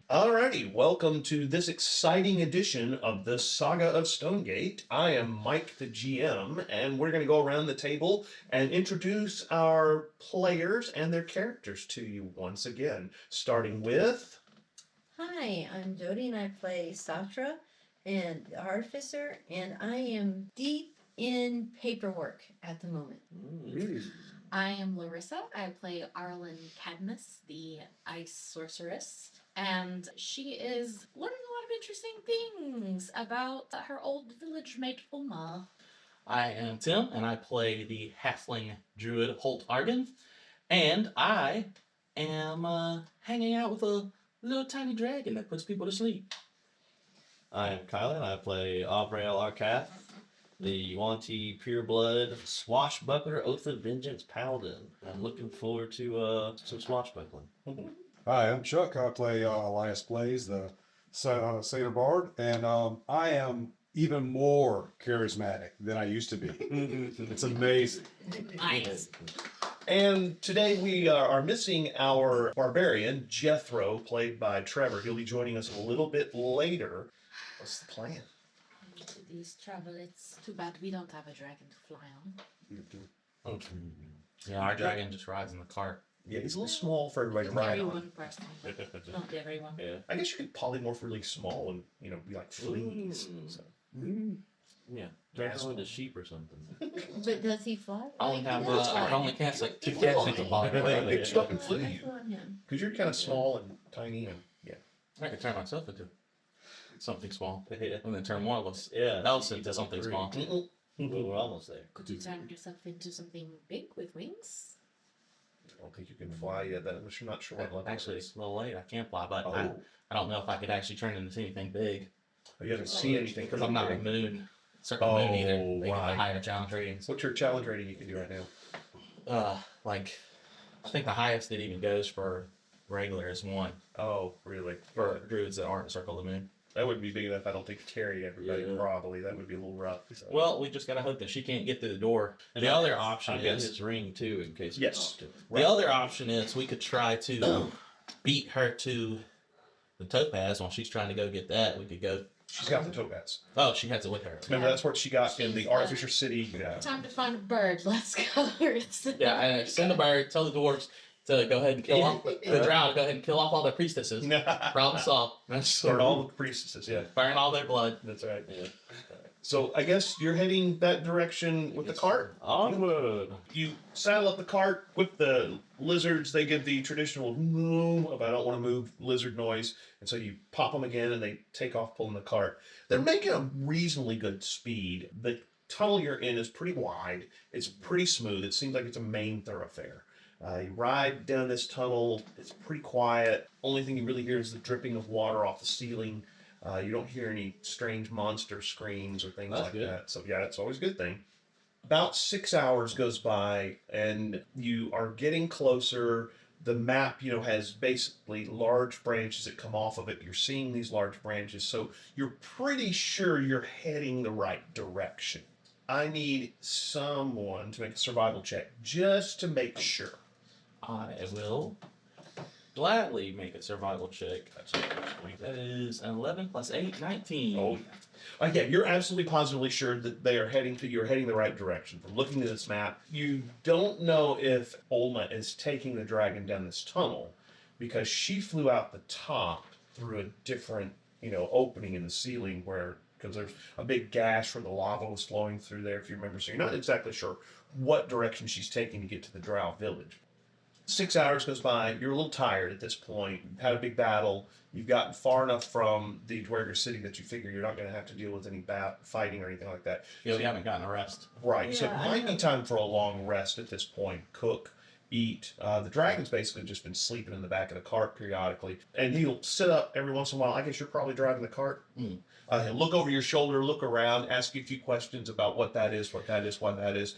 Alrighty, welcome to this exciting edition of the Saga of Stonegate. I am Mike, the GM, and we're going to go around the table and introduce our players and their characters to you once again, starting with... Hi, I'm Jody and I play Satra and the Artificer, and I am deep in paperwork at the moment. I am Larissa. I play Arlen Cadmus, the ice sorceress, and she is learning a lot of interesting things about her old village mate Olma. I am Tim, and I play the halfling druid Holt Argan, and I am hanging out with a little tiny dragon that puts people to sleep. I am Kylan, and I play Aubrael Arcath, the Yuanti pureblood swashbuckler Oath of Vengeance paladin. I'm looking forward to some swashbuckling. Hi, I'm Chuck. I play Elias Blaze, the Satyr Bard, and I am even more charismatic than I used to be. It's amazing. Nice. And today we are missing our barbarian, Jethro, played by Trevor. He'll be joining us a little bit later. What's the plan? These travel, it's too bad we don't have a dragon to fly on. Yeah, our dragon just rides in the cart. Yeah, he's a little small for everybody to ride on. Everyone personally, but not everyone. Yeah. I guess you could polymorph really small and, be like fleas. So. Yeah. Turn into sheep or something. But does he fly? I only have Like, I only cast like 2 casts of body. They stop and flee you. that's on him. Because you're kind of small and tiny and, yeah. I could turn myself into something small, Yeah. and then turn one of us Yeah. else into something small. Well, we're almost there. Could you turn yourself into something big with wings? I don't think you can fly yet. I'm not sure what level Actually, it is. it's a little late. I can't fly, but Oh. I don't know if I could actually turn into anything big. You haven't seen anything. Because I'm not a moon. Certainly moon either. They get right. higher challenge ratings. What's your challenge rating you can do right now? Like, I think the highest it even goes for regular is 1 Oh, really? for druids that aren't Circle of the Moon. That wouldn't be big enough, I don't think, to carry everybody, Yeah. probably. That would be a little rough. So. Well, we just gotta hope that she can't get through the door. And The other option I've got is his ring too, in case. Yes. the other option is we could try to beat her to the topaz while she's trying to go get that. We could go. She's got the topaz. Oh, she has it with her. Remember, that's what she got in the Artificer City. Yeah. Time to find a bird. Let's go. Yeah, and send a bird. Tell the dwarves to go ahead and kill off the drow. Go ahead and kill off all their priestesses. Problem solved. That's Burn all the priestesses, yeah. burn all their blood. That's right. Yeah. So I guess you're heading that direction with the cart. Onward. You saddle up the cart with the lizards. They give the traditional moo of I don't want to move lizard noise. And so you pop them again and they take off pulling the cart. They're making a reasonably good speed. The tunnel you're in is pretty wide. It's pretty smooth. It seems like it's a main thoroughfare. You ride down this tunnel. It's pretty quiet. Only thing you really hear is the dripping of water off the ceiling. You don't hear any strange monster screams or things That's like good. that. So yeah, it's always a good thing. About 6 hours goes by and you are getting closer. The map, has basically large branches that come off of it. You're seeing these large branches. So you're pretty sure you're heading the right direction. I need someone to make a survival check just to make sure. I will gladly make a survival check. That is an 11 plus 8, 19. Oh, yeah, you're absolutely positively sure that you're heading the right direction. From looking at this map, you don't know if Olma is taking the dragon down this tunnel because she flew out the top through a different, opening in the ceiling because there's a big gash where the lava was flowing through there, if you remember. So you're not exactly sure what direction she's taking to get to the Drow village. 6 hours goes by. You're a little tired at this point. You've had a big battle. You've gotten far enough from the Dwerger city that you figure you're not going to have to deal with any fighting or anything like that. Yeah, we haven't gotten a rest. Right. So it Yeah, I might be know. time for a long rest at this point. Cook, eat. The dragon's basically just been sleeping in the back of the cart periodically. And he'll sit up every once in a while. I guess you're probably driving the cart. He'll look over your shoulder, look around, ask you a few questions about what that is, why that is.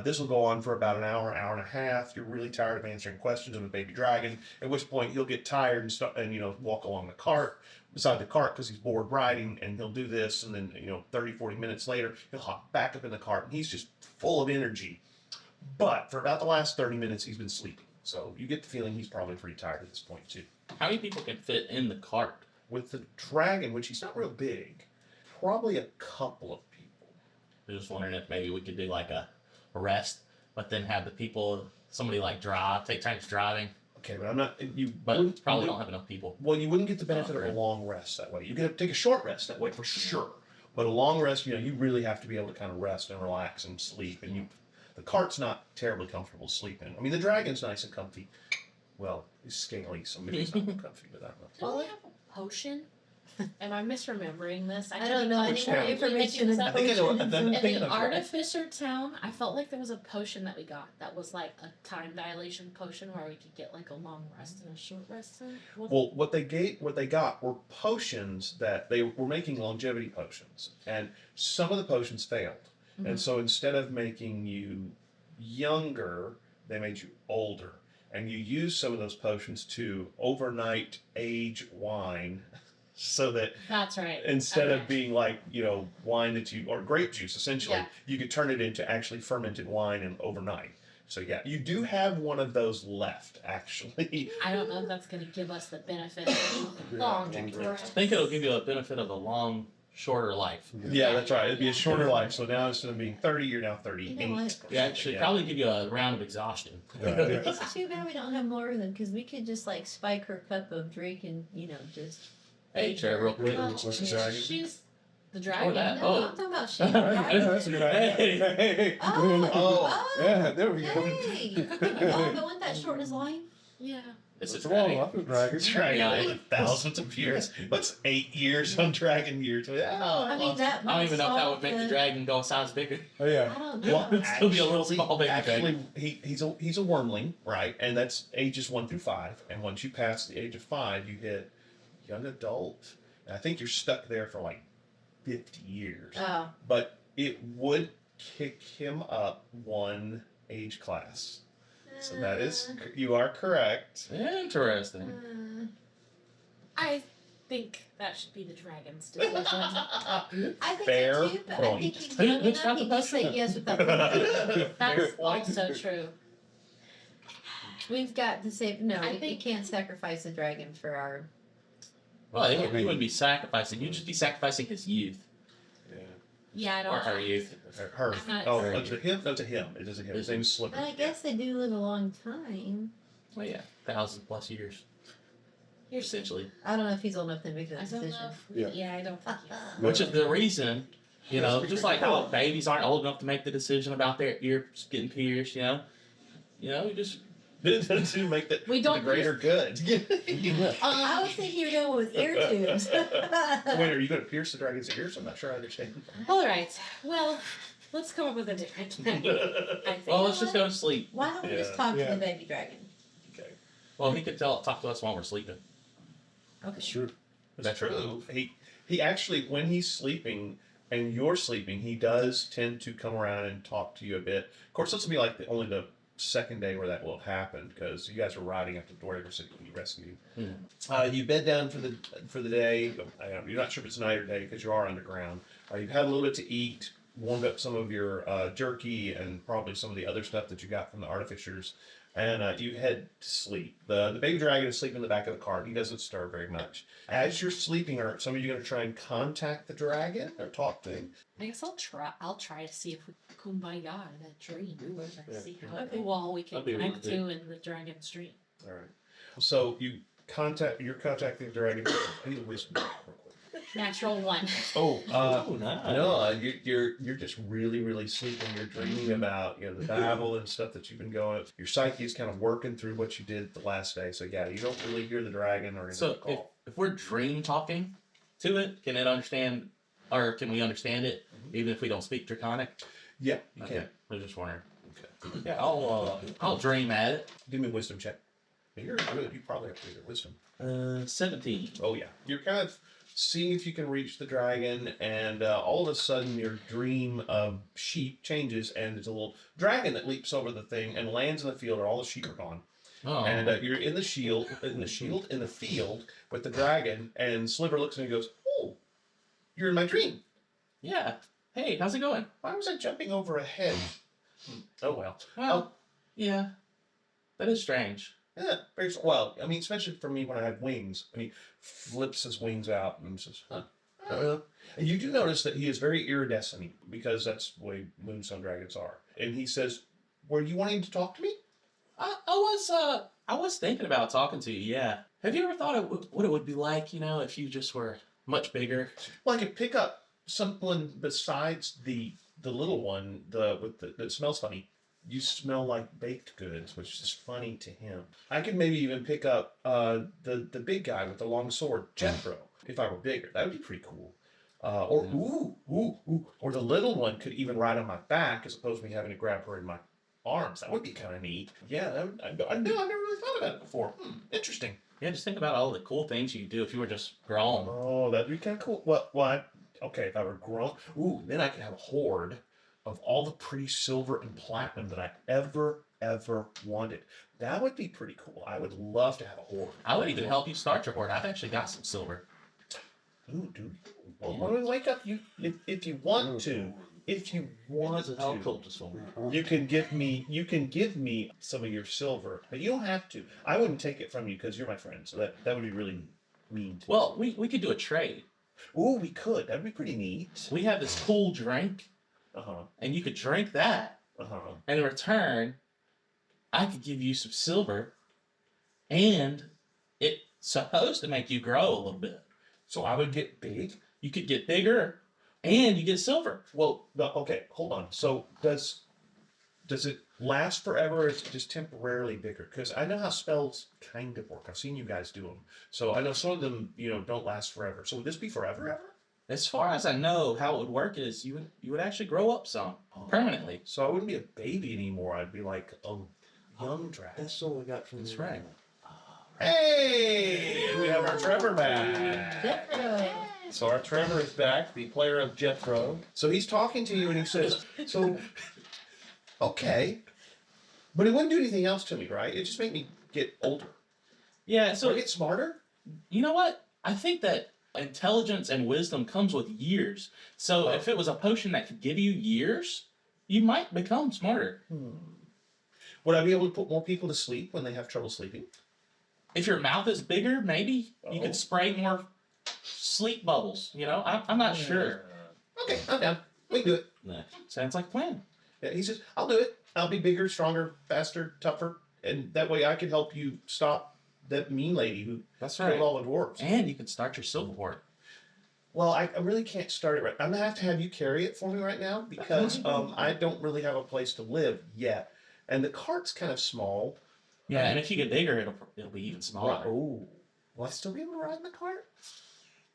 This will go on for about an hour and a half. You're really tired of answering questions of a baby dragon, at which point he'll get tired and walk along the cart, beside the cart because he's bored riding, and he'll do this, and then 30, 40 minutes later, he'll hop back up in the cart, and he's just full of energy. But for about the last 30 minutes, he's been sleeping. So you get the feeling he's probably pretty tired at this point too. How many people can fit in the cart? With the dragon, which he's not real big, probably a couple of people. I was just wondering if maybe we could do like a rest, but then have the people, somebody like drive, take turns driving. Okay, but I'm not. You But wouldn't- probably you don't have enough people. Well, you wouldn't get the benefit of okay. a long rest that way. You get to take a short rest that way for sure. But a long rest, you really have to be able to kind of rest and relax and sleep. And the cart's not terribly comfortable to sleep in. I mean, the dragon's nice and comfy. Well, he's scaly, so maybe it's not comfy, but I don't know. Don't we have a potion? Am I misremembering this? I could don't be know any Which more town? information than I think I know. potions. I'm In thinking the of Artificer town, I felt like there was a potion that we got that was like a time dilation potion where we could get like a long rest and a short rest. Well, what they got were potions that they were making longevity potions, and some of the potions failed. And so instead of making you younger, they made you older. And you use some of those potions to overnight age wine, so that That's right. instead Okay. of being like wine that or grape juice essentially, Yeah. you could turn it into actually fermented wine and overnight. So yeah, you do have one of those left actually. I don't know if that's going to give us the benefit of long I think it'll give you a benefit of a long, shorter life. Yeah, that's right. It'd be a shorter life. So now instead of being 30, you're now 38. You know what? Yeah, it should probably give you a round of exhaustion. Yeah. It's too bad we don't have more of them because we could just like spike her cup of drink and just. Hey, Chair, real quick. Well, What's the dragon? She's the dragon. that. No, Oh. I'm talking about she. Yeah, that's a good idea. Hey. Hey. Oh, Yeah, there we go. hey. Oh, the one that short is line? Yeah. It's a It's a long dragon. life of dragons. Dragon Yeah. lived thousands of years. What's 8 years on dragon years? I mean, that I don't even know if that would make solve the dragon go a size bigger. Oh, yeah. I don't know. Well, It'd still be a little small baby actually, he's a wormling, right? And that's ages 1 through 5. And once you pass the age of 5, you hit young adult. And I think you're stuck there for like 50 years. Oh, But it would kick him up 1 age class. So that is, you are correct. Interesting. I think that should be the dragon's decision. I think Fair so too, but I point. think he's Who- young who's enough. got He the can say best yes without thinking. That's point. also true. We've got to say no. I We think- can't sacrifice a dragon for our. Well, you wouldn't be sacrificing. You'd just be sacrificing his youth. Yeah, I Or don't. her youth. Her. I'm not Oh, sure. no, to him? No, to him. It is a him. His name's Sliver. But I guess they do live a long time. Well, yeah, 1,000+ years. You're Essentially. I don't know if he's old enough to make that I don't decision. know. If we, Yeah. I don't think you. Which is the reason, just like how babies aren't old enough to make the decision about their ears getting pierced, you just to make the, We don't the greater good. I was thinking you were going with ear tubes. Wait, are you going to pierce the dragon's ears? I'm not sure I understand. All right. Well, let's come up with a different plan. I think. well, let's just go to sleep. Why don't we just Yeah. talk to Yeah. the baby dragon? Okay. Well, he could talk to us while we're sleeping. Okay. Sure. That's true. He actually, when he's sleeping and you're sleeping, he does tend to come around and talk to you a bit. Of course, this will be like only the second day where that will happen because you guys are riding up to the door every city when you rescue. You bed down for the day. You're not sure if it's night or day because you are underground. You've had a little bit to eat, warmed up some of your jerky and probably some of the other stuff that you got from the artificers, and you head to sleep. The baby dragon is sleeping in the back of the cart. He doesn't stir very much. As you're sleeping, are some of you going to try and contact the dragon or talk to him? I guess I'll try. I'll try to see if we kumbaya in a dream. Yeah. See how well we can That'd be really connect to in the dragon's dream. All right. So you're contacting the dragon. I need a wisdom real quick. Natural 1. Oh, nice. no, you're just really sleeping. You're dreaming about the battle and stuff that you've been going. Your psyche is kind of working through what you did the last day. So yeah, you don't really hear the dragon or anything. So if we're dream talking to it, can it understand, or can we understand it even if we don't speak Draconic? Yeah, you Okay. can. I was just wondering. Okay. Yeah, I'll dream at it. Give me a wisdom check. You're good. You probably have to do wisdom. 17. Oh yeah, you're kind of seeing if you can reach the dragon, and all of a sudden your dream of sheep changes, and there's a little dragon that leaps over the thing and lands in the field, where all the sheep are gone. Oh. And you're in the field with the dragon, and Sliver looks at you and goes, "Oh, you're in my dream. Yeah. Hey, how's it going? Why was I jumping over a hedge?" Oh well. Well, yeah. That is strange. Yeah, very well. I mean, especially for me when I have wings, and he flips his wings out and says, "Huh." And you do notice that he is very iridescent because that's the way moonstone dragons are. And he says, "Were you wanting to talk to me?" I was thinking about talking to you. Yeah. Have you ever thought what it would be like, if you just were much bigger? Well, I could pick up someone besides the little one, that smells funny. You smell like baked goods, which is funny to him. I could maybe even pick up the big guy with the long sword, Jethro, if I were bigger. That would be pretty cool. Or the little one could even ride on my back as opposed to me having to grab her in my arms. That would be kind of neat. Yeah, I know. I've never really thought about it before. Interesting. Yeah, just think about all the cool things you could do if you were just grown. Oh, that'd be kind of cool. Okay, if I were grown, then I could have a hoard of all the pretty silver and platinum that I ever wanted. That would be pretty cool. I would love to have a hoard. I would even help you start your hoard. I've actually got some silver. Ooh, dude. Well, when we wake up, if you want to, you can give me some of your silver, but you don't have to. I wouldn't take it from you because you're my friend, so that would be really mean. Well, we could do a trade. Ooh, we could. That'd be pretty neat. We have this cool drink, and you could drink that. And in return, I could give you some silver, and it's supposed to make you grow a little bit. So I would get big. You could get bigger, and you get silver. Well, okay, hold on. So does it last forever, or is it just temporarily bigger? Because I know how spells kind of work. I've seen you guys do them. So I know some of them, don't last forever. So would this be forever ever? As far as I know, how it would work is you would actually grow up some permanently. So I wouldn't be a baby anymore. I'd be like a young dragon. That's all we got from That's right. Hey, we have our Trevor back. Jethro. So our Trevor is back, the player of Jethro. So he's talking to you and he says, okay. But it wouldn't do anything else to me, right? It just made me get older. Yeah, So so get smarter? you know what? I think that intelligence and wisdom comes with years. So if it was a potion that could give you years, you might become smarter. Would I be able to put more people to sleep when they have trouble sleeping? If your mouth is bigger, maybe you could spray more sleep bubbles. I'm not sure. Okay, I'm down. We can do it. Nah. Sounds like a plan. Yeah, he says, I'll do it. I'll be bigger, stronger, faster, tougher. And that way I can help you stop that mean lady who That's killed right. all the dwarves. And you can start your silver hoard. Well, I really can't start it right. I'm going to have you carry it for me right now because I don't really have a place to live yet. And the cart's kind of small. Yeah, and if you get bigger, it'll be even smaller. Oh. Will I still be able to ride in the cart?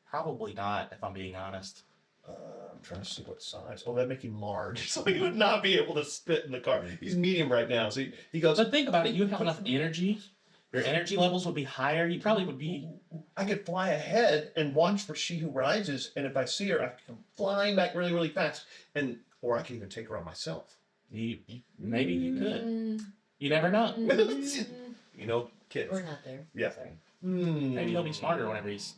Probably not, if I'm being honest. I'm trying to see what size. Oh, that'd make him large. So he would not be able to fit in the cart. He's medium right now. So he goes, But think about it. You have enough energy. Your energy levels would be higher. You probably would be... I could fly ahead and watch for she who rises. And if I see her, I can come flying back really, really fast. Or I can even take her on myself. Maybe you could. You never know. Kids. We're not there. Yeah. Sorry. Maybe he'll be smarter whenever he's...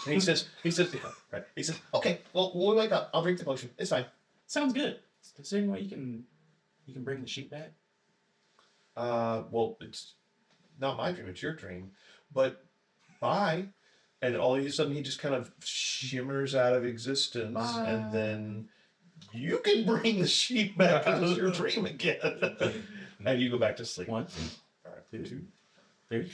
And he says, right. He says, okay, well, when we wake up, I'll drink the potion. It's fine. Sounds good. Is there any way you can bring the sheep back? Well, it's not my dream, it's your dream. But bye. And all of a sudden he just kind of shimmers out of existence. And then you can bring the sheep back into your dream again. And you go back to sleep. 1, All right, 2, 3.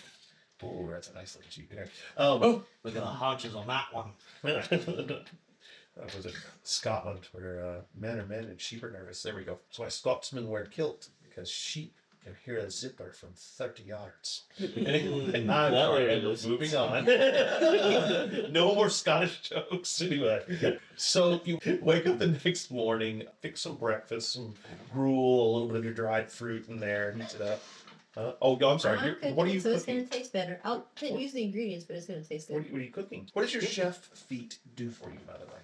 Oh, that's a nice looking sheep there. Look at the haunches on that one. That was in Scotland where men are men and sheep are nervous. There we go. That's why Scotsmen wear kilt, because sheep can hear a zipper from 30 yards. And I'm That sorry, way and it is. moving on. No more Scottish jokes anyway. So you wake up the next morning, fix some breakfast, some gruel, a little bit of your dried fruit in there, heat it up. I'm sorry. I'm cooking, What are you so it's cooking? gonna taste better. I'll use the ingredients, but it's gonna taste good. What are you cooking? What does your chef feet do for you, by the way?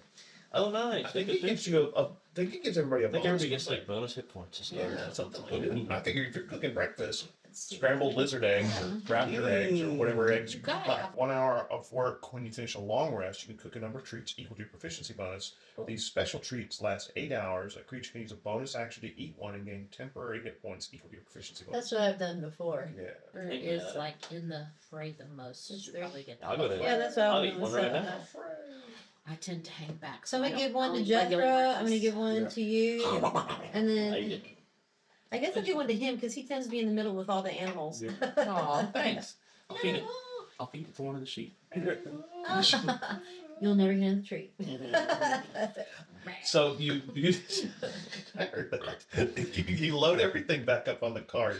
Oh, nice. I think it gives you I think it gives everybody a I think bonus. everybody gets like bonus hit points. And stuff. Yeah, something like that. I figure if you're cooking breakfast, scrambled lizard eggs or raptor eggs or whatever eggs you can Got it. buy. 1 hour of work when you finish a long rest, you can cook a number of treats equal to your proficiency bonus. These special treats last 8 hours. A creature can use a bonus action to eat one and gain temporary hit points equal to your proficiency bonus. That's what I've done before. Yeah. Or is like in the fray the most. It's You very- probably get I'll go to. Yeah, that's what I'll I'm eat doing. one So, right now. I tend to hang back. so I'm I gonna don't give one to own regular Jethro. I'm gonna horses. give one to you, and I then eat it. I guess I'll give one to him because he tends to be in the middle with all the animals. Aw, thanks. I'll feed it. I'll feed it to one of the sheep. You'll never get in the tree. So you I heard that. You load everything back up on the cart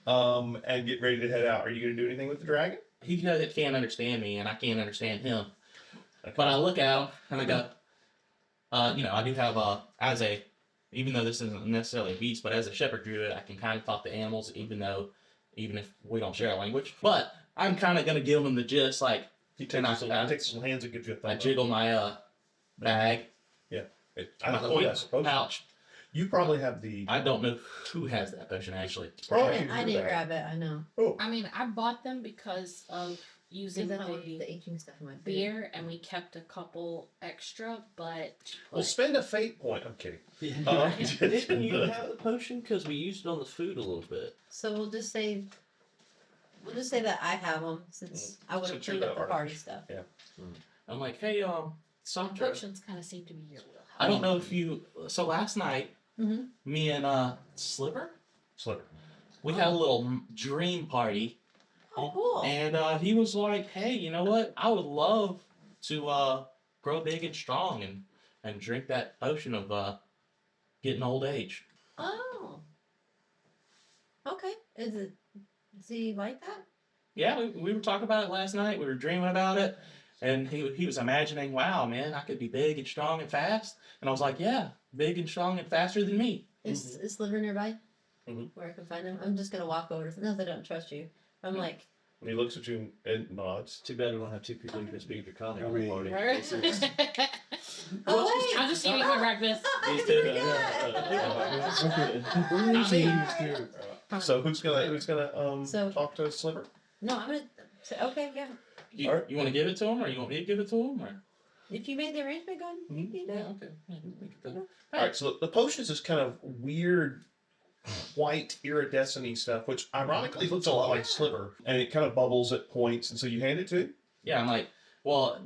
and get ready to head out. Are you going to do anything with the dragon? He can't understand me, and I can't understand him. But I look out and I go, I do have even though this isn't necessarily a beast, but as a shepherd druid, I can kind of talk to animals, even if we don't share a language. But I'm kind of gonna give him the gist, like He takes some hands and gives you a thumb I up. jiggle my bag, I my don't know. I suppose pouch. you probably have the. I don't know who has that potion actually. Probably I didn't grab it. I know. I mean, I bought them because of using Because I don't want my the aging stuff in my food. beer, and we kept a couple extra. But Well, spend a fate point. I'm kidding. Didn't you have the potion? Because we used it on the food a little bit. So we'll just say that I have them since I would have Since you're cleaned up the the party stuff. I'm like, hey, Sandra, potions kind of seem to be your wheelhouse. I don't know if you. So last night, Mm-hmm. me and Sliver, Slipper. we had a little dream party. Oh, cool. And he was like, hey, you know what? I would love to grow big and strong and drink that potion of getting old age. Oh. Okay. Does he like that? Yeah, we were talking about it last night. We were dreaming about it. And he was imagining, wow, man, I could be big and strong and fast. And I was like, yeah, big and strong and faster than me. Is Sliver nearby? Mhm. Where I can find him? I'm just gonna walk over. Not that I don't trust you. I'm like, And he looks at you and nods. Too bad we don't have two people who can speak your comic I on the mean- party. oh wait. I'm just eating my breakfast. So who's gonna So- talk to Slipper? No, I'm gonna say, okay, yeah. You, Alright. you want to give it to him, or you want me to give it to him? Or? If you made the arrangement, go ahead and do Yeah, that. okay. Yeah, we can do All right. So the potion is this kind of weird white iridescent stuff, which ironically looks a lot like Slipper, and it kind of bubbles at points. And so you hand it to him. Yeah, I'm like, well,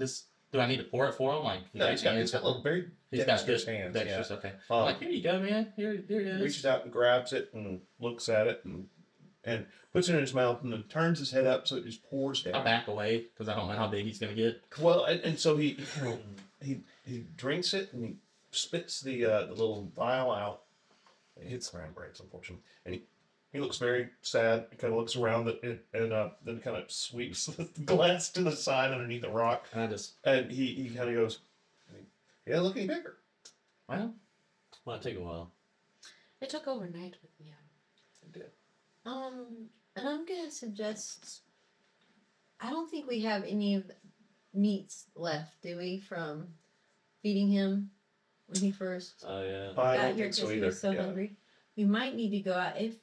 do I need to pour it for him? Like, No, he's got little very he's got dexterous good hands. dexterous, okay. Yeah. I'm like, here you go, man. Here it is. Reaches out and grabs it and looks at it and puts it in his mouth and then turns his head up so it just pours I down. back away because I don't know how big he's gonna get. Well, and so he drinks it and he spits the little vial out. It hits the round breaks, unfortunately, and he looks very sad. He kind of looks around and then kind of sweeps the glass to the side underneath the rock, And I just, and he kind of goes, "Yeah, look any bigger." well, Might take a while. It took overnight with me. And I'm gonna suggest. I don't think we have any of the meats left, do we, from feeding him when he first Oh yeah. I got don't here think because so he either. was so Yeah. hungry? We might need to go out if,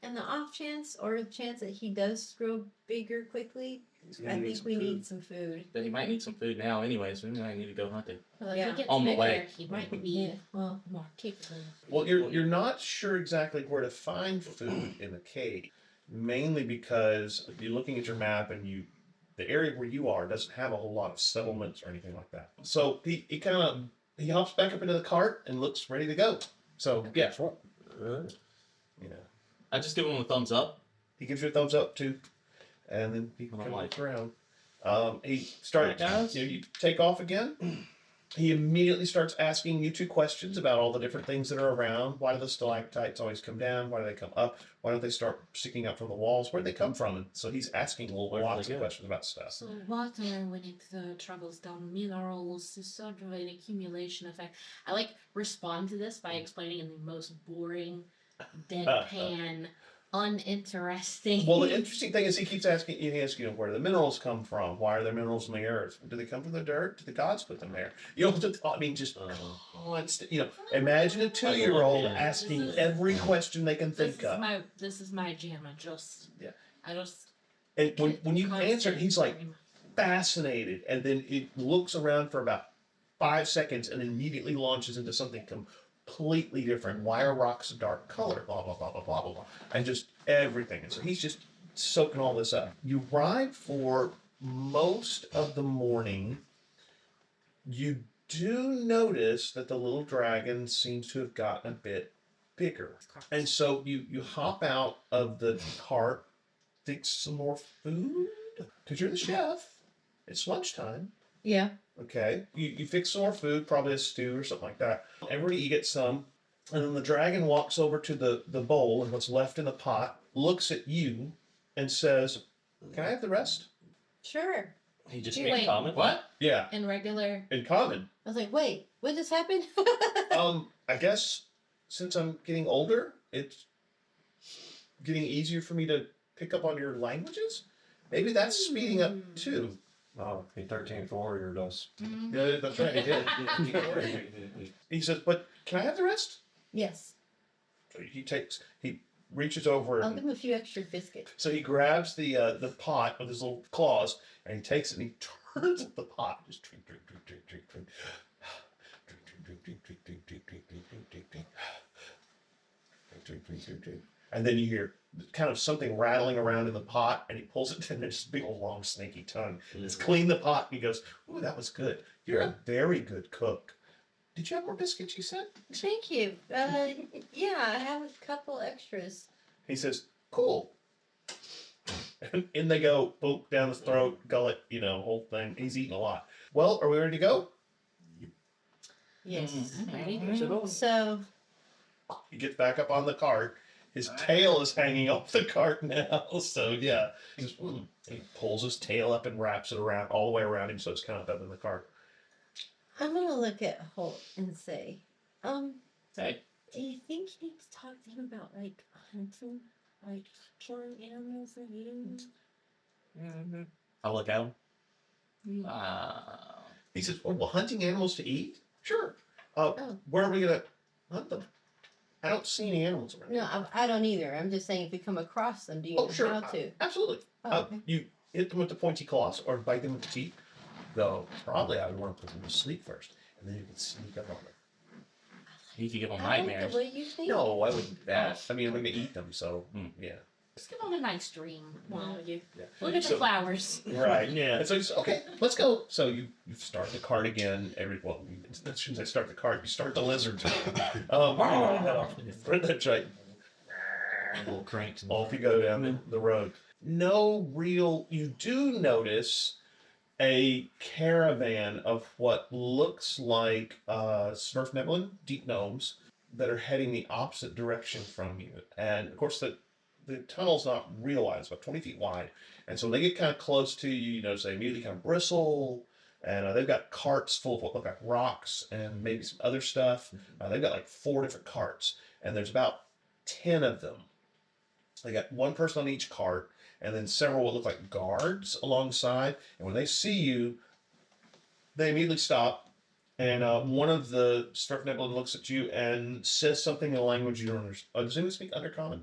in the off chance or chance that he does grow bigger quickly. I think we need some food. but he might need some food now, anyways. We might need to go hunting. Well, Yeah. if he gets On the bigger, way. he might be Yeah. Well, more capable. Well, you're not sure exactly where to find food in the cave, mainly because you're looking at your map and the area where you are doesn't have a whole lot of settlements or anything like that. So he hops back up into the cart and looks ready to go. So yeah, That's right. yeah, I just give him a thumbs up. he gives you a thumbs up too, and then he kind of looks around. He starts. Alright, guys. You take off again. He immediately starts asking you two questions about all the different things that are around. Why do the stalactites always come down? Why do they come up? Why don't they start sticking up from the walls? Where'd they come from? And so he's asking Where do lots they of go? questions about stuff. So water, when it travels down minerals, is sort of an accumulation effect. I respond to this by explaining in the most boring, deadpan uninteresting. Well, the interesting thing is he keeps asking, where the minerals come from. Why are there minerals in the earth? Do they come from the dirt? Do the gods put them there? I mean, just constant. Imagine a 2-year-old asking every question they can think of. This is my jam. I just. And when you answer, he's like fascinated, and then it looks around for about 5 seconds, and immediately launches into something completely different. Why are rocks a dark color? Blah blah blah blah blah blah blah, and just everything. And so he's just soaking all this up. You ride for most of the morning. You do notice that the little dragon seems to have gotten a bit bigger, and so you hop out of the cart, fix some more food because you're the chef. It's lunchtime. Yeah. Okay, you fix some more food, probably a stew or something like that. Everybody eat some, and then the dragon walks over to the bowl and what's left in the pot, looks at you, and says, "Can I have the rest?" Sure. He just Wait. made comment. What? Yeah, In regular. in common. I was like, wait, what just happened? I guess since I'm getting older, it's getting easier for me to pick up on your languages. Maybe that's speeding up too. Oh, he 13th warrior does. Yeah, that's right. He did. He says, "But can I have the rest?" Yes. So he reaches over. I'll give him a few extra biscuits. So he grabs the pot with his little claws, and he takes it and he turns the pot. Just drink, drink, drink, drink, drink, drink. Drink, drink, drink, drink, drink, drink, drink, drink, drink, drink. Drink, drink, drink, drink. And then you hear kind of something rattling around in the pot, and he pulls it, and there's this big old long snaky tongue. It's clean the pot, and he goes, "Ooh, that was good. You're a very good cook. Did you have more biscuits, you said?" Thank you. Yeah, I have a couple extras. He says, "Cool." And in they go, boom, down his throat, gullet, whole thing. He's eating a lot. Well, are we ready to go? Yes. Ready? So, He gets back up on the cart. His tail is hanging off the cart now. So, yeah. He pulls his tail up and wraps it around, all the way around him, so it's kind of up in the cart. I'm going to look at Holt and say, Hey. do you think you need to talk to him about, like, hunting, like, killing animals and eating them? I'll look at him. He says, "Oh, well, hunting animals to eat? Sure. Oh. Where are we going to hunt them? I don't see any animals around." No, I don't either. I'm just saying if we come across them, do you know Oh, sure. how to? Absolutely. Oh, okay. You hit them with the pointy claws or bite them with the teeth. Though, probably I would want to put them to sleep first, and then you can sneak up on them. He could give him I like nightmares. the way you think. No, I wouldn't do that. I mean, I'm going to eat them, so, yeah. Just give them a nice dream. Wow. Yeah. Look at the So- flowers. Right. Yeah. And so you say, "Okay, let's go." So you start the cart again. As soon as I start the cart, you start the lizard. That's right. Little cranks. Off you go down the road. You do notice a caravan of what looks like Smurf Neblin, deep gnomes, that are heading the opposite direction from you. And of course, the tunnel's not real wide, it's about 20 feet wide. And so when they get kind of close to you, you notice they immediately kind of bristle. And they've got carts full of what look like rocks and maybe some other stuff. They've got like 4 different carts, and there's about 10 of them. They got one person on each cart, and then several what look like guards alongside. And when they see you, they immediately stop. And one of the Sverfneblin looks at you and says something in a language you don't understand. Does anyone speak Undercommon?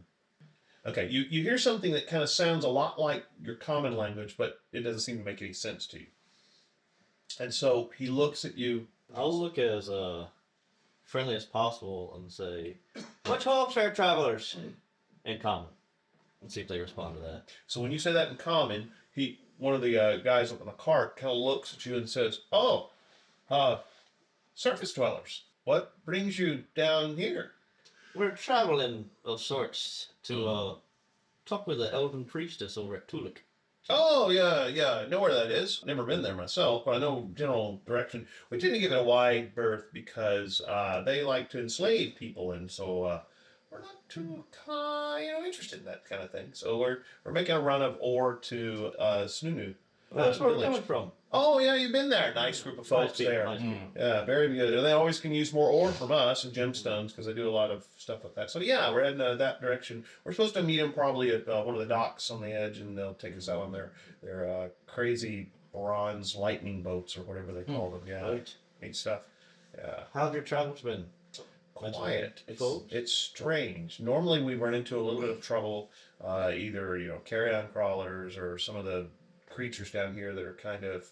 Okay, you hear something that kind of sounds a lot like your common language, but it doesn't seem to make any sense to you. And so he looks at you. I'll look as friendly as possible and say, "Much hope, fair travelers," in common, and see if they respond to that. So when you say that in common, one of the guys up on the cart kind of looks at you and says, "Oh, surface dwellers, what brings you down here?" We're traveling of sorts to talk with the elven priestess over at Tulip. "Oh, yeah, I know where that is. Never been there myself, but I know general direction. We tend to give it a wide berth because they like to enslave people, and so we're not too interested in that kind of thing. So we're making a run of ore to Snunu. That's where we're village. coming from. Oh yeah, you've been there. Nice group of folks people, there. nice people. Yeah, very good. And they always can use more ore from us and gemstones because they do a lot of stuff like that. So yeah, we're heading that direction. We're supposed to meet them probably at one of the docks on the edge, and they'll take us out on their crazy bronze lightning boats or whatever they call them. Yeah, Right. neat stuff. Yeah. How have your travels been? Quiet. Folks? It's strange. Normally we run into a little bit of trouble, either carrion crawlers or some of the creatures down here that are kind of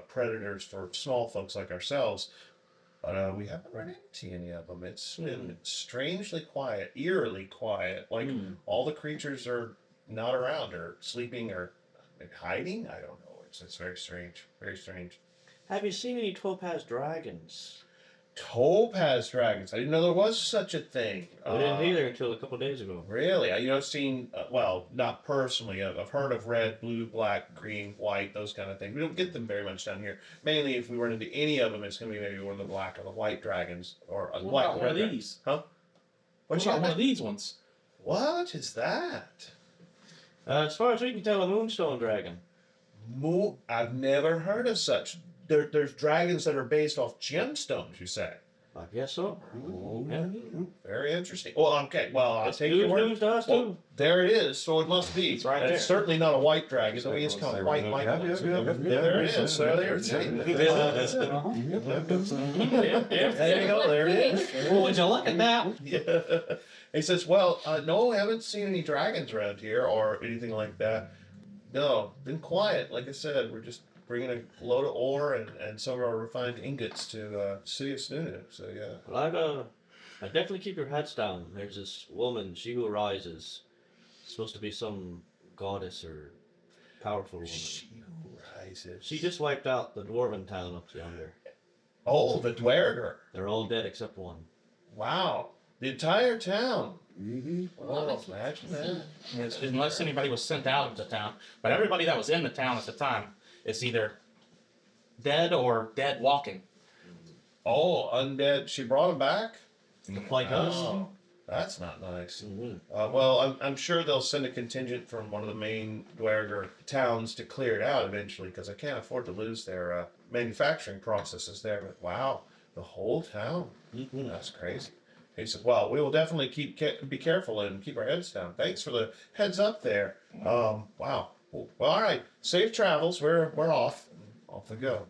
predators for small folks like ourselves. But we haven't run into any of them. It's been strangely quiet, eerily quiet. Like all the creatures are not around or sleeping or hiding. I don't know. It's very strange. Very strange. Have you seen any topaz dragons? Topaz dragons. I didn't know there was such a thing. I didn't either until a couple days ago. Really? I've seen, well, not personally. I've heard of red, blue, black, green, white, those kind of things. We don't get them very much down here. Mainly, if we run into any of them, it's going to be maybe one of the black or the white dragons. Or a What white about one of red these? Huh? What you about one got? of these ones? What is that? As far as we can tell, a moonstone dragon. I've never heard of such. There's dragons that are based off gemstones, you say? I guess so. Yeah. Very interesting. Well, okay. Well, I'll take your News, word. news to us, Well, too. there it is. So it must be. It's right And there. it's certainly not a white dragon. So it's kind of white. Yeah, yeah, yeah. There it is. So there it is. There you go. There it is. Well, would you look at that? Yeah. He says, well, no, I haven't seen any dragons around here or anything like that. No, been quiet. Like I said, we're just bringing a load of ore and some of our refined ingots to city of Stonegate. So, yeah. Well, I definitely keep your heads down. There's this woman, she who rises. Supposed to be some goddess or powerful woman. She rises. She just wiped out the dwarven town up yonder. Oh, the Dwerger. They're all dead except one. Wow. The entire town. Mm-hmm. Oh, imagine that. Yes, unless anybody was sent out of the town. But everybody that was in the town at the time is either dead or walking. Oh, undead. She brought him back? Like us. Oh, that's not nice. Mhm. Well, I'm sure they'll send a contingent from one of the main Dwerger towns to clear it out eventually because I can't afford to lose their manufacturing processes there. But wow, the whole town. Mhm. That's crazy. He said, well, we will definitely be careful and keep our heads down. Thanks for the heads up there. Wow. Well, all right. Safe travels. We're off. Off we go.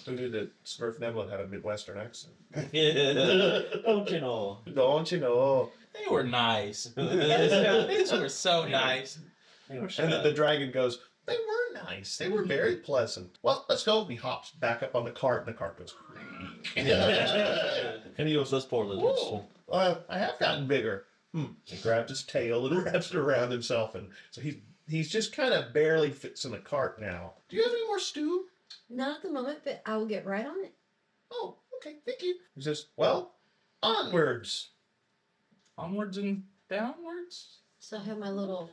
Who did it? Smurf Neblin had a Midwestern accent. Don't you know? Don't you know? They were nice. These were so nice. And the dragon goes, they were nice. They were very pleasant. Well, let's go. He hops back up on the cart, and the cart goes, and he goes, Those poor lizards. "Whoa, I have gotten bigger." He grabbed his tail and wraps it around himself, and so he's just kind of barely fits in the cart now. Do you have any more stew? Not at the moment, but I will get right on it. Oh, okay, thank you. He says, well, onwards. Onwards and downwards? So I have my little.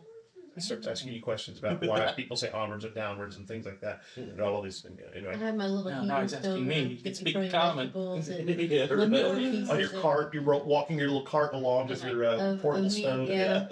He starts asking you questions about why people say onwards and downwards and things like that, and all these. I Anyway, have my little. Now he's heating asking stove me. and You can the speak throwing common. vegetables and Yeah. leftover pieces on your cart, you're walking your little cart along with your Of portable meat, stove. yeah.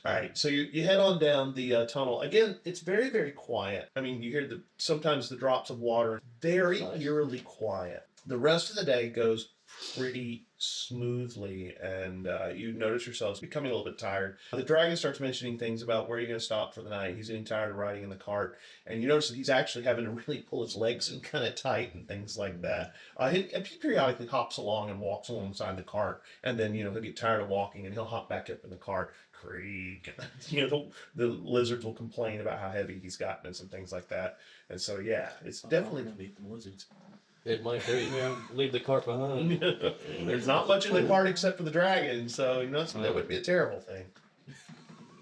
All right, so you head on down the tunnel. Again, it's very, very quiet. I mean, you hear sometimes the drops of water. Very Nice. eerily quiet. The rest of the day goes pretty smoothly, and you notice yourselves becoming a little bit tired. The dragon starts mentioning things about where you're going to stop for the night. He's getting tired of riding in the cart, and you notice that he's actually having to really pull his legs in kind of tight and things like that. He periodically hops along and walks alongside the cart, and then he'll get tired of walking and he'll hop back up in the cart. Creak. The lizards will complain about how heavy he's gotten and some things like that. And so yeah, it's definitely. Beat the lizards. It might be. Leave the cart behind. There's not much in the cart except for the dragon, so that would be a terrible thing.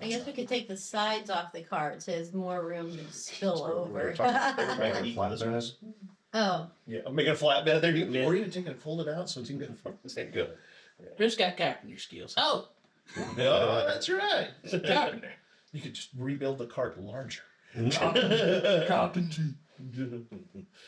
I guess we could take the sides off the cart so there's more room to spill over. Oh, Yeah, I'm making a flatbed there, or even taking it, fold it out so you can get a same good. Who's got carpenter skills? Oh, Oh, that's right. carpenter. You could just rebuild the cart larger. Carpenter.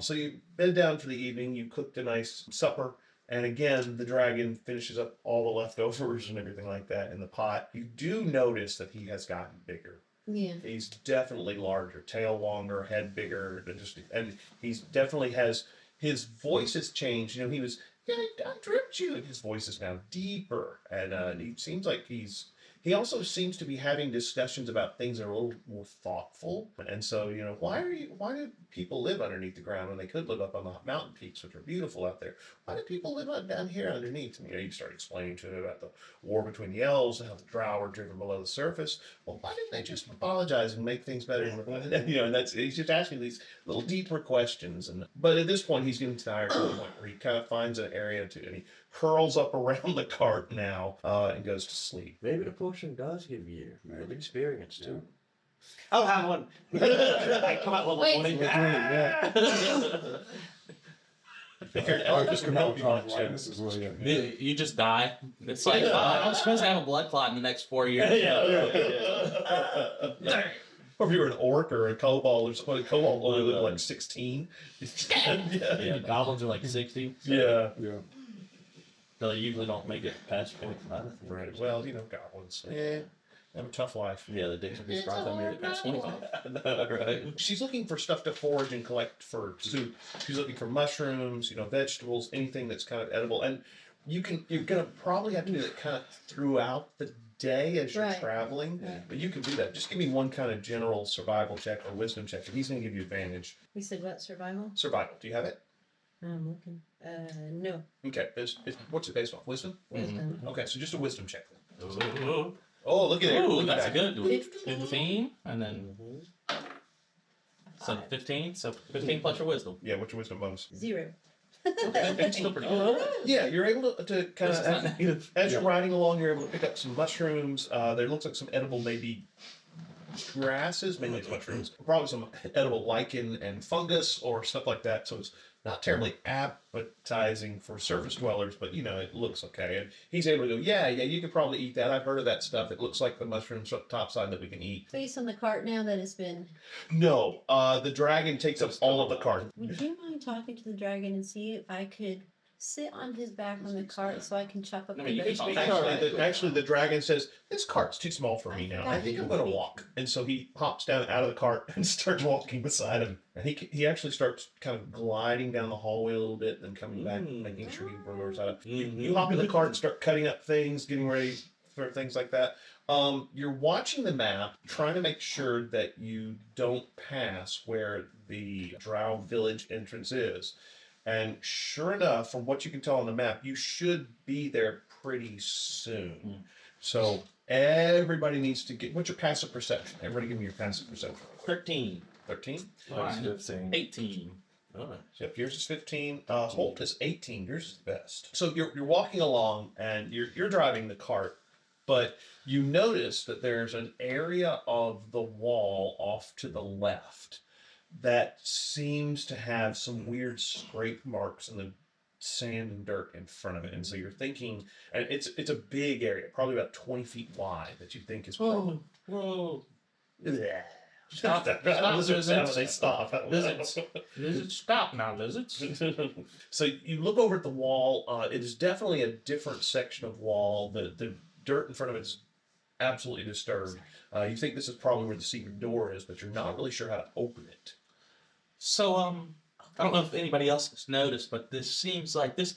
So you bed down for the evening, you cooked a nice supper, and again, the dragon finishes up all the leftovers and everything like that in the pot. You do notice that he has gotten bigger. Yeah. He's definitely larger, tail longer, head bigger, and he's definitely has his voice has changed. You know, he was yeah, I dripped you, and his voice is now deeper, and he seems like he also seems to be having discussions about things that are a little more thoughtful. And so, you know, why do people live underneath the ground when they could live up on the mountain peaks, which are beautiful out there? Why do people live up down here underneath? And, you know, you start explaining to him about the war between the elves and how the drow were driven below the surface. Well, why didn't they just apologize and make things better? You know, and he's just asking these little deeper questions. But at this point, he's getting tired to the point where he kind of finds an area and he curls up around the cart now and goes to sleep. Maybe the potion does give you Maybe. experience too. I'll have one. I come out level Wait. 20. I just come out with Yeah. lightness as well. Yeah. You just die. It's like I'm supposed to have a blood clot in the next 4 years. Or if you were an orc or a kobold or something, kobold only lived like 16. Yeah, goblins are like 60. Yeah. Yeah. So they usually don't make it past 25. Right. Well, you know, goblins. They have a tough life. Yeah, the dicks It's are a made it past 25. Right. She's looking for stuff to forage and collect for soup. She's looking for mushrooms, you know, vegetables, anything that's kind of edible. And you're gonna probably have to do that kind of throughout the day as you're Right. traveling. Right. But you can do that. Just give me one kind of general survival check or wisdom check, and he's gonna give you advantage. We said what, survival? Survival. Do you have it? I'm looking. No. Okay. What's it based off? Wisdom? Wisdom. Okay, so just a wisdom check. Ooh, Oh, look at it. ooh, Look at that's a that. good 15, and then so 15, so 15 plus your wisdom. Yeah, what's your wisdom bonus? 0. Okay, that's still pretty good. Yeah, you're able to kind This is not of, negative. as you're riding along, you're able to pick up some mushrooms. There looks like some edible, maybe grasses, mainly it's mushrooms. Probably some edible lichen and fungus or stuff like that. So it's not terribly appetizing for surface dwellers, but you know, it looks okay. And he's able to go, yeah, you could probably eat that. I've heard of that stuff. It looks like the mushrooms up topside that we can eat. So he's on the cart now that it's been. No, the dragon takes up all of the cart. Would you mind talking to the dragon and see if I could sit on his back on the cart so I can chop up I the mean, you can talk vegetables? Actually, the dragon says, this cart's too small for me now. I think I'm going to walk. And so he hops down out of the cart and starts walking beside him. And he actually starts kind of gliding down the hallway a little bit, then coming back, making sure he remembers how to. You hop in the cart and start cutting up things, getting ready for things like that. You're watching the map, trying to make sure that you don't pass where the Drow village entrance is. And sure enough, from what you can tell on the map, you should be there pretty soon. So everybody needs to get. What's your passive perception? Everybody give me your passive perception. 13. 13? Mine, 18. Oh, Yep, yours is 15. Holt is 18. Yours is the best. So you're walking along and you're driving the cart, but you notice that there's an area of the wall off to the left that seems to have some weird scrape marks in the sand and dirt in front of it. And so you're thinking, and it's a big area, probably about 20 feet wide, that you think is probably. Whoa. Yeah. Stop. Lizards sound when they stop. Lizards. Lizards, stop now, lizards. So you look over at the wall. It is definitely a different section of wall. The dirt in front of it is absolutely disturbed. You think this is probably where the secret door is, but you're not really sure how to open it. So, I don't know if anybody else has noticed, but this seems like this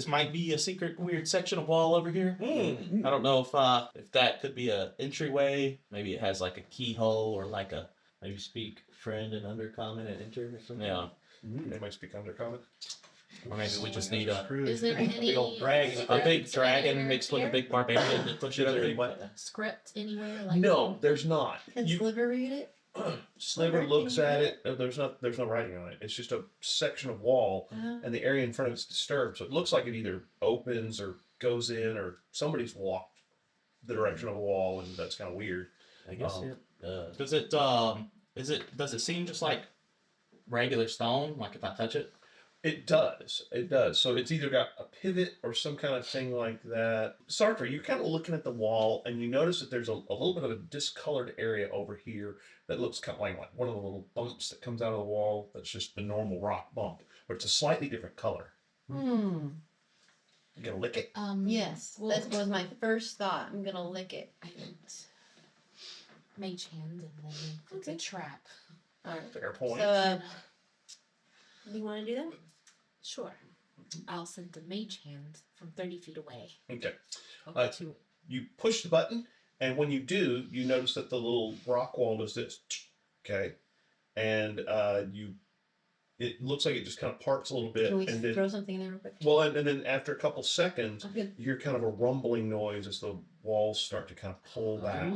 might be a secret weird section of wall over here. I don't know if that could be a entryway. Maybe it has like a keyhole or like a, maybe speak friend and undercommon and enter or something. yeah. Anybody speak undercommon? Or maybe we just need a Is there any Big old dragon. big dragon mixed with a big barbarian to push it over. script anywhere? Like No, there's not. Can You, Sliver read it? Sliver looks at it. There's no writing on it. It's just a section of wall, and the area in front of it's disturbed. So it looks like it either opens or goes in, or somebody's walked the direction of a wall, and that's kind of weird. I guess it does. Does it seem just like regular stone? Like if I touch it? It does. It does. So it's either got a pivot or some kind of thing like that. Sartre, you're kind of looking at the wall and you notice that there's a little bit of a discolored area over here that looks kind of like one of the little bumps that comes out of the wall. That's just the normal rock bump, but it's a slightly different color. You gonna lick it? Yes. well, That was my first thought. I'm going to lick it. I don't. mage hand, and then it's a trap. Fair point. So, do you want to do that? Sure. I'll send the mage hand from 30 feet away. Okay. Over to it. You push the button, and when you do, you notice that the little rock wall does this. Okay. And it looks like it just kind of parts a little bit. Can we and then, throw something in there real quick? well, and then after a couple seconds, I'm good. you hear kind of a rumbling noise as the walls start to kind of pull back.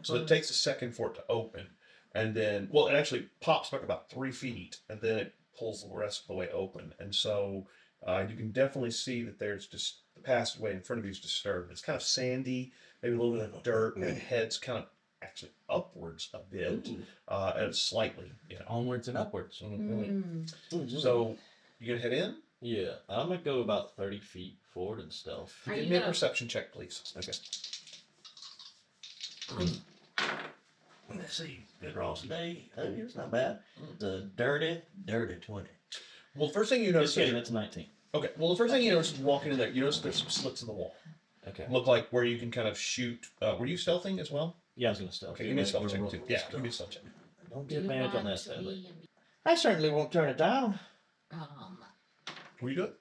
So it takes a second for it to open. And then, well, it actually pops back about 3 feet, and then it pulls the rest of the way open. And so you can definitely see that there's just the passageway in front of you is disturbed. It's kind of sandy, maybe a little bit of dirt, and it heads kind of actually upwards a bit, and slightly, Onwards and upwards. So you gonna head in? Yeah, I'm gonna go about 30 feet forward in stealth. Are Give you me a gonna- perception check, please. Okay. Let's see. Good rolls today. It's not bad. The dirty 20. Well, the first thing you notice. Just kidding, that's 19. Okay. Well, the first thing you notice is walking in there. You notice there's some slits in the wall. Okay. Look like where you can kind of shoot. Were you stealthing as well? Yeah, I was gonna stealth. Okay, give me a stealth check too. Yeah, give me a stealth check. Don't Do get you advantage on want that, to sadly. be- I certainly won't turn it down. Were you good?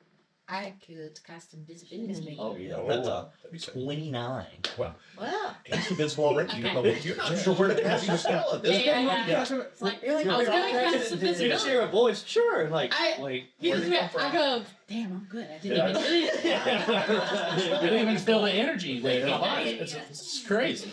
I could cast invisibility. Oh, yeah. Oh, That's a that'd be sick. 29. Well, Wow. he's invincible already. You don't know what you're not sure where to cast your spell at this Yeah, point. yeah, yeah. Like, I was gonna cast You just invisibility. hear a voice, sure, like, I- where Where'd you come from? I go, damn, I'm good. I didn't Yeah. even. You didn't even feel the energy wave come on. It's crazy.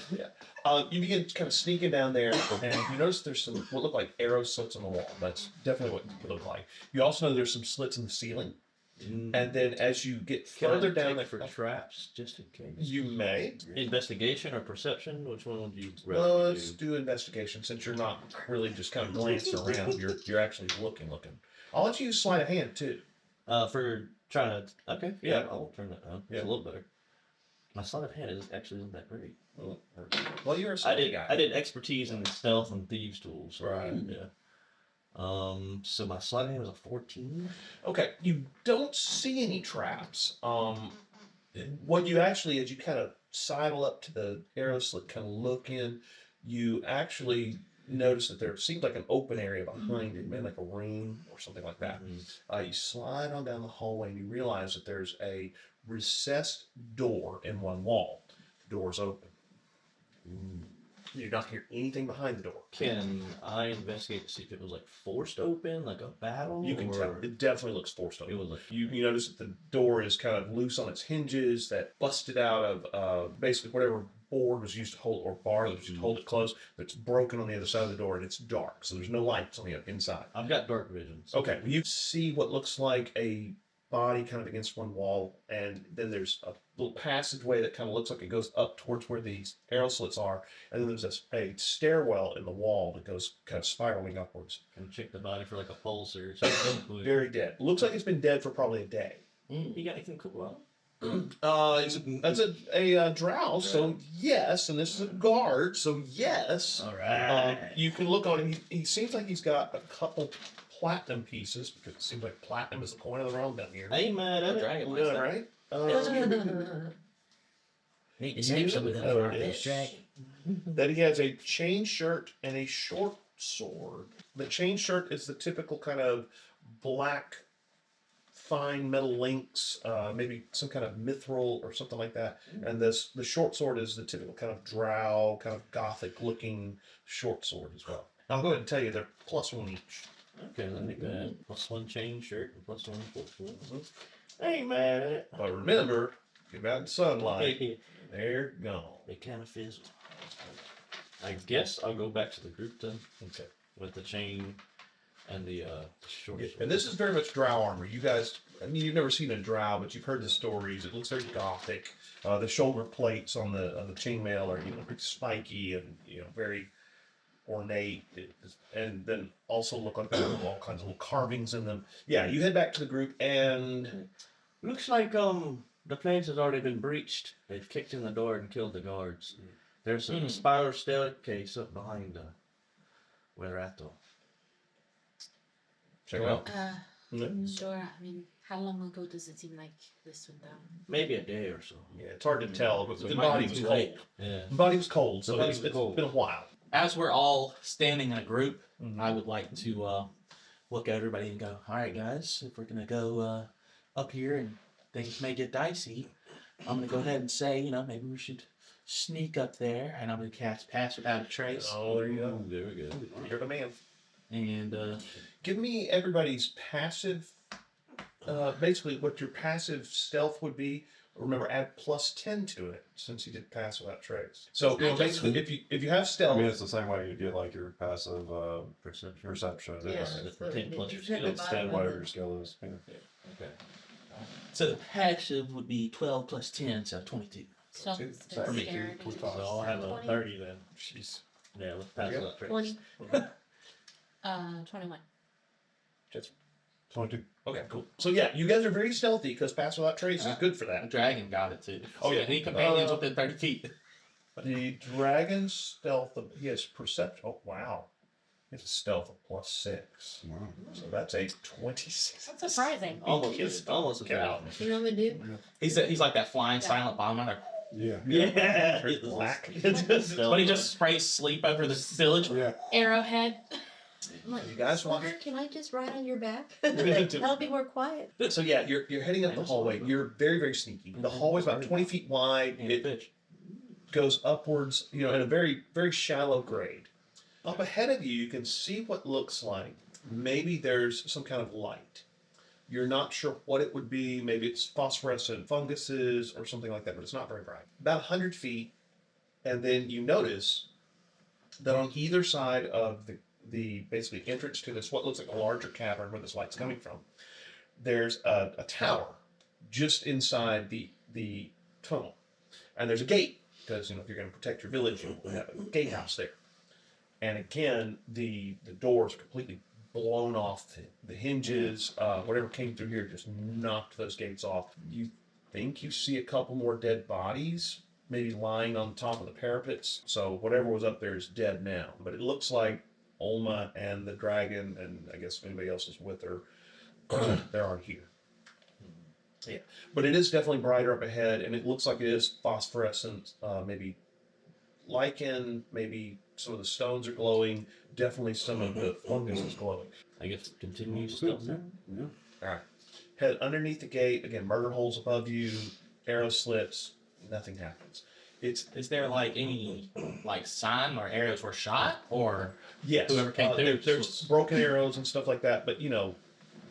You begin kind of sneaking down there, and you notice there's some what look like arrow slits on the wall. That's definitely what it look like. You also know there's some slits in the ceiling, and then as you get further down there, for traps, just in case. you may. Investigation or perception? Which one would you Well, rather let's do? do investigation since you're not really just kind of glancing around. You're actually looking. I'll let you use sleight of hand too. For trying to. Okay, Yeah. yeah, I'll turn that down. Yeah. It's a little better. My sleight of hand isn't that great. Well, you're a I stealthy guy. did expertise in stealth and thieves tools. So, Right. Yeah. So my sleight of hand was a 14. Okay, you don't see any traps. What you actually, as you kind of sidle up to the arrow slit, kind of look in, you actually notice that there seems like an open area behind it, maybe like a room or something like that. You slide on down the hallway and you realize that there's a recessed door in one wall. The door's open. You do not hear anything behind the door. Can I investigate to see if it was like forced open, like a battle? You can or... tell. It definitely looks forced open. It was like You notice that the door is kind of loose on its hinges, that busted out of basically whatever board was used to hold, or bar that was used to hold it closed, that's broken on the other side of the door, and it's dark, so there's no lights on the inside. I've got dark vision. So Okay, you see what looks like a body kind of against one wall, and then there's a little passageway that kind of looks like it goes up towards where these arrow slits are, and then there's a stairwell in the wall that goes kind of spiraling upwards. Can check the body for like a pulse or something. Very dead. Looks like it's been dead for probably a day. You got anything cool out? That's a drow, so yes, and this is a guard, so yes. All right. You can look on him. He seems like he's got a couple platinum pieces, because it seems like platinum is the coin of the realm down here. I ain't mad at it. Dragon Yeah, right? Need to take some of that for this dragon. That he has a chain shirt and a short sword. The chain shirt is the typical kind of black, fine metal links, maybe some kind of mithril or something like that. And the short sword is the typical kind of drow, kind of gothic looking short sword as well. Now, I'll go ahead and tell you they're +1 each. Okay, let me bad. +1 chain shirt and +1 foot. I ain't mad at it. But remember, get out in sunlight, they're gone. They kind of fizzle. I guess I'll go back to the group then. Okay. With the chain and the short sword. And this is very much drow armor. You guys, I mean, you've never seen a drow, but you've heard the stories. It looks very gothic. The shoulder plates on the chainmail are pretty spiky and very ornate, and then also look like they have all kinds of little carvings in them. Yeah, you head back to the group, and Looks like the place has already been breached. They've kicked in the door and killed the guards. There's a spiral staircase up behind where they're at though. check it out. Sure. I mean, How long ago does it seem like this went down? Maybe a day or so. Yeah, it's hard to tell, but So the it might body be was too cold. late. Yeah. The body was cold, so The body it's was cold. been a while. As we're all standing in a group, Mhm. I would like to look at everybody and go, all right, guys, if we're going to go up here and things may get dicey, I'm going to go ahead and say, maybe we should sneak up there, and I'm going to cast Pass Without a Trace. Oh, there you go. There we go. You're the man. And Give me everybody's passive. Basically, what your passive stealth would be. Remember, add +10 to it since you did pass without trace. So basically, if you have I stealth, mean, it's the same way you get like your passive perception. Yeah. That's so 10 it- plus it's your at the skill. bottom Stand of whatever the- your skill is. Yeah. Okay. so the passive would be 12 plus 10, so 22. So Two. For me. dexterity. Two. So I'll have a 20. 30 then. Jeez. Yeah, let's pass Yeah. that trick. 20. 21. 22. okay, cool. So yeah, you guys are very stealthy because pass without trace is good for The that. dragon got it too. Oh, yeah. Any companions within 30 feet. The dragon's stealth, he has perception. Oh wow, it's a stealth of +6. Wow. So that's a 26. That's surprising. Almost a Cow. thousand. You know what I'm gonna do? He's like that flying Yeah. silent bomber. Yeah. Yeah. Very black. But he just sprays sleep over the village. Yeah. Arrowhead. I'm like, You guys want- "Sir, can I just ride on your back? Yeah. That'll be more quiet. So yeah, you're heading up the hallway. You're very, very sneaky. The hallway's about 20 feet wide. And It bitch. goes upwards, in a very, very shallow grade. Up ahead of you, you can see what looks like maybe there's some kind of light. You're not sure what it would be. Maybe it's phosphorescent funguses or something like that, but it's not very bright. About 100 feet, and then you notice that on either side of the basically entrance to this, what looks like a larger cavern where this light's coming from, there's a tower just inside the tunnel. And there's a gate, because if you're going to protect your village, you have a gatehouse there. And again, the doors are completely blown off the hinges. Whatever came through here just knocked those gates off. You think you see a couple more dead bodies, maybe lying on top of the parapets. So whatever was up there is dead now. But it looks like Olma and the dragon, and I guess if anybody else is with her, they aren't here. Yeah, but it is definitely brighter up ahead, and it looks like it is phosphorescent. Maybe lichen, maybe some of the stones are glowing. Definitely some of the fungus is glowing. I guess continue stealth. Yeah. Yeah. All right, head underneath the gate. Again, murder holes above you, arrow slits. Nothing happens. Is there like any like sign or arrows were shot or Yes, Whoever came through there's broken arrows and stuff like that, but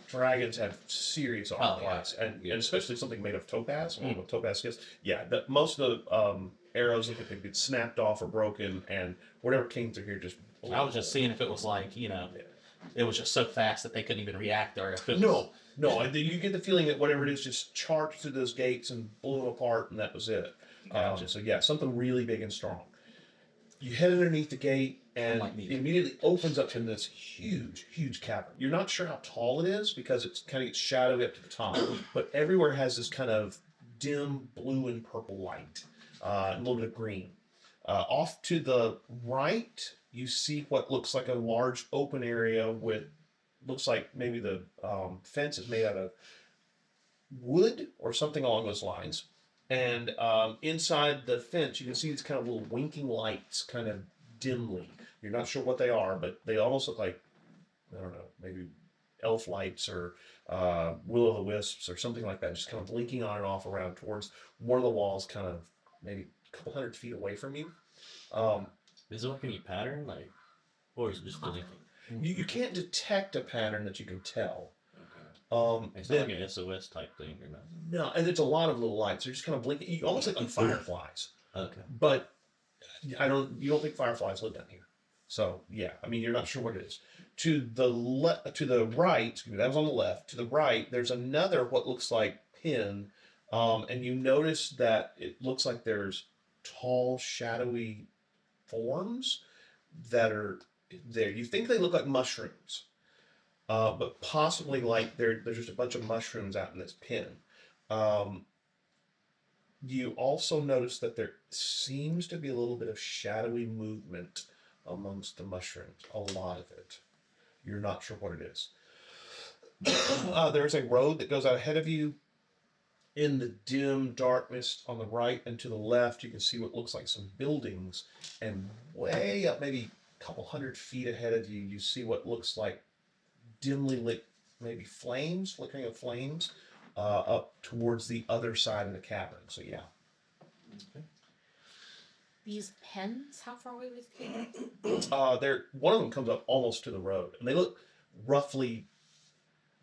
dragons have serious armor Oh, yeah. class, and especially something made of topaz. What topaz is? Yeah, most of the arrows look like they've been snapped off or broken, and whatever came through here just. I was just seeing if it was like it was just so fast that they couldn't even react or if it was, No. And then you get the feeling that whatever it is just charged through those gates and blew them apart, and that was it. Gotcha. So yeah, something really big and strong. You head underneath the gate, and Unlike me. it immediately opens up in this huge, huge cavern. You're not sure how tall it is because it's kind of gets shadowed up to the top, but everywhere has this kind of dim blue and purple light, and a little bit of green. Off to the right, you see what looks like a large open area with, looks like maybe the fence is made out of wood or something along those lines. And inside the fence, you can see these kind of little winking lights, kind of dimly. You're not sure what they are, but they almost look like, I don't know, maybe elf lights or will-o'-the-wisps or something like that, just kind of blinking on and off around towards one of the walls, kind of maybe a couple 100 feet away from you. Is there like any pattern, or is it just blinking? You can't detect a pattern that you can tell. It's not like an SOS type thing or nothing. No, and it's a lot of little lights. They're just kind of blinking. You almost like fireflies. Okay. But you don't think fireflies live down here. So yeah, you're not sure what it is. To the right, excuse me, that was on the left. To the right, there's another what looks like pin, and you notice that it looks like there's tall, shadowy forms that are there. You think they look like mushrooms, but possibly like there's just a bunch of mushrooms out in this pin. You also notice that there seems to be a little bit of shadowy movement amongst the mushrooms, a lot of it. You're not sure what it is. There's a road that goes out ahead of you. In the dim darkness on the right and to the left, you can see what looks like some buildings. And way up, maybe a couple 100 feet ahead of you, you see what looks like dimly lit, maybe flames, flickering of flames, up towards the other side of the cavern. So, yeah. These pens, how far away was it? One of them comes up almost to the road, and they look roughly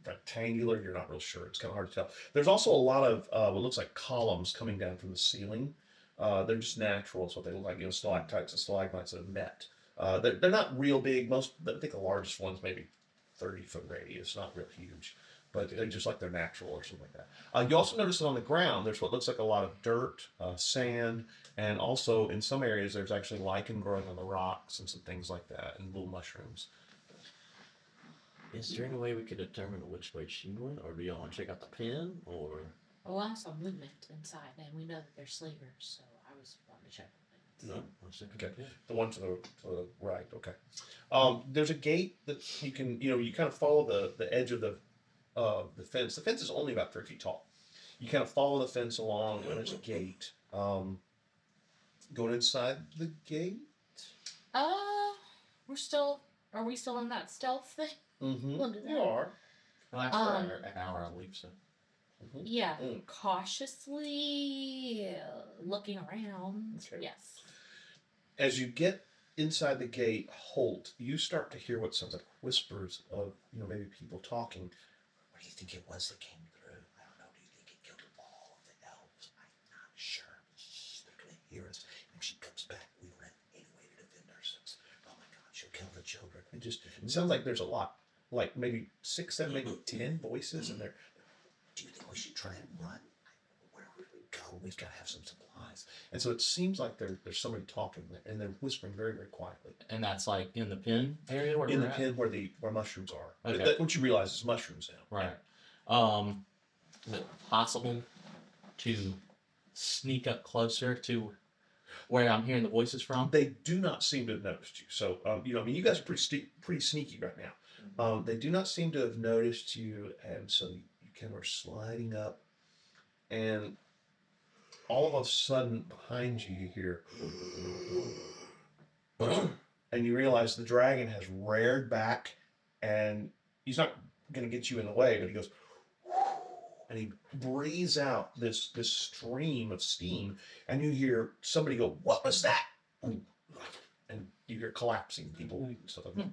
rectangular. You're not real sure. It's kind of hard to tell. There's also a lot of what looks like columns coming down from the ceiling. They're just natural. It's what they look like. Stalactites and stalagmites that have met. They're not real big. I think the largest one's maybe 30-foot radius. Not real huge, but they're just like they're natural or something like that. You also notice that on the ground there's what looks like a lot of dirt, sand, and also in some areas there's actually lichen growing on the rocks and some things like that, and little mushrooms. Is there any way we could determine which way she went, or do y'all want to check out the pen, or? Oh, I saw movement inside, and we know that they're slavers, so I was wanting to check on them. No, let's check Okay, the pen. the one to the right. Okay. There's a gate that you can, you kind of follow the edge of the fence. The fence is only about 3 feet tall. You kind of follow the fence along, and there's a gate. Going inside the gate. Are we still in that stealth thing? Mm-hmm. We'll do that. You are. Last for an hour, I believe so. Yeah, Mm. cautiously looking around. Okay. Yes. As you get inside the gate, Holt, you start to hear what sounds like whispers of, maybe people talking. What do you think it was that came through? I don't know. Do you think it killed all of the elves? I'm not sure. They're going to hear us. If she comes back, we don't have any way to defend ourselves. Oh my God, she'll kill the children. It sounds like there's a lot, like maybe 6, 7, maybe 10 voices in there. Do you think we should try and run? Where would we go? We've got to have some supplies. And so it seems like there's somebody talking there, and they're whispering very, very quietly. And that's like in the pen area where In we're the at? pen where mushrooms are. Okay. What you realize is mushrooms now. Right. Is it possible to sneak up closer to where I'm hearing the voices from? They do not seem to have noticed you. So, you guys are pretty sneaky right now. They do not seem to have noticed you, and so you kind of are sliding up, and all of a sudden behind you, you hear, and you realize the dragon has reared back, and he's not going to get you in the way, but he goes, and he breathes out this stream of steam, and you hear somebody go, "What was that?" And you hear collapsing people and stuff like that.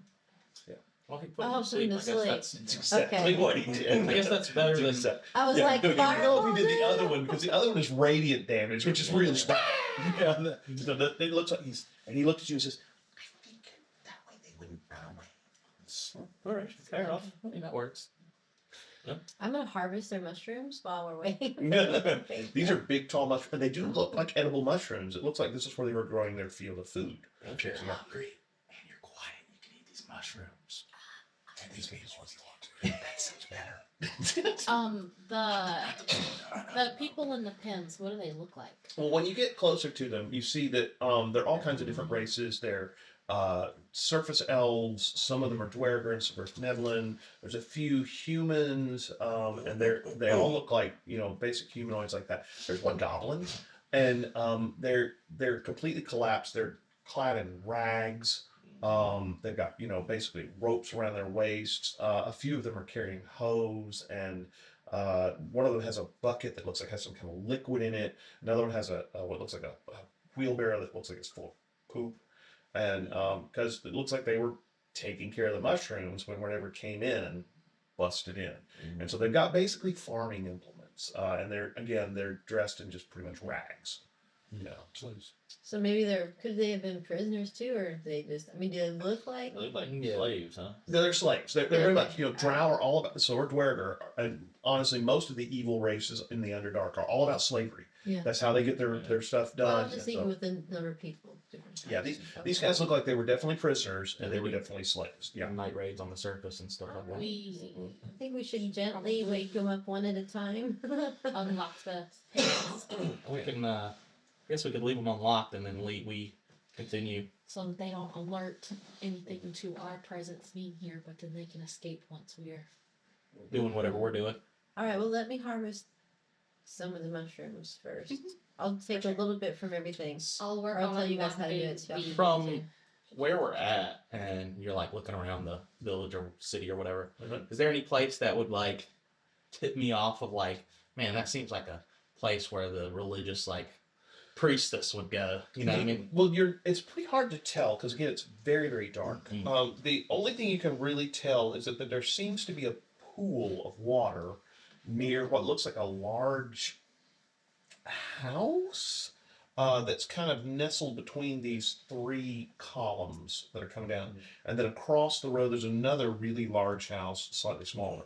Well, he put Oh, him to sleep. I put him guess to that's Exactly Okay. what he did. I guess that's better than I was Yeah, like, no, you know if he did the fireball other now? one, because the other one is radiant damage, which is really bad. Yeah, it looks like and he looked at you and says, "I think that way they wouldn't run away." all right. Fair enough. I mean, that works. I'm gonna harvest their mushrooms while we're waiting. These are big, tall mushrooms, and they do look like edible mushrooms. It looks like this is where they were growing their field of food. If you're hungry and you're quiet, you can eat these mushrooms. And these people if you want to. That sounds better. The people in the pens, what do they look like? Well, when you get closer to them, you see that they're all kinds of different races. They're surface elves. Some of them are Dwerger and some are Nevlin. There's a few humans, and they all look like basic humanoids like that. There's one goblin, and they're completely collapsed. They're clad in rags. They've got basically ropes around their waists. A few of them are carrying hose, and one of them has a bucket that looks like has some kind of liquid in it. Another one has what looks like a wheelbarrow that looks like it's full of poop. And because it looks like they were taking care of the mushrooms when whatever came in and busted in. And so they've got basically farming implements. And they're dressed in just pretty much rags. So maybe could they have been prisoners too, or they just? I mean, do they look like? They look like Yeah. slaves, huh? They're slaves. They're very much, Drow are all about, so are Dwerger, and honestly, most of the evil races in the Underdark are all about slavery. Yeah. That's how they get their stuff Well, I done. was just And thinking so- with the number of people. different yeah, types and stuff. these guys look like they were definitely prisoners, and they were definitely slaves. Yeah. Night raids on the surface and stuff like that. We I think we should gently wake them up one at a time. unlock the pens We can, I guess we could leave them unlocked and then we continue. so that they don't alert anything to our presence being here, but then they can escape once we're doing whatever we're doing. All right, well, let me harvest some of the mushrooms first. I'll take a little bit from everything. I'll work Or I'll on tell you guys one how to do big it, so. bean. From where we're at, and you're like looking around the village or city or whatever, is there any place that would like tip me off of like, man, that seems like a place where the religious like priestess would go? You know what I mean? Well, it's pretty hard to tell because again, it's very, very dark. Mhm. The only thing you can really tell is that there seems to be a pool of water near what looks like a large house that's kind of nestled between these three columns that are coming down. And then across the road, there's another really large house, slightly smaller.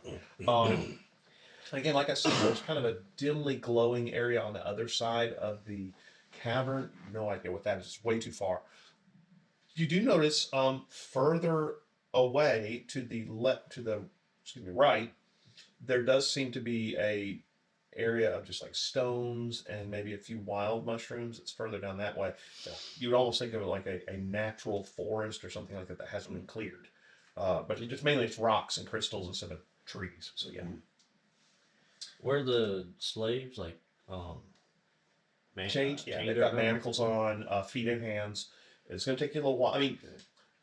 Again, like I said, there's kind of a dimly glowing area on the other side of the cavern. No idea what that is. It's way too far. You do notice further away to the right, there does seem to be a area of just like stones and maybe a few wild mushrooms. It's further down that way. So you would almost think of it like a natural forest or something like that that hasn't been cleared. But it just mainly it's rocks and crystals instead of trees. So yeah. Where the slaves like Chained, yeah, chained they've got everyone? manacles on, feet and hands. It's going to take you a little while. I mean,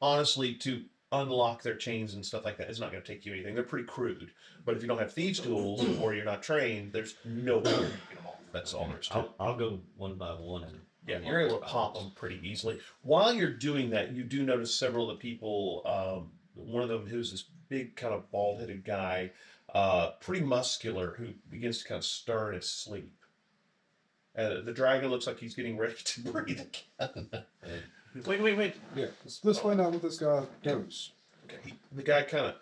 honestly, to unlock their chains and stuff like that, it's not going to take you anything. They're pretty crude. But if you don't have thieves' tools or you're not trained, there's no way you're going to get them off. That's all there is to it. I'll go one by one. And Yeah, you're able to pop them pretty easily. While you're doing that, you do notice several of the people. One of them who's this big, kind of bald-headed guy, pretty muscular, who begins to kind of stir in his sleep. The dragon looks like he's getting ready to breathe again. Wait. Yeah, let's find out what this guy knows. Okay. The guy kind of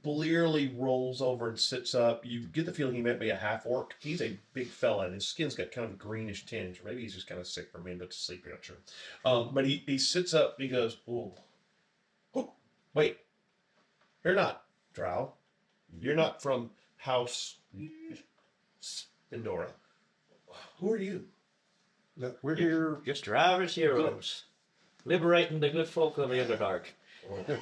blearily rolls over and sits up. You get the feeling he might be a half orc. He's a big fella, and his skin's got kind of a greenish tinge. Maybe he's just kind of sick from being put to sleep. You're not sure. But he sits up and he goes, "Oh, wait, you're not Drow. You're not from House Endora. Who are you?" We're here. Just drivers heroes, liberating the good folk of the Underdark. What did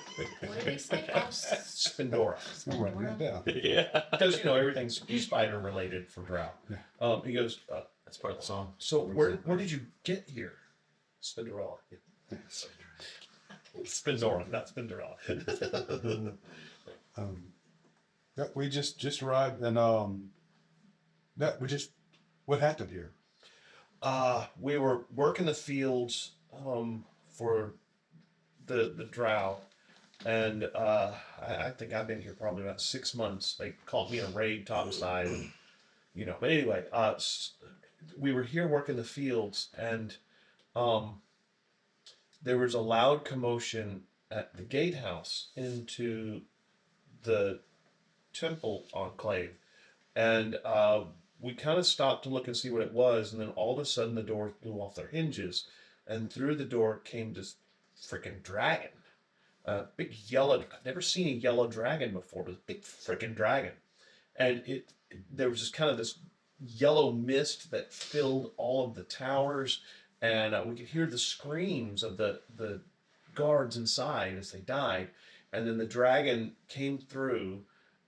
they say? Spindora. I'm writing that down. Yeah. Because, everything's spider related for Drow. Yeah. He goes, That's part of the song. "So where did you get here?" Spindorella. Spindora, not Spindorella. Yeah, we just arrived, and what happened here? We were working the fields for the Drow, and I think I've been here probably about 6 months. They called me a raid topside, and, But anyway, we were here working the fields, and there was a loud commotion at the gatehouse into the temple enclave, and we kind of stopped to look and see what it was, and then all of a sudden the doors blew off their hinges, and through the door came this freaking dragon, big yellow. I've never seen a yellow dragon before, but a big freaking dragon, and there was just kind of this yellow mist that filled all of the towers, and we could hear the screams of the guards inside as they died, and then the dragon came through.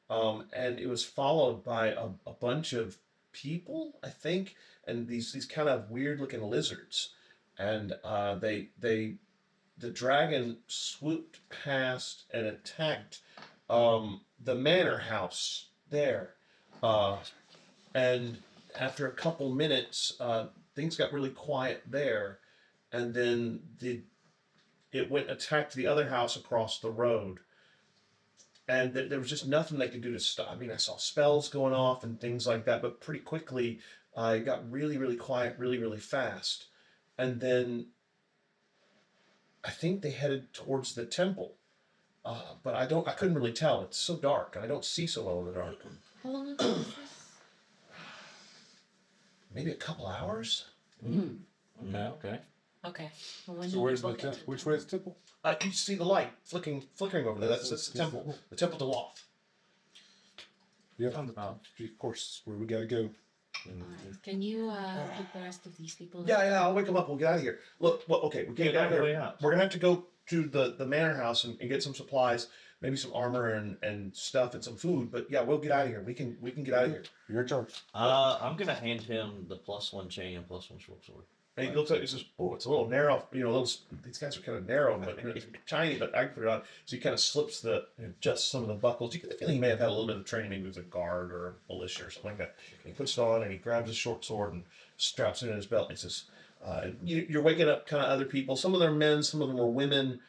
And it was followed by a bunch of people, I think, and these kind of weird looking lizards. And the dragon swooped past and attacked the manor house there. And after a couple minutes, things got really quiet there. And then it went and attacked the other house across the road. And there was just nothing they could do to stop. I mean, I saw spells going off and things like that, but pretty quickly it got really, really quiet, really, really fast. And then I think they headed towards the temple, but I couldn't really tell. It's so dark, and I don't see so well in the dark. How long ago was this? Maybe a couple hours. No, okay. Okay. Well, when So did where's you the book it? which way is the temple? You see the light flickering over there. That's the temple. The temple to Loth. Yep. Sounds about. Of course, where we gotta go. Can you put the rest of these people? Yeah. I'll wake them up. We'll get out of here. Look, okay, we can't get out of way here. out. We're gonna have to go to the manor house and get some supplies. maybe some armor and stuff and some food. But yeah, we'll get out of here. We can get out of here. You're in charge. I'm gonna hand him the +1 chain and +1 short sword. And he looks like, he says, "Oh, it's a little narrow. These guys are kind of narrow, but tiny, but I can put it on." So he kind of slips just some of the buckles. You get the feeling he may have had a little bit of training. Maybe he was a guard or a militia or something like that. He puts it on and he grabs his short sword and straps it in his belt. And he says, "You're waking up kind of other people. Some of them are men, some of them are women."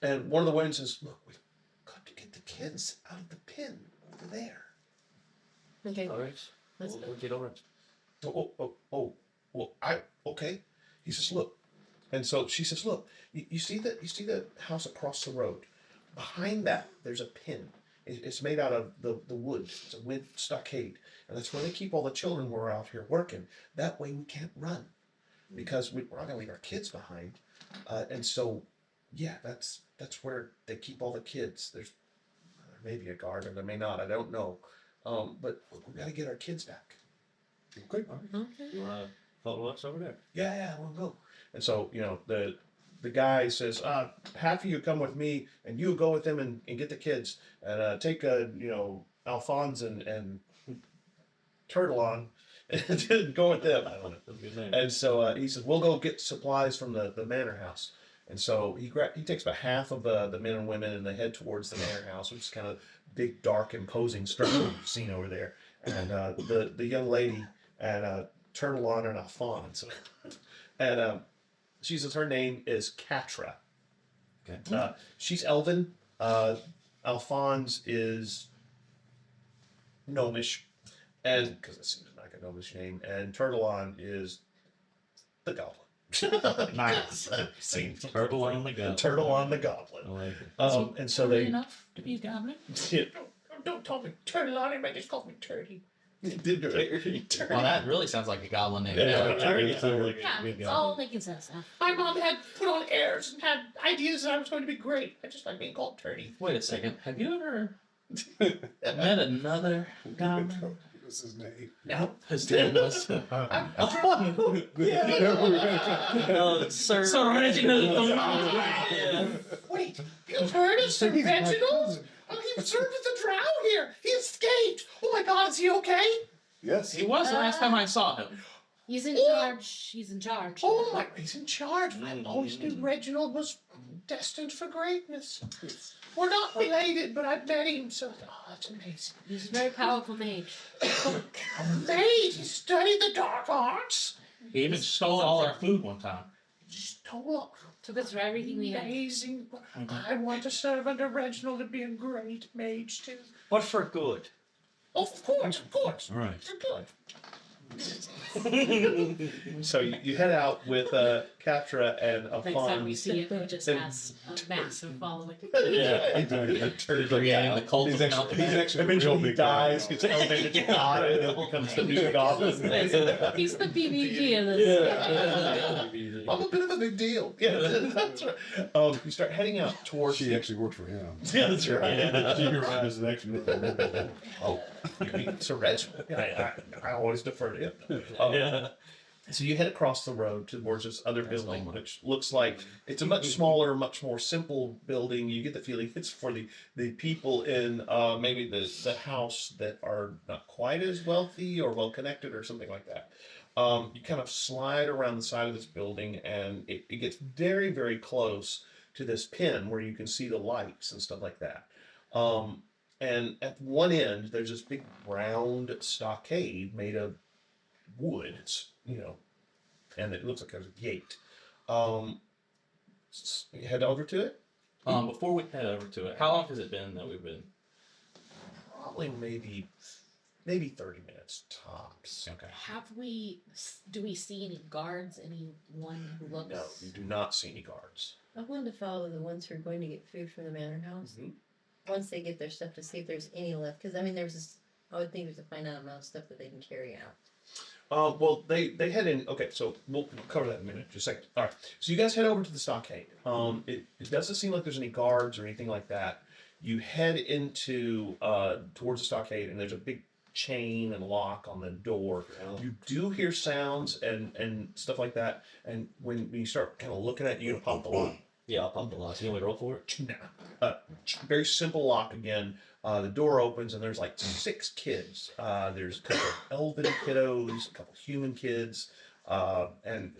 And one of the women says, "Look, we've got to get the kids out of the pen over there." Okay. All right. Let's We'll get over it. Well, okay. He says, "Look," and so she says, "Look, you see that house across the road? Behind that, there's a pen. It's made out of the wood. It's a wood stockade, and that's where they keep all the children when we're out here working. That way, we can't run because we're not going to leave our kids behind. And so, yeah, that's where they keep all the kids. There may be a guard, or there may not. I don't know. But we got to get our kids back." Okay. You wanna follow us over there? Yeah, we'll go. And so, the guy says, "Half of you come with me, and you go with them and get the kids, and take Alphonse and Turtle on, and go with them." I don't know. That's a good name. And so he says, "We'll go get supplies from the manor house." And so he takes about half of the men and women, and they head towards the manor house, which is kind of big, dark, imposing structure you've seen over there. And the young lady and Turtle on and Alphonse, and she says her name is Catra. Okay. She's Elven. Alphonse is Gnomish, and because it seems like a Gnomish name, and Turtleon is the Goblin. Nice. Turtle on the go. Turtle on the Goblin. I like it. And so Good they enough to be a goblin. don't call me Turtle on him. Just call me Turdy. Well, that really sounds like a goblin name. Yeah. Yeah, it's all making sense now. My mom had put on airs and had ideas that I was going to be great. I just like being called Turdy. Wait a second. Have you ever met another goblin? What was his name? No. His name was. Sir. Sir Reginald. Wait, you've heard of Sir Reginald? He served with the drow here. He escaped. Oh my God, is he okay? Yes. He was the last time I saw him. He's in charge. He's in charge. Oh my, he's in charge. I always knew Reginald was destined for greatness. We're not related, but I've met him, so that's amazing. He's a very powerful mage. Mate, he studied the dark arts. He even stole all our food one time. Stole Took us for everything we had. amazing. I want to serve under Reginald and be a great mage too. But for good. Of course. All right. Good. So you head out with Catra and Next time we Alphonse. see it, he just has a massive following. Yeah. Creating the cult of Mountain. Eventually he dies, gets elevated to God, and then becomes the new goblin. He's the BBG of this. I'm a bit of a big deal. Yeah, that's right. You start heading out towards. She actually worked for him. Yeah, that's right. She was an extra. Oh, you mean Sir Reginald? I always defer to him. Yeah. So you head across the road towards this other building, which looks like it's a much smaller, much more simple building. You get the feeling it's for the people in maybe the house that are not quite as wealthy or well connected or something like that. You kind of slide around the side of this building, and it gets very, very close to this pen where you can see the lights and stuff like that. And at one end, there's this big round stockade made of wood. It's, and it looks like there's a gate. You head over to it? Before we head over to it, how long has it been that we've been? Probably maybe 30 minutes tops. Okay. Do we see any guards? Anyone who looks? No, you do not see any guards. I wanted to follow the ones who are going to get food from the manor house. Mhm. Once they get their stuff, to see if there's any left. Because there's this. I would think there's a finite amount of stuff that they can carry out. Well, they head in. Okay, so we'll cover that in a minute. Just a second. All right. So you guys head over to the stockade. It doesn't seem like there's any guards or anything like that. You head into towards the stockade, and there's a big chain and lock on the door. You do hear sounds and stuff like that. And when you start kind of looking at it, you pop the lock. Yeah, I'll pop the lock. You want me to roll for it? No. Very simple lock again. The door opens and there's like 6 kids. There's a couple of elven kiddos, a couple of human kids, and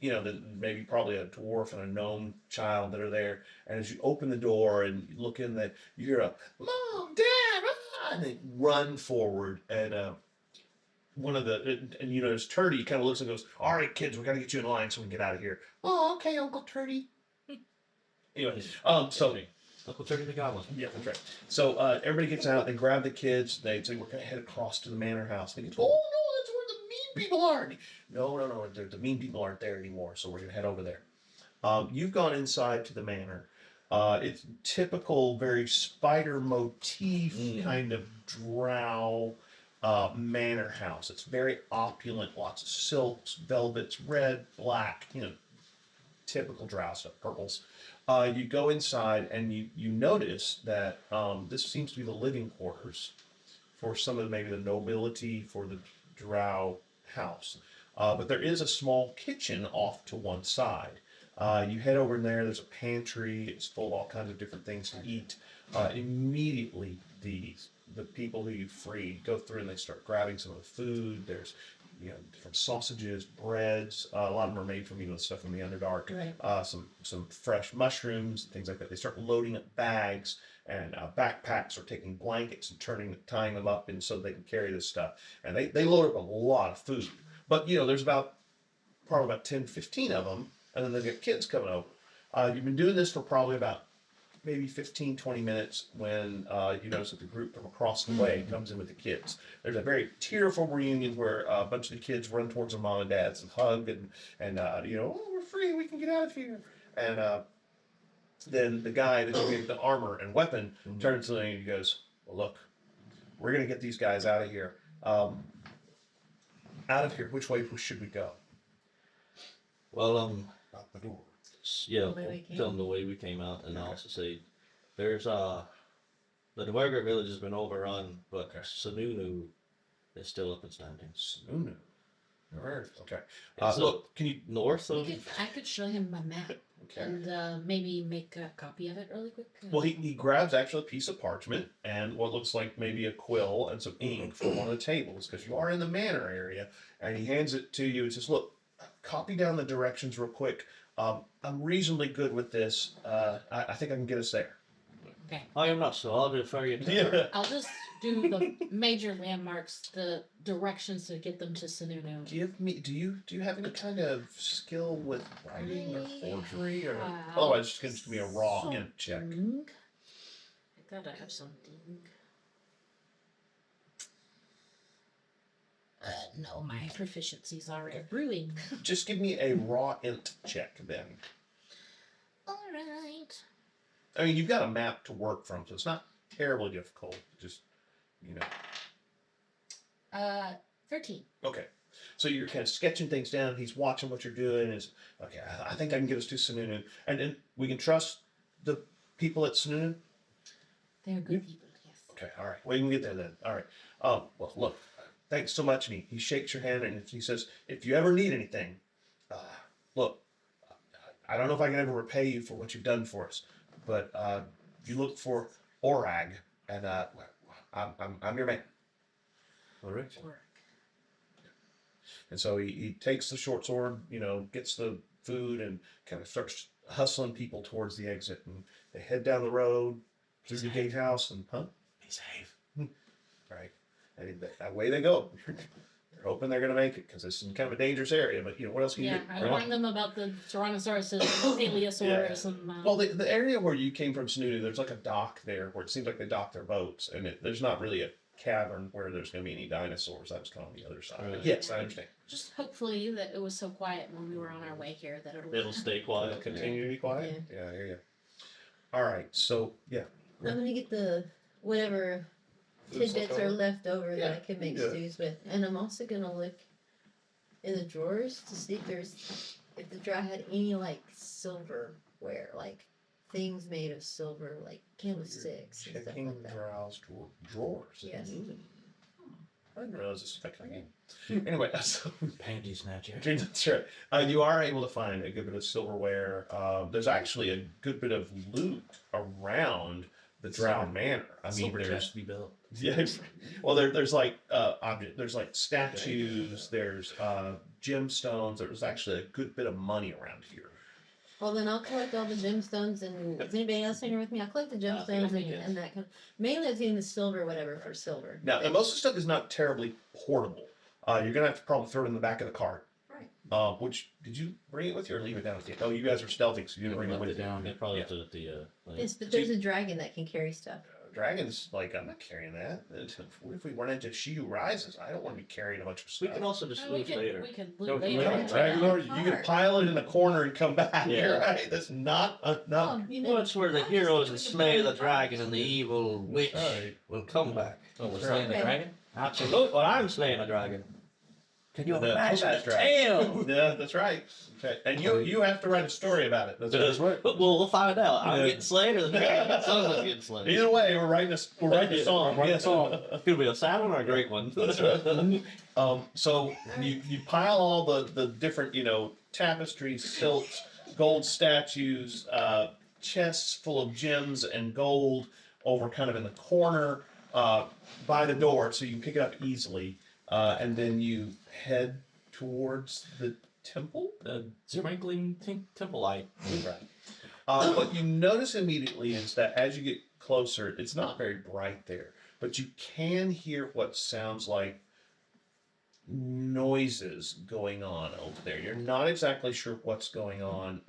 maybe probably a dwarf and a gnome child that are there. And as you open the door and you look in, that you hear a "Mom, Dad!" And they run forward, and one of the and you notice Turdy kind of looks and goes, "All right, kids, we got to get you in line so we can get out of here." "Oh, okay, Uncle Turdy." Anyway, so Uncle Turkey the Goblin. yeah, that's right. So everybody gets out. They grab the kids. They say, "We're gonna head across to the manor house." They go, "Oh no, that's where the mean people are." No. The mean people aren't there anymore. So we're gonna head over there. You've gone inside to the manor. It's typical, very spider motif kind of drow manor house. It's very opulent. Lots of silks, velvets, red, black. Typical drow stuff, purples. You go inside and you notice that this seems to be the living quarters for some of maybe the nobility for the drow house. But there is a small kitchen off to one side. You head over in there, there's a pantry, it's full of all kinds of different things to eat. Immediately, the people who you freed go through and they start grabbing some of the food. There's different sausages, breads. A lot of them are made from stuff from the Underdark. Right. Some fresh mushrooms, things like that. They start loading up bags and backpacks, or taking blankets and tying them up, and so they can carry this stuff. And they load up a lot of food. But there's probably about 10, 15 of them, and then they've got kids coming over. You've been doing this for probably about maybe 15, 20 minutes when you notice that the group from across the way comes in with the kids. There's a very tearful reunion where a bunch of the kids run towards their mom and dads and hug and "Oh, we're free, we can get out of here." And then the guy that's wearing the armor and weapon turns to them and he goes, "Well, look, we're going to get these guys out of here. Out of here, which way should we go?" Well, Out the door. yeah, The way we came. tell them the way we came out, and also say there's the Dwarger village has been overrun, but Sununu is still up and standing. Sununu. Okay. It's Look, can you? North of. I could show him my map Okay. and maybe make a copy of it really quick. Well, he grabs actually a piece of parchment and what looks like maybe a quill and some ink from one of the tables, because you are in the manor area, and he hands it to you and says, "Look, copy down the directions real quick. I'm reasonably good with this. I think I can get us there." Okay. I am not, so I'll defer you. I'll just do the major landmarks, the directions to get them to Sununu. Do you have any kind of skill with writing or forgery, or Wow. otherwise it's going to be a raw int check? Something. I thought I have something. No, my proficiency's already brewing. Just give me a raw int check then. All right. I mean, you've got a map to work from, so it's not terribly difficult. Just 13. okay. So you're kind of sketching things down. He's watching what you're doing. Is okay. I think I can get us to Sununu, and then we can trust the people at Sununu. They're good people, yes. Okay. All right. We can get there then. All right. Well, look. Thanks so much. And he shakes your hand and he says, "If you ever need anything, look. I don't know if I can ever repay you for what you've done for us, but you look for Orag, and I'm your man." All right. And so he takes the short sword, gets the food, and kind of starts hustling people towards the exit. And they head down the road through the gatehouse, and Be safe. right, and away they go. They're hoping they're going to make it because it's in kind of a dangerous area. But what else can you Yeah, do? I Right? warned them about the Tyrannosaurus and Paleosaurus and. Well, the area where you came from, Snooty, there's like a dock there where it seems like they dock their boats, and there's not really a cavern where there's going to be any dinosaurs. That's kind of on the other side. But Right. yes, I understand. Just hopefully that it was so quiet when we were on our way here that It'll stay quiet. Continue to be quiet. Yeah, I hear you. All right, so yeah. I'm gonna get the whatever tidbits are left over Yeah, that I can make you do it. stews with, and I'm also gonna look in the drawers to see if the drawer had any like silverware, like things made of silver, like candlesticks and stuff Checking like that. Drow's drawers. Yes. I didn't realize this was that kind of game. Anyway, so Panty snatcher. that's right. You are able to find a good bit of silverware. There's actually a good bit of loot around the Drow Manor. I mean, Silver there's chest to be built. yes. Well, there's like there's like statues. There's gemstones. There's actually a good bit of money around here. Well, then I'll collect all the gemstones, and is anybody else in here with me? I'll collect the gemstones and that kind of. Mainly, I was getting the silver, whatever, for silver. Now, and most of the stuff is not terribly portable. You're gonna have to probably throw it in the back of the cart. Right. Which did you bring it with you or leave it down with you? Oh, you guys are stealthy, so you didn't bring it with you. down. Yeah, probably Yeah. up to the Yes, but there's a dragon that can carry stuff. Dragon's like, I'm not carrying that. What if we run into She Who Rises? I don't want to be carrying a bunch of We stuff. can also just We leave later. could No, loot we later. don't. Dragon Lord, you can pile it in the corner and come back. Yeah. Right? That's not Oh, you know, Well, it's where the heroes that slay the dragon and the evil witch Right. will come back. Oh, we're slaying the Okay. dragon? Absolutely. Well, I'm slaying a dragon. Can you The imagine combat the dragon. tale? Yeah, that's right. Okay. And you have to write a story about it. That's That's right. right. But we'll find out. I'm Yeah. getting slain or the dragon. Someone's getting slain. Either way, we're writing a song. Writing a Yeah. song. It's gonna be a sad one or a great one. That's right. So you pile all the different, tapestries, silks, gold statues, chests full of gems and gold over kind of in the corner by the door, so you can pick it up easily, and then you head towards the temple. The sprinkling temple light. Right. What you notice immediately is that as you get closer, it's not very bright there, but you can hear what sounds like noises going on over there. You're not exactly sure what's going on.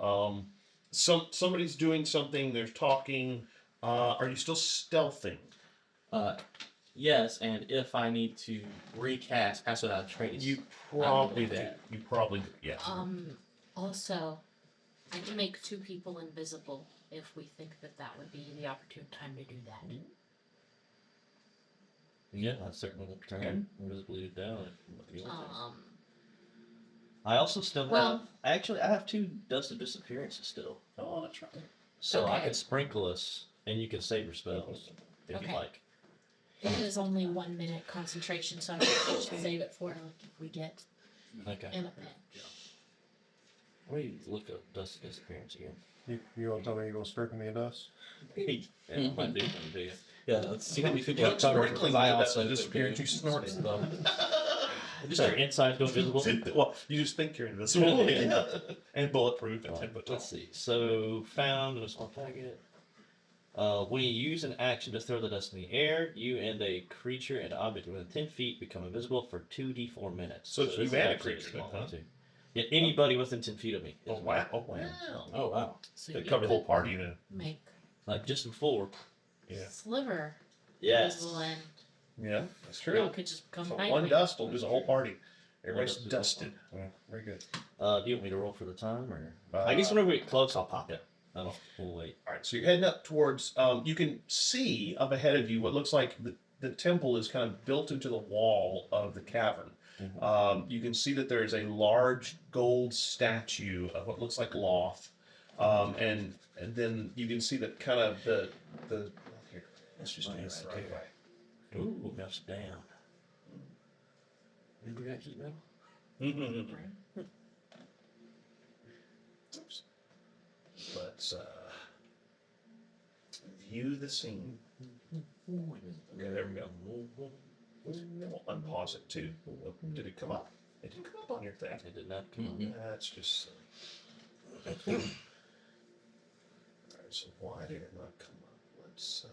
Somebody's doing something. They're talking. Are you still stealthing? Yes, and if I need to recast Pass Without a Trace, You I'll probably do do. that. You probably do. Yes. Also, I can make 2 people invisible if we think that would be the opportune time to do that. Yeah, I certainly will turn invisibly down. Um, I also still have. Well- Actually, I have 2 dust of disappearances still, Oh, that's right. so I Okay. can sprinkle us, and you can save your spells if Okay. you like. it is only 1 minute concentration, so I'm going to save it for if we get Okay. in a pinch. Let me look up dust of disappearance again. You want to tell me you're going to strip me in dust? Yeah, I might do something to you. yeah, let's see how many people Yeah, are covered. sprinkling I that also disappearance, you snorted. Just your insides go invisible. Well, you just think you're invisible and bulletproof and 10 foot tall. Let's see. So found in a small packet. When you use an action to throw the dust in the air, you and a creature and object within 10 feet become invisible for 2d4 minutes. So it's this you is and a actually creature, small huh? too. Yeah, anybody within 10 feet of me. Oh is wow! Oh wow! Oh, wow. So They you cover the whole could party then. make Like just before. Yeah. Sliver Yes. invisible and Yeah, that's y'all true. could just come So night one with. dust will do the whole party. Everybody's One dust dusted. Yeah, very good. Do you want me to roll for the time, or I guess whenever we get close, I'll pop it. Oh, we'll wait. All right, so you're heading up towards. You can see up ahead of you what looks like the temple is kind of built into the wall of the cavern. You can see that there is a large gold statue of what looks like Loth, and then you can see that kind of the here. Let's just do this the right way. Ooh, that's down. Maybe we got heat metal? Oops. Let's view the scene. Okay, there we go. We'll unpause it too. Oh, did it come up? It didn't come up on your thing. It did not come That's just silly. Alright, so why did it not come up? Let's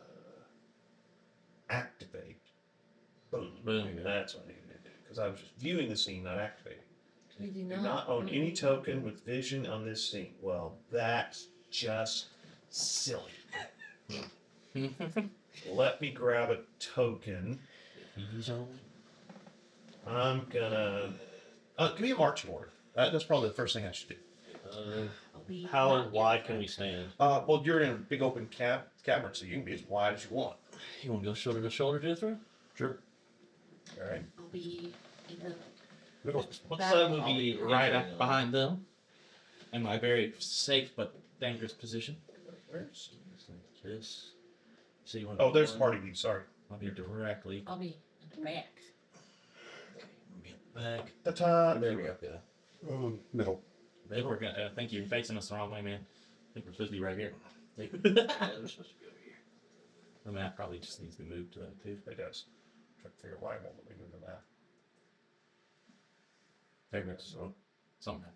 activate. Boom. Boom. That's what I needed to do. Because I was just viewing the scene, not activating. we do Do not. not own any token with vision on this scene. Well, that's just silly. Let me grab a token. He's on. I'm gonna. Give me a marching order. That's probably the first thing I should do. I'll be How not and wide yet. can we stand? Well, you're in a big open cavern, so you can be as wide as you want. You want to go shoulder to shoulder, Jethro? Sure. All right. I'll be in the What Back- side I'll would be be right up behind them in my very safe but dangerous position. Where's? This. So you want? Oh, there's party view. Sorry. I'll be directly. I'll be in the back. back. Ta-ta. There we go. Yeah. Middle. They were gonna, thank you. You're facing us the wrong way, man. I think we're supposed to be right here. We're supposed to go here. The map probably just needs to be moved to that too. It does. Trying to figure out why it won't let me move the map. There it goes. Somehow.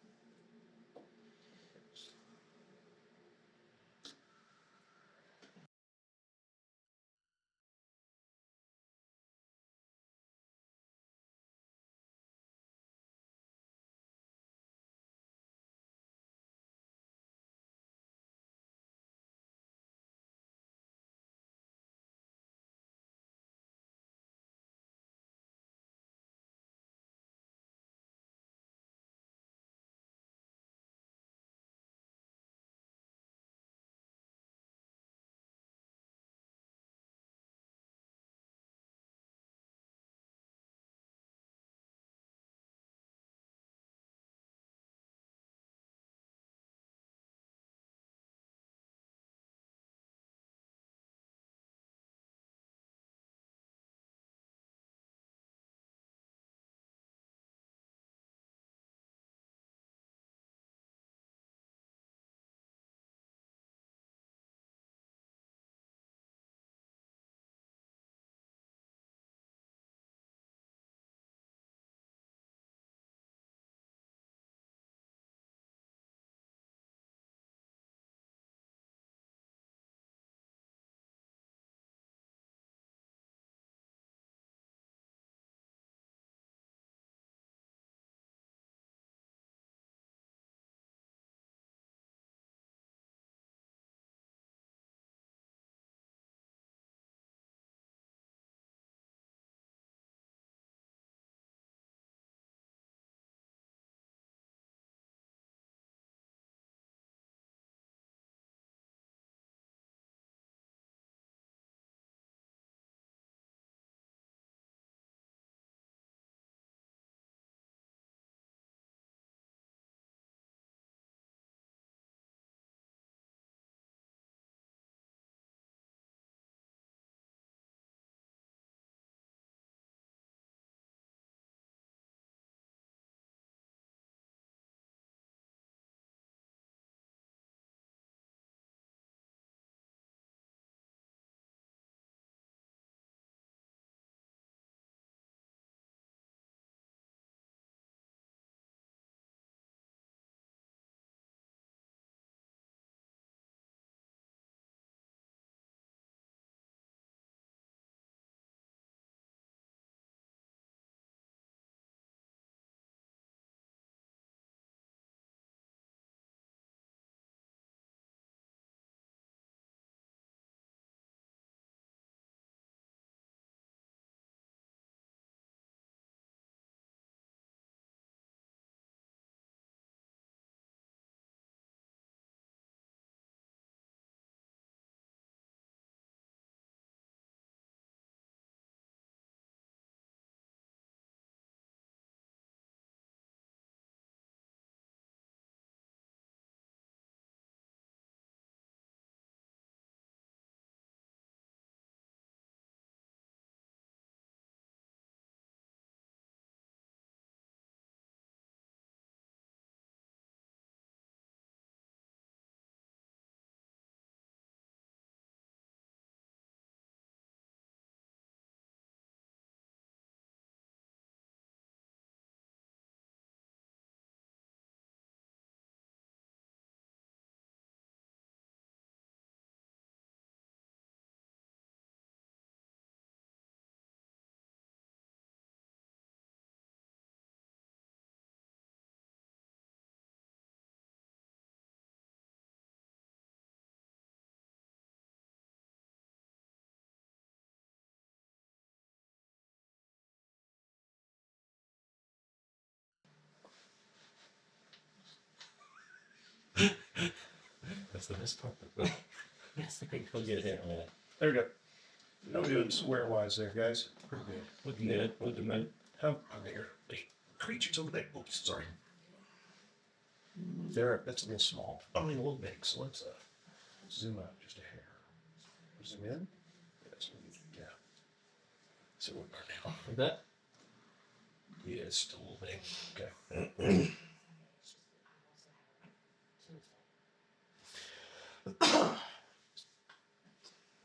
That's the best part. Yes, we'll get it man. There we go. How we doing square wise there, guys? Pretty good. Looking good. Looking good. How over there? The creatures over there. Oops, sorry. There, that's a little small. I mean, a little big. So let's zoom out just a hair. Zoom in. Yes, yeah. So we're now. Like that? Yeah, it's still a little big. Okay.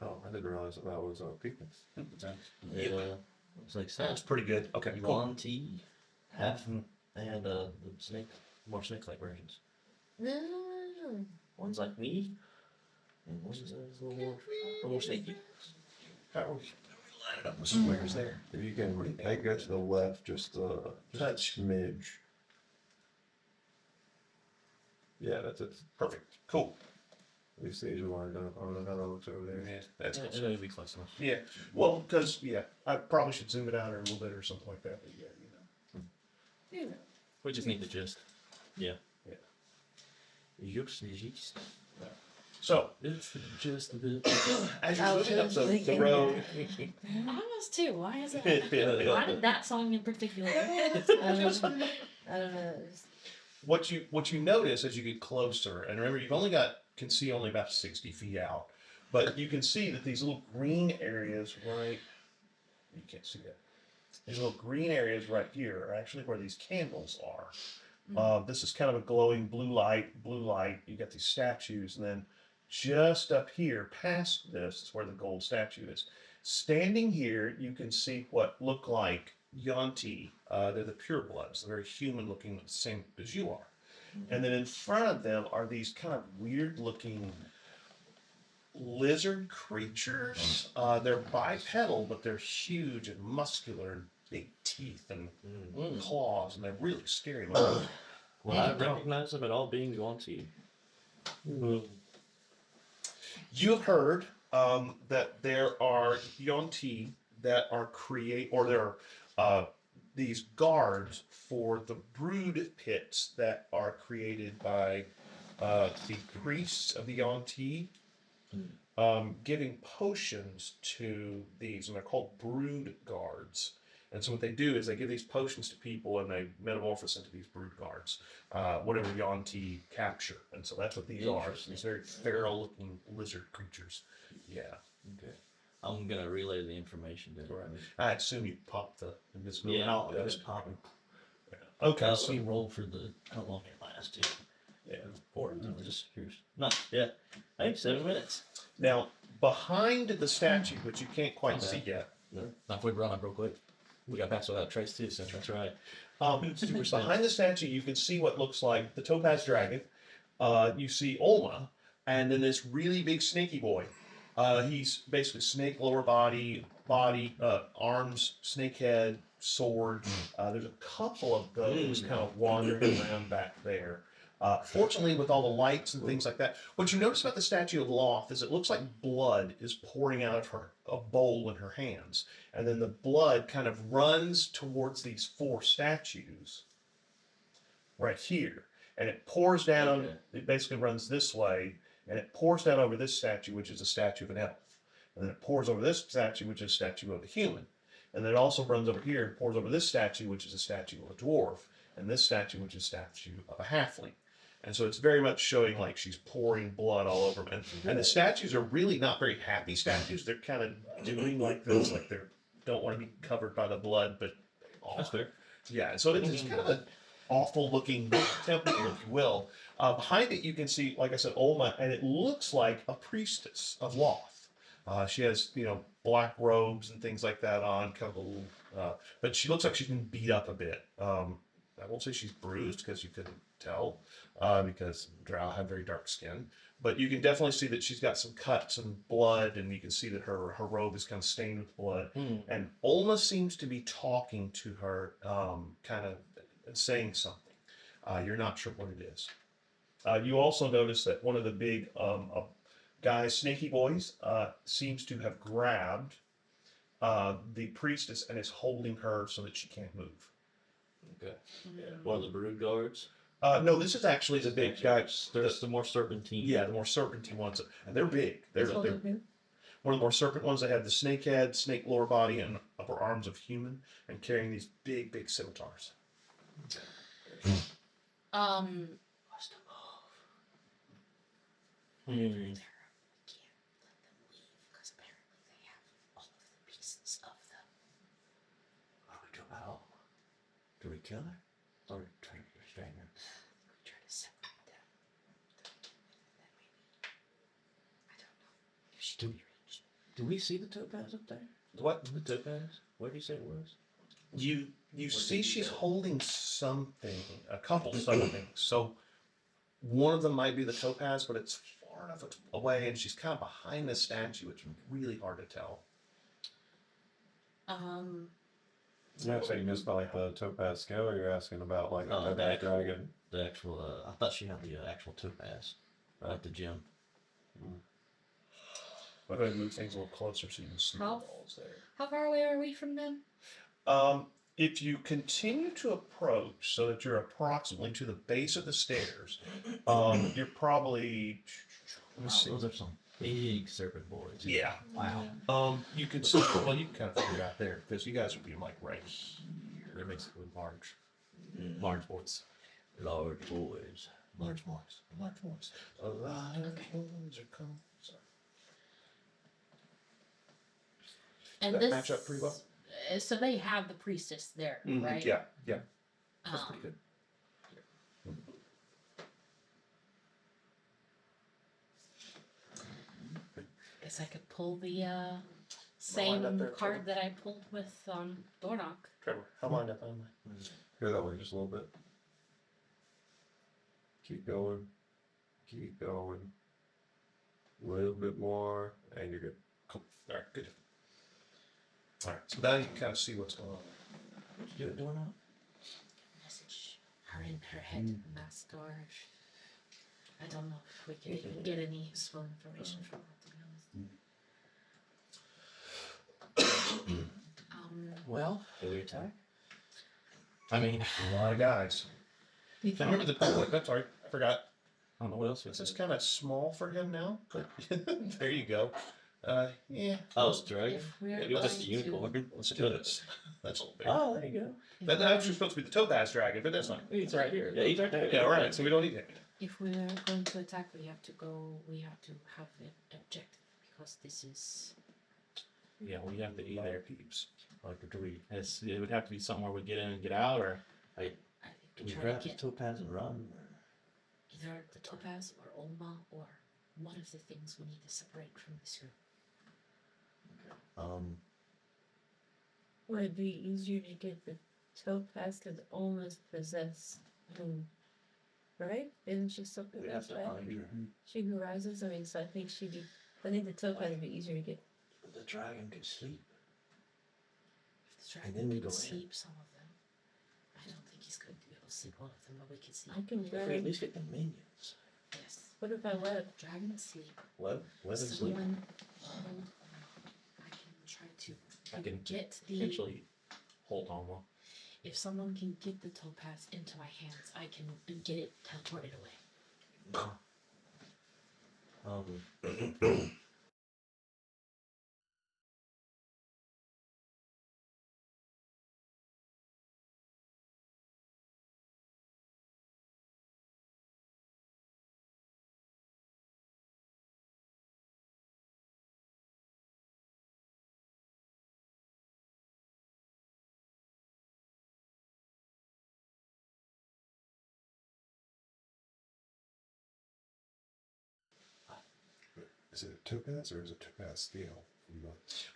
Oh, I didn't realize that was people. Yeah. It's like That's pretty good. Okay, cool. Yuan-Ti, half, and the more snake-like versions. No. One's like me, and one's a little more snaky. How do we line it up with squares there? If you can take it to the left, just a Touch. smidge. Yeah, that's it. Perfect. Cool. We see you lined up. I don't know how that looks over there. Yeah, that's It's close. gonna be close enough. Yeah. Well, because I probably should zoom it out a little bit or something like that. But yeah. We just need the gist. Just So It's just a bit. as you're I was moving up just the thinking road, I was too. Why is it? Why did that song in particular? I don't know. what you notice as you get closer, and remember you've can see only about 60 feet out, but you can see that these little green areas right, you can't see that. These little green areas right here are actually where these candles are. This is kind of a glowing blue light. You got these statues, and then just up here past this is where the gold statue is. Standing here, you can see what look like Yuan-Ti. They're the purebloods, they're very human-looking, same as you are. And then in front of them are these kind of weird-looking lizard creatures. They're bipedal, but they're huge and muscular and big teeth and claws, and they're really scary looking. Well, I recognize them at all being Yuan-Ti. You have heard that there are Yuan-Ti that are there are these guards for the brood pits that are created by the priests of the Yuan-Ti, giving potions to these, and they're called brood guards. And so what they do is they give these potions to people and they metamorphose into these brood guards, whatever Yuan-Ti capture. And so that's what these are. These very feral looking lizard creatures. Yeah. Okay. I'm gonna relay the information then. Right. I assume you popped the invisibility. Yeah, I'll just pop it. Okay. So we roll for how long it lasts too. Yeah. Or no, just curious. Not yeah. I think 7 minutes. Now, behind the statue, which you can't quite see yet, Not if we run up real quick. We got past without trace too, so That's right. behind the statue, you can see what looks like the topaz dragon. You see Olma, and then this really big snaky boy. He's basically snake lower body, arms, snake head, sword. There's a couple of those kind of wandering around back there. Fortunately, with all the lights and things like that, what you notice about the statue of Loth is it looks like blood is pouring out of a bowl in her hands, and then the blood kind of runs towards these 4 statues right here, and it pours down. It basically runs this way, and it pours down over this statue, which is a statue of an elf, and then it pours over this statue, which is a statue of a human, and then it also runs over here and pours over this statue, which is a statue of a dwarf, and this statue, which is a statue of a halfling. And so it's very much showing like she's pouring blood all over them. And the statues are really not very happy statues. They're kind of doing like this, like they don't want to be covered by the blood, but That's fair. yeah. And so it's kind of an awful looking temple, if you will. Behind it, you can see, like I said, Olma, and it looks like a priestess of Loth. She has, black robes and things like that on, kind of a little, but she looks like she's been beat up a bit. I won't say she's bruised because you couldn't tell, because Drow have very dark skin. But you can definitely see that she's got some cuts and blood, and you can see that her robe is kind of stained with blood. And Olma seems to be talking to her, kind of saying something. You're not sure what it is. You also notice that one of the big guys, snaky boys, seems to have grabbed the priestess and is holding her so that she can't move. Okay. One of the brood guards. No, this is actually the big guy. There's the more serpentine. Yeah, the more serpentine ones, and they're big. They're Hold on, who? one of the more serpent ones. They have the snake head, snake lower body, and upper arms of human, and carrying these big, big scimitars. Can't let them leave because apparently they have all of the pieces of them. What do we do about? Do kill her? Or try to restrain her? Try to separate them. Then maybe. I don't know. If she can be reached. Do we see the topaz up there? What The topaz? Where did you say it was? you see, she's holding something, a couple something. So one of them might be the topaz, but it's far enough away, and she's kind of behind the statue. It's really hard to tell. Yeah, so you missed by like the topaz scale, or you're asking about like Oh, a that dragon? The actual, I thought she had the actual topaz right at the gym. I'll go ahead and move things a little closer so you can see the How- walls there. How far away are we from them? If you continue to approach so that you're approximately to the base of the stairs, you're probably. Let me see. Those are some big serpent boys. Yeah. Wow. You can see. Well, you can kind of figure it out there because you guys would be like right here. They're basically large boards. Large boys. Large boys. Large boys. A lot of boys are coming. Sorry. And That this match up pretty well? So they have the priestess there, right? Yeah. Yeah. That's Um, pretty good. Guess I could pull the lined same up there, card Trevor. that I pulled with Doorknock. Trevor, how lined up am I? Go that way just a little bit. Keep going. Keep going. A little bit more, and you're good. Cool. All right. Good. All right. So now you can kind of see what's going on. You doing that? Message her in her head, master. I don't know if we can even get any useful information from her, to be honest. Well, Do we attack? I mean, A lot of guys. Remember the public. That's sorry. I forgot. I don't know what else we This said. is kind of small for him now, but there you go. Yeah. Oh, it's dragon. If we're It was just a going to- unicorn. Let's do this. That's a little big. Oh, there you go. if That's we're- actually supposed to be the topaz dragon, but that's fine. He's right here. Yeah, he's right there. Yeah, all right. So we don't need it. If we're going to attack, we have to have an objective because this is. Yeah, we have to A lot either. of peeps. Like, do we? It would have to be something where we get in and get out, or I think Do we we try grab to the get topaz and run? either the topaz or Olma or one of the things we need to separate from this group. Would it be easier to get the topaz because almost possessed him? Right? Isn't she still We have possessed? to Right? find her. She who rises. I mean, so I think she'd be. I think the topaz would be easier to get. The dragon could sleep. If the And dragon then we can go in. sleep some of them, I don't think he's going to be able to sleep all of them, but we can see. I can We at run. least get the minions. Yes. What if I let? Dragon asleep. Let them sleep. Someone hold. I can try to. I can get the. potentially hold on one. If someone can get the topaz into my hands, I can get it teleported away. Is it a topaz or is it topaz steel? From the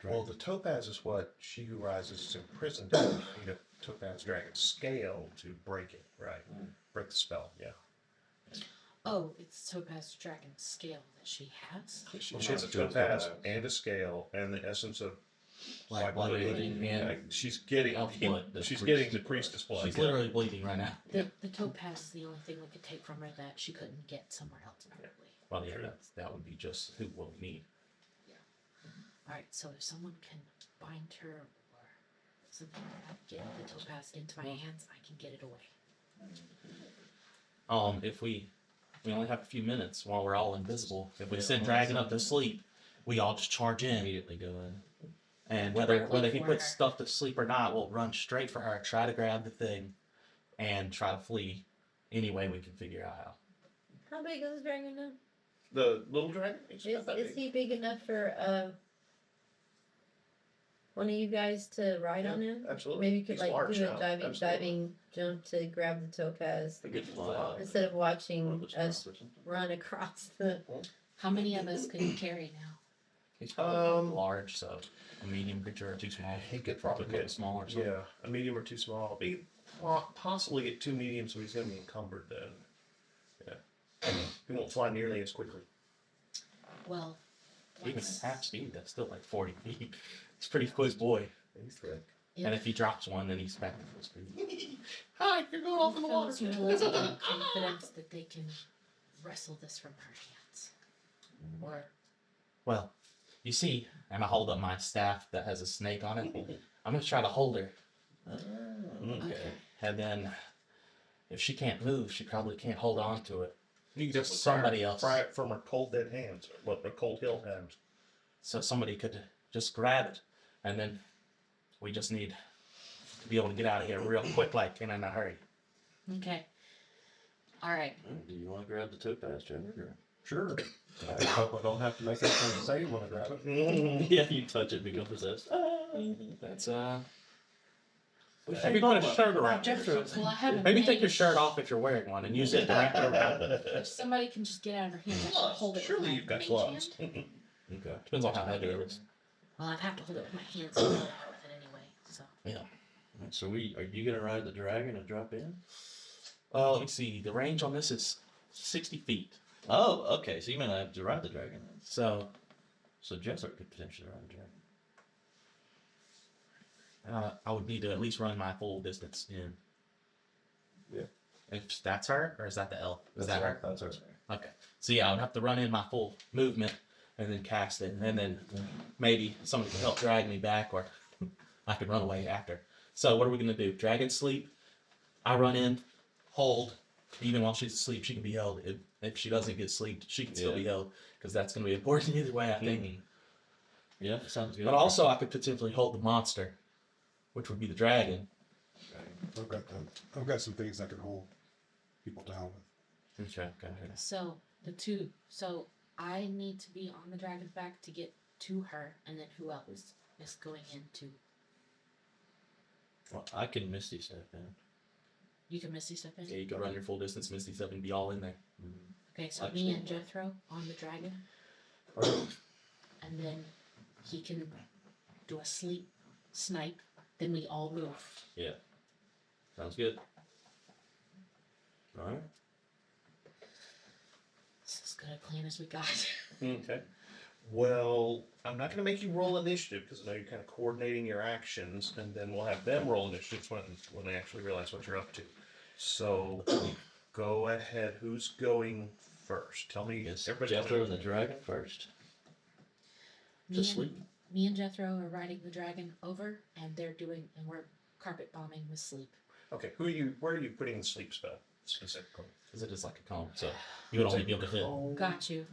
Well, dragon? the topaz is what she who rises is imprisoned in. You need a topaz dragon scale to break it, right? Break the spell, yeah. Oh, it's topaz dragon scale that she has. She Well, has a not just topaz topaz. and a scale and the essence of Like blood bleeding, and Like, she's getting Of blood, the she's priest. getting the priestess blood. she's literally bleeding right now. The topaz is the only thing we could take from her that she couldn't get somewhere else, probably. Well, yeah, that would be just who what we need. Alright, so if someone can bind her or something like that, get the topaz into my hands, I can get it away. If we only have a few minutes while we're all invisible. If we send Dragon up to sleep, we all just charge in. Immediately go in. And whether he for puts her. stuff to sleep or not, we'll run straight for her, try to grab the thing, and try to flee any way we can figure out how. How big is this dragon now? The little dragon? He's not that Is big. he big enough for one of you guys to ride on him? Absolutely. Maybe you could He's like large do a now. diving Absolutely. jump to grab the topaz A good fly. instead of watching One of those us droppers. run across the. How many of us could you carry now? He's probably large, so a medium creature or too small. He could probably Go get smaller. So. Yeah, a medium or too small. He possibly get too medium, so he's going to be encumbered then. Yeah. He won't fly nearly as quickly. Well, Even let's- at half speed, that's still like 40 feet. It's a pretty quick boy. He's thick. And if he drops one, then he's back at full speed. Hi, you're going off in the water. fills you with confidence that they can wrestle this from her hands. Or Well, you see, and I hold up my staff that has a snake on it. I'm going to try to hold her. Okay. And then if she can't move, she probably can't hold on to it. You can just Somebody else. Fry it from her cold dead hands, or what? Her cold hill hands. So somebody could just grab it. And then we just need to be able to get out of here real quick, like, and in a hurry. okay. All right. Do you want to grab the topaz, Trevor? or- Sure. I hope I don't have to make anything say when I grab it. Yeah, you touch it, become possessed. That's, Maybe put a shirt around. Well, I haven't. Maybe take made- your shirt off if you're wearing one and use it to wrap it around. If somebody can just get out of her hands, I can hold it. Surely with my you've got mage gloves. hand. Okay. Depends on how heavy it is. Well, I'd have to hold it with my hands and hold it with it anyway. So Yeah. So are you gonna ride the dragon and drop in? Let me see. The range on this is 60 feet. Oh, okay. So you may not have to ride the dragon then. So So Jethro could potentially ride the dragon. I would need to at least run my full distance in. Yeah. If that's her, or is that the elf? Is that her? That's her. Okay. So yeah, I would have to run in my full movement and then cast it, and then maybe somebody can help drag me back, or I could run away after. So what are we gonna do? Dragon sleep. I run in, hold. Even while she's asleep, she can be held. If she doesn't get sleep, she can still be held, because that's gonna be important either way, I think. Yeah, sounds good. But also, I could potentially hold the monster, which would be the dragon. I've got some things I can hold people down with. Okay. So I need to be on the dragon's back to get to her, and then who else is going into? Well, I can Misty step in. You can Misty step in. Yeah, you could run your full distance, Misty Step, and be all in there. Okay, so Actually- me and Jethro on the dragon, and then he can do a sleep snipe. Then we all move. Yeah. Sounds good. All right. This is as good a plan as we got. Okay. Well, I'm not going to make you roll initiative because I know you're kind of coordinating your actions, and then we'll have them roll initiative when they actually realize what you're up to. So, go ahead. Who's going first? Tell me. Yes. Everybody. Jethro and the dragon first. Me To and- sleep. Me and Jethro are riding the dragon over, and we're carpet bombing with sleep. Okay. Where are you putting the sleep spell specifically? Because it is like a cone, so you would only be able to hit. Got you.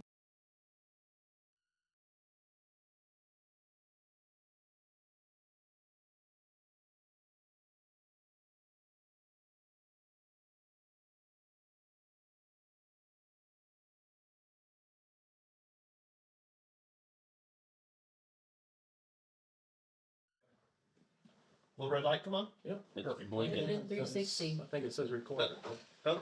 Will red light come on? Yep. Put it in Blinking. 360. I think it says record. Oh,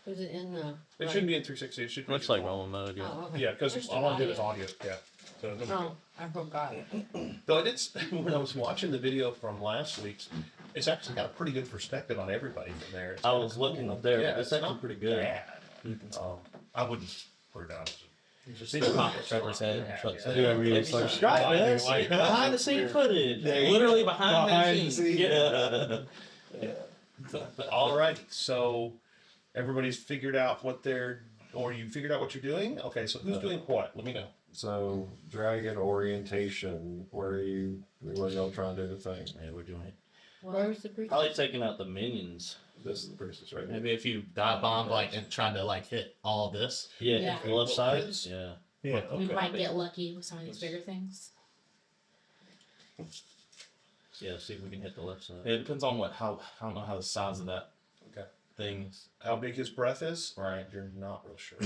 Put it in the. it shouldn't be in 360. It should be Looks like rolling mode. Yeah. Oh, okay. Yeah, because all I did is audio. Yeah. So, Oh, I forgot. though it is, when I was watching the video from last week's, it's actually got a pretty good perspective on everybody from there. It's I kinda was cool. looking up there. Yeah, It's it's actually not pretty good. bad. I wouldn't put it down. You just see the top of Trevor's head and Chuck's head. Yeah, I mean, it's like Right, man. It's like behind the scene footage. Literally behind Behind the the scenes. Yeah. All right, so everybody's figured out what you figured out what you're doing? Okay, so who's doing what? Let me know. So, dragon orientation. Where y'all trying to do the thing? Yeah, we're doing it. Where's the priest? Probably taking out the minions. This is the priestess right here. Maybe if you dive bomb like and trying to like hit all of this. Yeah, Yeah. the left side. Yeah. Yeah, We might get lucky with some of these bigger things. Yeah, see if we can hit the left side. It depends on I don't know how the size of that things. How big his breath is? Right. You're not real sure.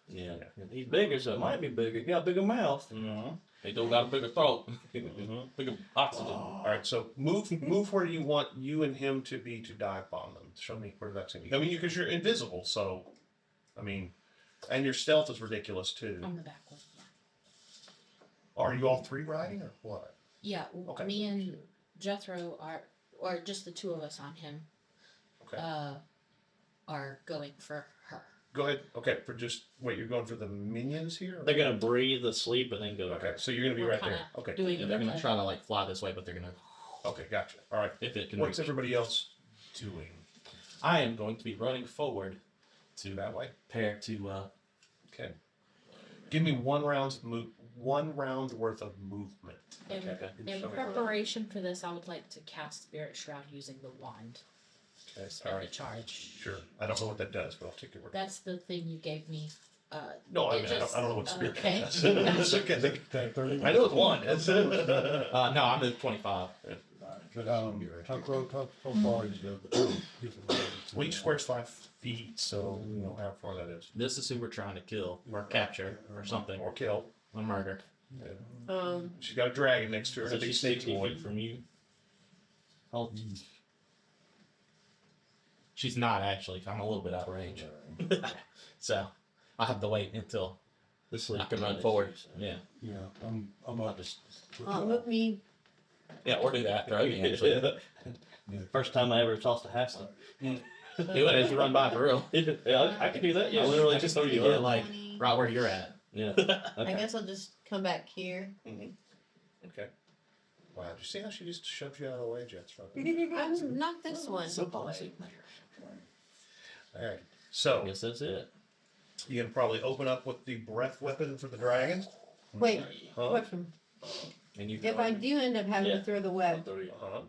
Yeah. He's bigger, so it might be bigger. He got a bigger mouth. Mm-hmm. They don't got a bigger throat. Bigger oxygen. All right, so move where you want you and him to be to dive bomb them. Show me where that's going to be. I mean, because you're invisible, so I mean, and your stealth is ridiculous too. On the back one. Are you all three riding or what? Yeah. Okay. Me and Jethro are, or just the two of us on him, Okay. are going for her. Go ahead. Okay, for just wait. You're going for the minions here. They're gonna breathe, asleep, and then go. Okay, so you're going to be We're right there. kinda Okay. Doing Yeah, they're gonna try to like fly this way, but they're gonna Okay, gotcha. All right. if it can. What's reach. everybody else doing? I am going to be running forward to That way. prepare to. Okay. Give me 1 round's move. 1 round worth of movement. In, Okay. in preparation for this, I would like to cast Spirit Shroud using the wand. Okay. Spend a charge. Sure. I don't know what that does, but I'll take your word. That's the thing you gave me. No, I it mean, just- I don't know what spirit okay. does. It's okay. I know it's one. No, I'm at 25. But how far is Well, each square's 5 feet, so you know how far that is. This is who we're trying to kill or capture or something Or kill. or murder. She's got a dragon next to her. So I think she's Snake 60 Boy. feet from you. Oh, She's not actually. I'm a little bit out of range, so I have to wait until the sleep. I can run forward. Yeah, Yeah, I'm I'll up. just Move me. yeah, or do that. Throw you actually. first time I ever tossed a Hasta. Do it as you run by for real. Yeah, I can do that. Yeah, I literally I just can throw you do in that. like right where you're at. Yeah. I Okay. guess I'll just come back here. Okay. Wow, did you see how she just shoved you out of the way, Jets? I'm not this one. Policy. All right. So I guess that's it. you can probably open up with the breath weapon for the dragon. Wait, Huh? what from? And you If I do end up having Yeah. to throw the web, Uh-huh.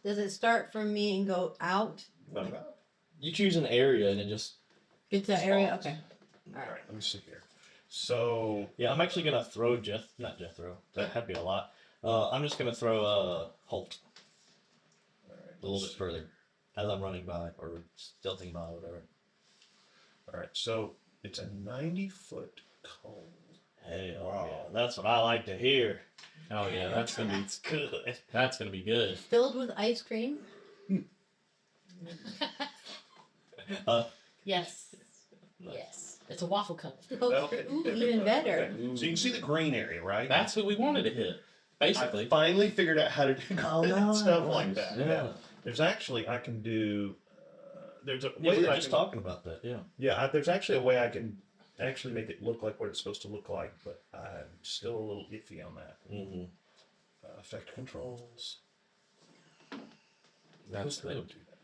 does it start from me and go out? What about? You choose an area and it just. Get to that area? Okay. All right. Let me see here. So Yeah, I'm actually gonna throw not Jethro. That'd be a lot. I'm just gonna throw Holt a little bit further as I'm running by or stealthing by, whatever. all right. So it's a 90-foot cone. Hey, oh, Wow. yeah, that's what I like to hear. Oh yeah, that's gonna be Good. that's gonna be good. Filled with ice cream? Yes. Yes. It's a waffle cup. Oh, Okay. ooh, even better. Okay. So you can see the green area, right? That's who we wanted to hit, basically. I finally figured out how to do Oh, no. stuff like that. Yeah. Now, there's actually I can do. There's a Yeah, way we that were I just can, talking about that. Yeah. Yeah, there's actually a way I can actually make it look like what it's supposed to look like, but I'm still a little iffy on that. Mm-hmm. Effect controls. That's They the, don't do that.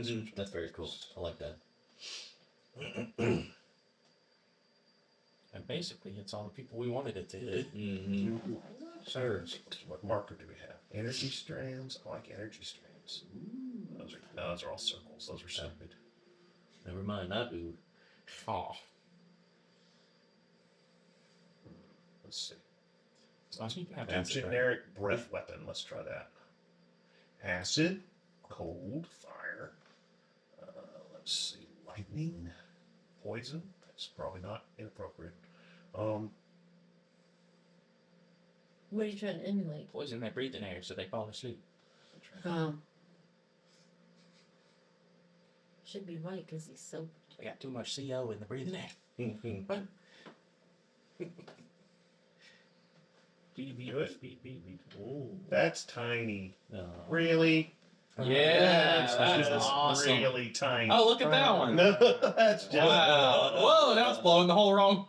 Yeah, That's very cool. I like that. and basically it's all the people we wanted it to hit. Mm-hmm. Sir, what marker do we have? Energy strands. I like energy strands. Those are all circles. Those are stupid. Never mind, I do. Oh, Let's see. so I think you have A acid, right? generic breath weapon. Let's try that. Acid, cold, fire. Let's see. Lightning, poison. That's probably not inappropriate. What are you trying to emulate? Poison they breathe in air, so they fall asleep. Should be right because he's so. They got too much CO in the breathing air. Ooh. That's tiny. No. Really? Yeah, That's that's just awesome. really tiny. Oh, look at that one! No, that's just. Wow! Whoa, that was blowing the hole wrong.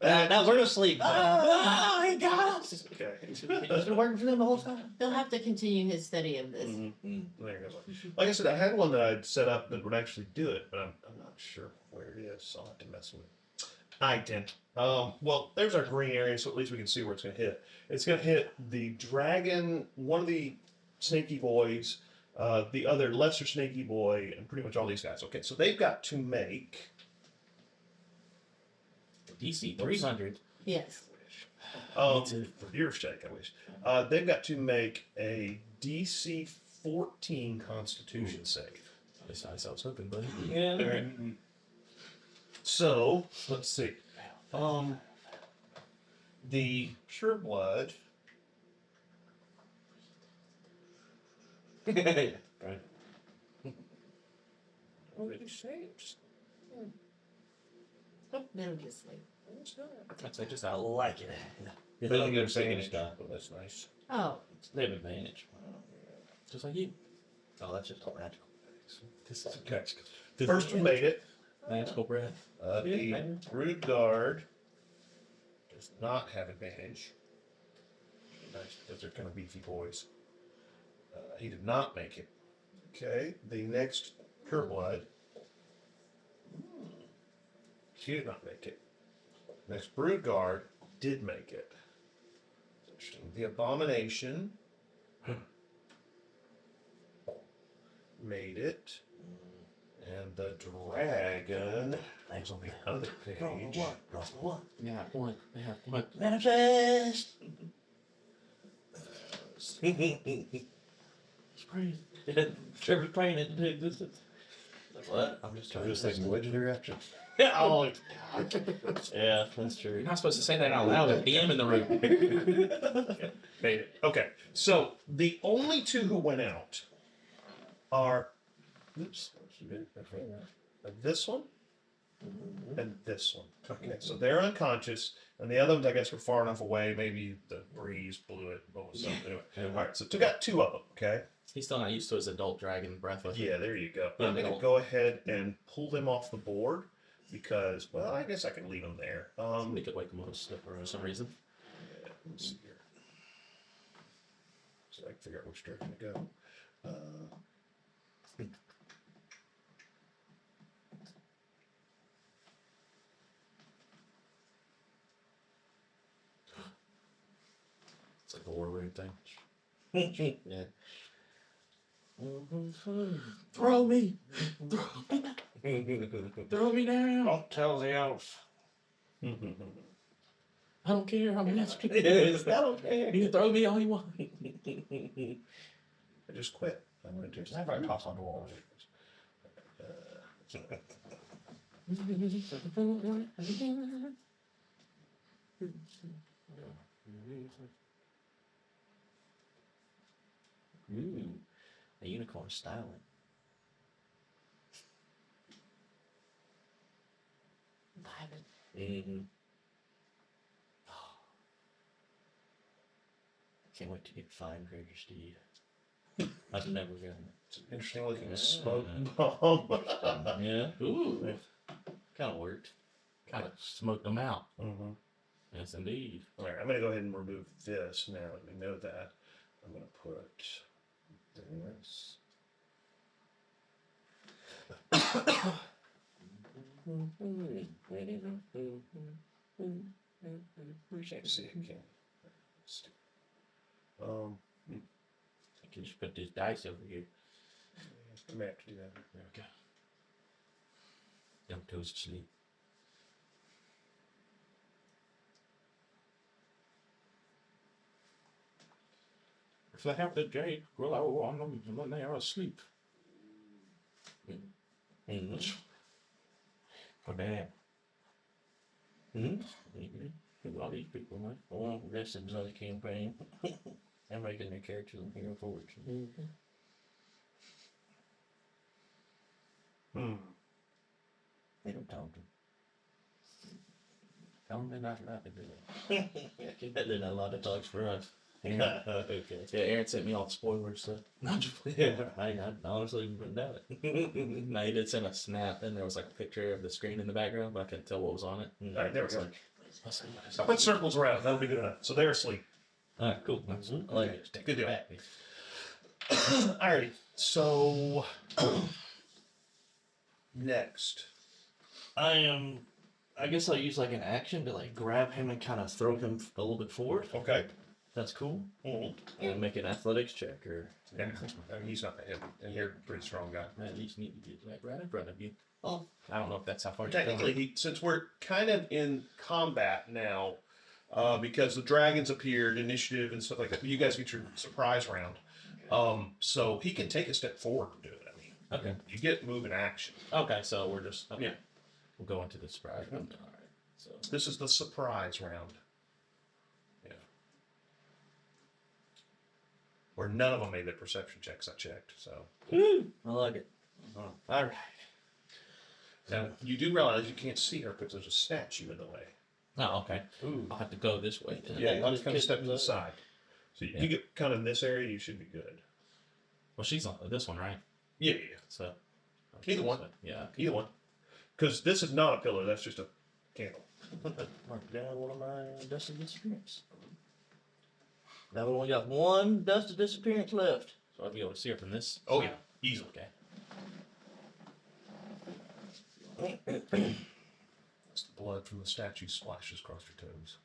Now we're asleep. Ah, he got us. Okay. It's been working for them the whole time. He'll have to continue his study of this. Mhm. There you go. Like I said, I had one that I'd set up that would actually do it, but I'm not sure where it is, so I'll have to mess with it. I didn't. Well, there's our green area, so at least we can see where it's going to hit. It's going to hit the dragon, one of the snaky boys, the other lesser snaky boy, and pretty much all these guys. Okay, so they've got to make. DC 300. Yes. For your sake, I wish. They've got to make a DC 14 Constitution save. That's nice. I was hoping, buddy. Yeah. Alright. So let's see. The pure blood. Right. What did he say? Never get sleep. I'd say just I out. like it. They They don't don't get get second advantage. stuff. Oh, that's nice. Oh, They have advantage. Just like you. Oh, that's just all magical. This is Okay. First one made it. magical breath. The Rude Guard does not have advantage. Nice, because they're kind of beefy boys. He did not make it. Okay, the next Pure Blood. He did not make it. Next Brood Guard did make it. Interesting. The Abomination made it. And the Dragon. Thanks on me. Other page. What? Yeah, one. Yeah, one. Manifest! Trevor's playing it into existence. What? I'm just trying Just like legendary action. Yeah, oh, yeah, that's true. You're not supposed to say that out loud. At DM in the room. Made it. Okay. So the only two who went out are this one and this one. Okay. So they're unconscious, and the other ones, I guess, were far enough away. Maybe the breeze blew it or something. Anyway. All right. So we got two of them. Okay. He's still not used to his adult dragon breath. Yeah. There you go. Yeah, I'm they gonna don't- go ahead and pull them off the board because, well, I guess I can leave them there. They could wake him up for some reason. Let's see here. So I can figure out which direction to go. It's like a war room thing. Yeah. Throw me! Throw me down! Don't tell the elf. I don't care. I'm asking. Yes, I don't care. You can throw me all you want. I just quit. I went to Never toss on the wall. Ooh, a unicorn styling. Mm-hmm. Can't wait to get fine Greater Steed. I've never gotten It's an interesting looking Yeah. smoke bomb. it. Yeah, Ooh. kind of worked. Kind of smoked them out. Mhm. Yes, indeed. All right, I'm going to go ahead and remove this now that we know that. I'm going to put this. See again. I can just put this dice over here. I may have to do that. There we go. Them toes to sleep. If they have the jade, well, I'm not there asleep. Mm-hmm. For damn. Mm-hmm. A lot of these people, man. Well, this is another campaign. I'm making their characters and hero forward. They don't talk to them. Tell them they're not allowed to do it. They're not allowed to talk for us. Okay. Yeah, Aaron sent me all the spoilers, so. No, just Yeah, I honestly wouldn't doubt it. No, he did send a snap, and there was like a picture of the screen in the background, but I couldn't tell what was on it. All right, there we It's go. like, what's that? I'll put circles around. That'll be good enough. So they're asleep. Alright, cool. I like it. Good deal. Back. Alrighty. So next. I guess I'll use like an action to like grab him and kind of throw him a little bit forward. Okay. That's cool. Mhm. And make an athletics check or. Yeah, he's not him, and you're a pretty strong guy. Man, you just need to get like right in front of you. Oh, I don't know if that's how far Technically, since we're kind of in combat now, because the dragons appeared, initiative and stuff like that, you guys get your surprise round. So he can take a step forward and do it. I mean, Okay. You get move and action. Okay, so we're just okay. Yeah. We'll go into the surprise round. All right. So This is the surprise round. Yeah. Where none of them made their perception checks. I checked. So I like it. Oh. All right. now you do realize you can't see her because there's a statue in the way. oh, okay. Ooh. I'll have to go this way. Then. Yeah, you I'll just kind of step to the side. So you get kind of in this area, you should be good. Well, she's on this one, right? Yeah, yeah. So Either one. Yeah. Either one. Because this is not a pillar, that's just a candle. Mark down one of my dusted disappearance. Now we only got one dusted disappearance left. So I'll be able to see her from this. Oh, yeah. Easily. Okay. It's the blood from the statue splashes across your toes.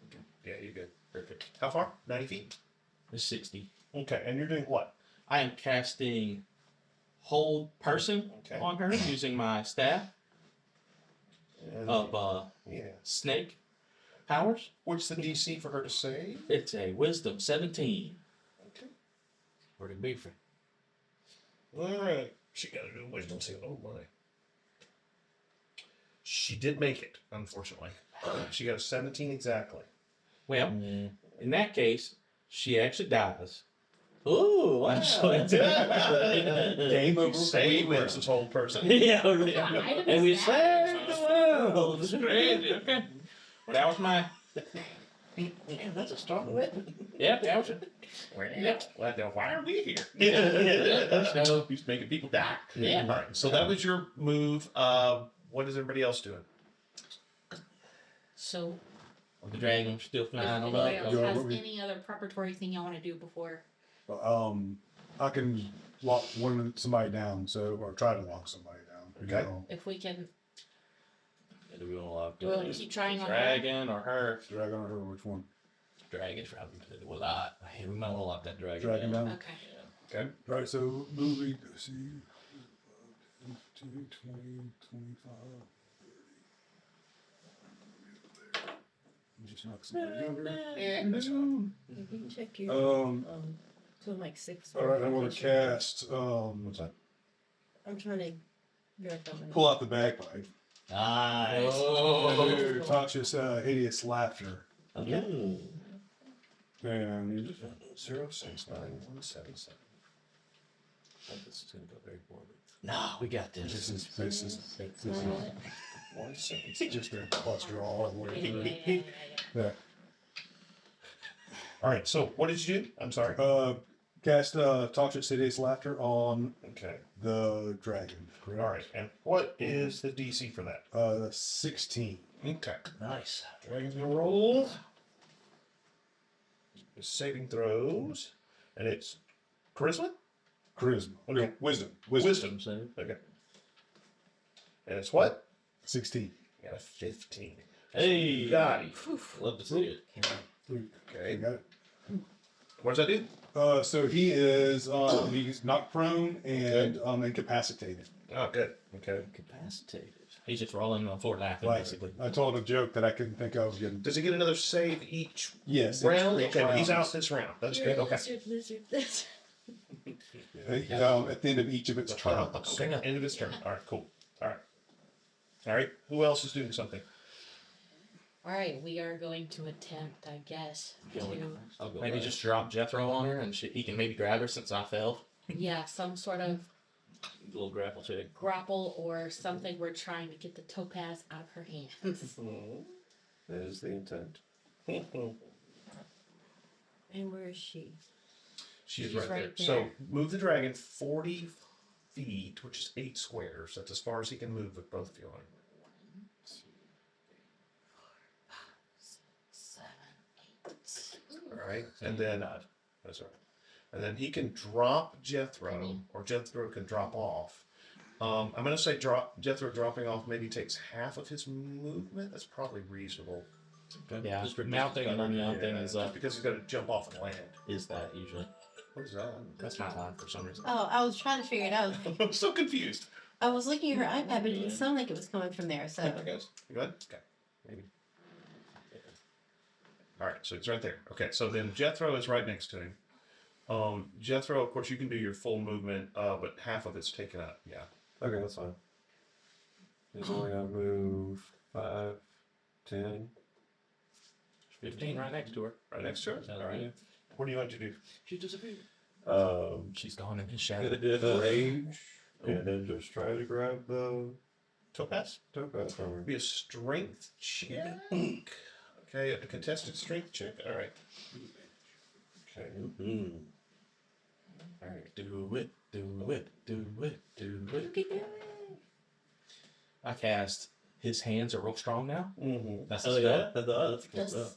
Okay. Yeah, you're good. Perfect. How far? 90 feet? It's 60. Okay, and you're doing what? I am casting hold person Okay. on her using my staff And, of yeah. snake powers. What's the DC for her to save? It's a wisdom 17. Okay. Pretty beefy. Alright. She got to do a wisdom save. Oh, my. She did make it, unfortunately. She got a 17 exactly. Well, in that case, she actually dies. Ooh, wow. Game over. Save versus whole person. Yeah, Item and we is saved the world. Okay. That was my. Man, that's a strong weapon. Yep, that was it. Well, then why are we here? So he's making people die. Yeah. All right. So that was your move. What is everybody else doing? So, The dragon still flying on anybody up. else Yeah, has what we- any other preparatory thing y'all want to do before? I can lock somebody down, or try to lock somebody down. Okay. If we can, Do we want to lock do we want to keep trying on her? Dragon or her. Dragon or her, which one? Dragon's probably going to do a lot. Hey, we might want to lock that dragon. Dragon down. Okay. Okay. Right, so movie, let's see. 15, 20, 25, 30. Just knock somebody over. You can check your to like 6. All right, I'm going to cast. What's that? I'm trying to direct on Pull out the bagpipe. Nice. Do Tasha's hideous laughter. Okay. And 069-177. This is gonna go very poorly. No, we got this. this is it's just a cluster all the way. Yeah. All right. So what did you do? I'm sorry. Cast Tasha's hideous laughter on Okay. the dragon. All right. And what is the DC for that? 16. Okay. Nice. Dragon's gonna roll. His saving throws, and it's charisma. Charisma. Okay. Wisdom. Wisdom. So, Okay. And it's what? 16. You got a 15. hey, Got it. love to see it. Okay. You got it. What does that do? So he is he's knocked prone and incapacitated. Oh, good. Okay. Incapacitated. He's just rolling on floor laughing, Like, basically. I told a joke that I couldn't think of. Getting, Does he get another save each yes. round? each Okay, he's round. out this round. That's good. Okay. At the end of each of its turns. Okay. End of his turn. All right. Cool. All right. All right. Who else is doing something? All right, we are going to attempt, I guess, to I'll go Maybe last. just drop Jethro on her and he can maybe grab her since I fell. some sort of A little grapple check. grapple or something. We're trying to get the topaz out of her hands. That is the intent. And where is she? She's She's right, right there. there. So move the dragon 40 feet, which is 8 squares. That's as far as he can move with both of you on. 7, 8. All right. And then, that's all right. And then he can drop Jethro, or Jethro can drop off. I'm going to say Jethro dropping off maybe takes half of his movement. That's probably reasonable. Yeah, Just for- mounting and unmounting is Because he's got to jump off and land. is that usually. What is that? That's my line for some reason. Oh, I was trying to figure it out. I'm so confused. I was looking at her iPad, but it didn't sound like it was coming from there. So Guys, you good? Okay. Maybe. All right, so it's right there. Okay, so then Jethro is right next to him. Jethro, of course, you can do your full movement, but half of it's taken up. Yeah. Okay, that's fine. He's only gonna move 5, 10. 15 right next to her. Right next to her. All right. What do you want to do? She disappeared. Um, She's gone in his shadow. Rage, and then just try to grab the Topaz? topaz from her. Be a strength check. Okay, a contested strength check. All right. Okay. Mm. All right, do it, do it, do it, do You it. can do it. I cast. His hands are real strong now. Mm-hmm. That's Oh the yeah, spell. that's cool Does stuff.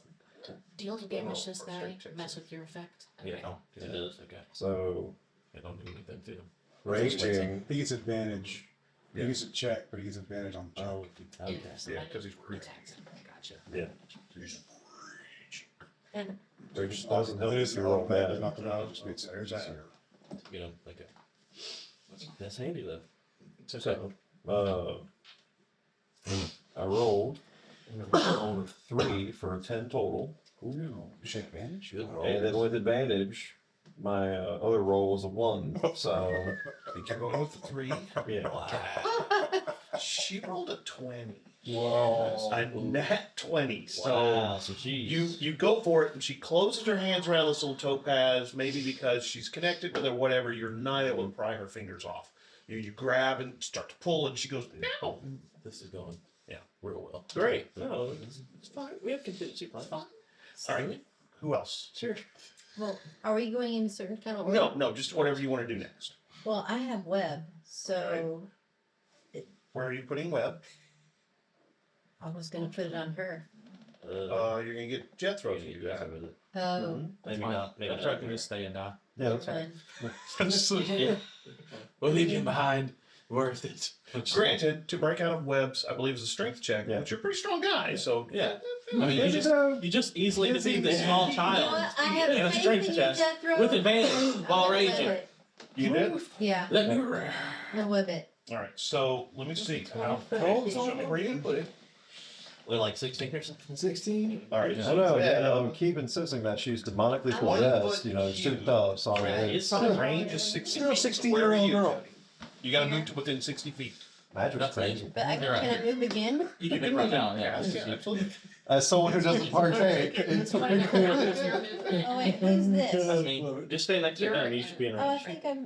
deal damage to this for guy strength checks. mess with your effect? Yeah, Okay. don't do It that. does. Okay. So Yeah, don't do anything to him. raging. He gets advantage. Yeah. He gets a check, but he gets advantage on the check. Oh, okay. Yeah, Yeah, somebody because he's rude. attacks him. Gotcha. Yeah. And Rage doesn't help It if is you roll bad. bad. Not the knowledge. There's that. You know, like that's handy though. So, I rolled on a 3 for a 10 total. Ooh, shake advantage. Good roll. And then with advantage, my other roll was a 1. So, You can go with the 3. yeah. She rolled a 20. Whoa. A nat 20. So Wow, so geez. you go for it, and she closes her hands around this little topaz, maybe because she's connected with her, whatever. You're not able to pry her fingers off. You grab and start to pull, and she goes, no. This is going, Yeah. real well. Great. No, it's fine. We have contingency plan. All right. Who else? Sure. Well, are we going in a certain kind of order? No, just whatever you want to do next. Well, I have web, so Where are you putting web? I was gonna put it on her. You're gonna get Jethro to do that. with it. Oh, Maybe Fine. not. Maybe That's right. not. Can just stay and die. Yeah, that's fine. fun. We'll leave you behind. Worth it. Granted, to break out of webs, I believe is a strength check, Yeah. but you're a pretty strong guy, so Yeah. I mean, you just easily defeat this small You know child. what? I have And a faith strength in you, check Jethro. with advantage I'm while gonna raging. web it. you did. Yeah, Let me. I'll web it. All right, so let me see. Show me where you put it. We're like 16 or something. 16? All right, I know, yeah, yeah, keep insisting that she's demonically I wanna possessed, put you know, you- shoot dogs, sorry. Right. It's on a range of 60 You're a feet. 16-year-old Where are you? girl. You gotta move to within 60 feet. Magic's That's crazy. But You're right. can I move again? You can right now. Yeah. Yeah, absolutely. As someone who doesn't partake, it's Oh wait, who's I this? mean, just stay next to her and you should be in Oh, I range. think I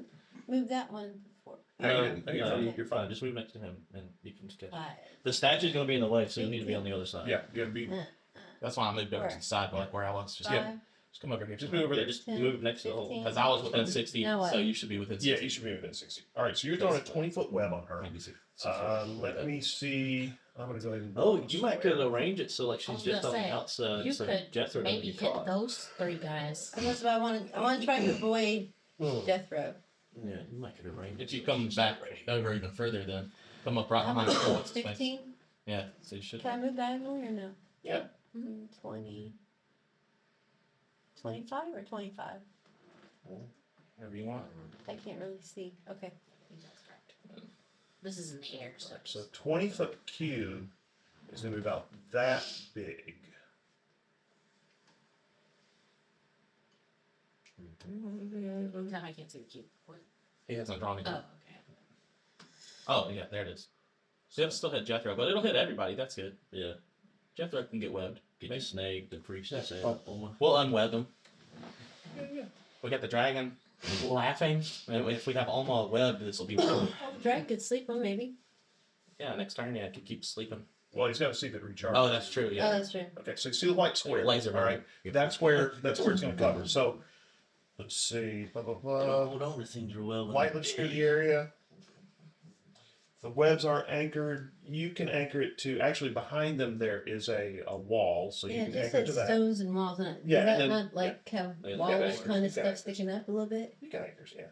moved that one before. You're fine. Just move next to him and you can just get. 5. The statue's gonna be in the way, so you need to be on the other side. Yeah, you gotta be. That's why I moved over to the side, like where I was. Just, Yeah. Just come over here. Just move over Yeah, there. just 10, move next to the hole. 15. because I was within 60, Now what? so you should be within 60. Yeah, you should be within 60. All right, so you're throwing a 20-foot web on her. Maybe 60. Let me see. I'm gonna go ahead and. Oh, you might could arrange it so like I she's was just gonna on the say, outside. you so could Jethro doesn't maybe get hit caught. those 3 guys. And that's what I want to. I want to try to avoid death row. Yeah, you might could arrange it. If you come back over even further, then come up right behind the wall. It's space. 15. Yeah, so you should. Can I move diagonally or no? Yeah. 20. 25 or 25? Whatever you want. I can't really see. Okay. This is in the air, so So 20-foot cube is gonna be about that big. now I can't see the cube. What? He hasn't drawn Oh, anything. okay. Oh, yeah, there it is. So it'll still hit Jethro, but it'll hit everybody. That's good. Yeah. Jethro can get webbed. Get you snagged and free set. We'll unweb him. We got the dragon laughing. And if we have Olma webbed, this will be. Drag could sleep on maybe. Yeah, next turn, yeah, I could keep sleeping. Well, he's gotta see if it recharges. Oh, that's true, Oh, yeah. that's true. Okay, so you see the white square. Laser All right, that's where it's gonna cover. So let's see. Blah blah blah. Hold on, the things are well. Light looks through the area. The webs aren't anchored. You can anchor it to. Actually, behind them there is a wall, so you Yeah, can just anchor said to that. stones and walls in it. Yeah, Does that and then- not like have Yeah, walls yeah, kind yeah. of stuff sticking up a little bit? You can anchors, yeah.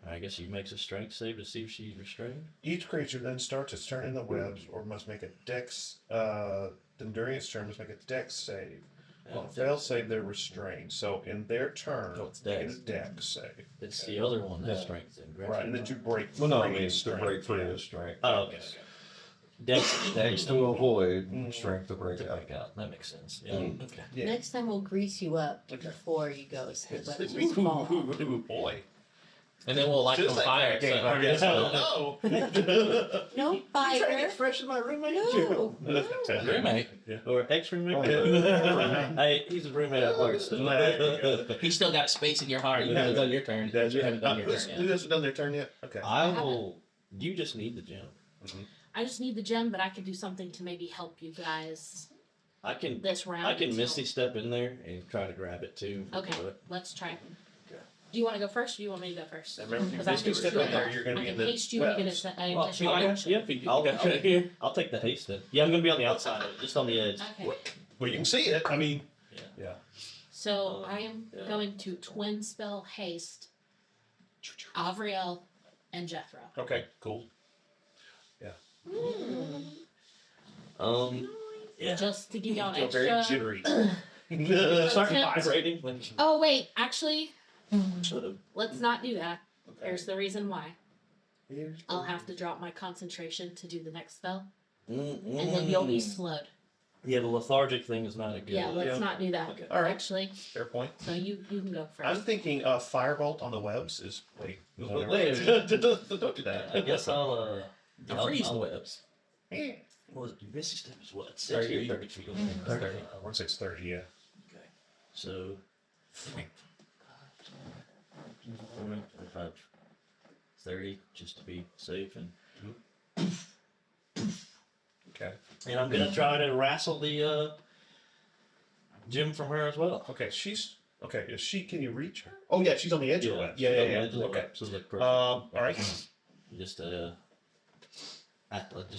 I guess he makes a strength save to see if she's restrained. Each creature then starts its turn in the webs, or must make a dex. During its turn, must make a dex save. Well, if fail save, they're restrained. So in their turn, Oh, it's they get dex. a dex save. It's the other one that's Yeah. strength save. Right, and then you break. Well, no, I free mean, of it's to strength. break free of strength. Oh, okay. Dex To avoid Mm. strength to break to out. break out. That makes sense. Yeah. Okay. Yeah. Next time we'll grease you up Okay. before you go. So the weapons Ooh, fall off. ooh, boy. And then we'll light them Just on like fire. that game, I guess. So, No. No fire. fresh as my roommate. No. roommate. Or ex-roommate. Oh, yeah. Hey, he's a roommate at work. So. He's still got space in your heart. You haven't done your turn. You haven't done your Who's- turn Who yet. hasn't done their turn yet? Okay. I will. You just need the gem. I just need the gem, but I can do something to maybe help you guys I can. this round. I can Misty step in there and try to grab it too. Okay, But let's try. Do you want to go first, or do you want me to go first? Remember, if you 'Cause I Misty can step do in it. there, you're going to I be in can the haste you and get webs. an Well, additional yeah, action. I'll take the haste then. Yeah, I'm gonna be on the outside, just on the edge. Okay. Well, you can see it. I mean, So I am Yeah. going to twin spell haste Avriel and Jethro. okay, cool. Yeah. Just to give y'all Feel extra. very jittery. Start Attempt. vibrating. When Oh wait, actually, should've. let's not do that. Okay. Here's the reason why. Here's the- I'll have to drop my concentration to do the next spell, And and then you'll be slowed. Yeah, the lethargic thing is not a good. Yeah, let's not do that. Okay. All right. Actually, Fair point. so you can go I'm first. thinking firebolt on the webs is wait. Wait. Don't do that. I guess I'll. I'll freeze the webs. What was it? Misty step is what? 30. 30 feet away. 30. I want to say it's 30. Yeah. Okay. So. 25, 30, just to be safe, and Okay. I'm gonna try to wrestle the gem from her as well. Okay. She's okay. Is she? Can you reach her? Oh yeah, she's on the edge of the web. she's on the Yeah. edge of the Okay. web, so it's like perfect. All right. Just just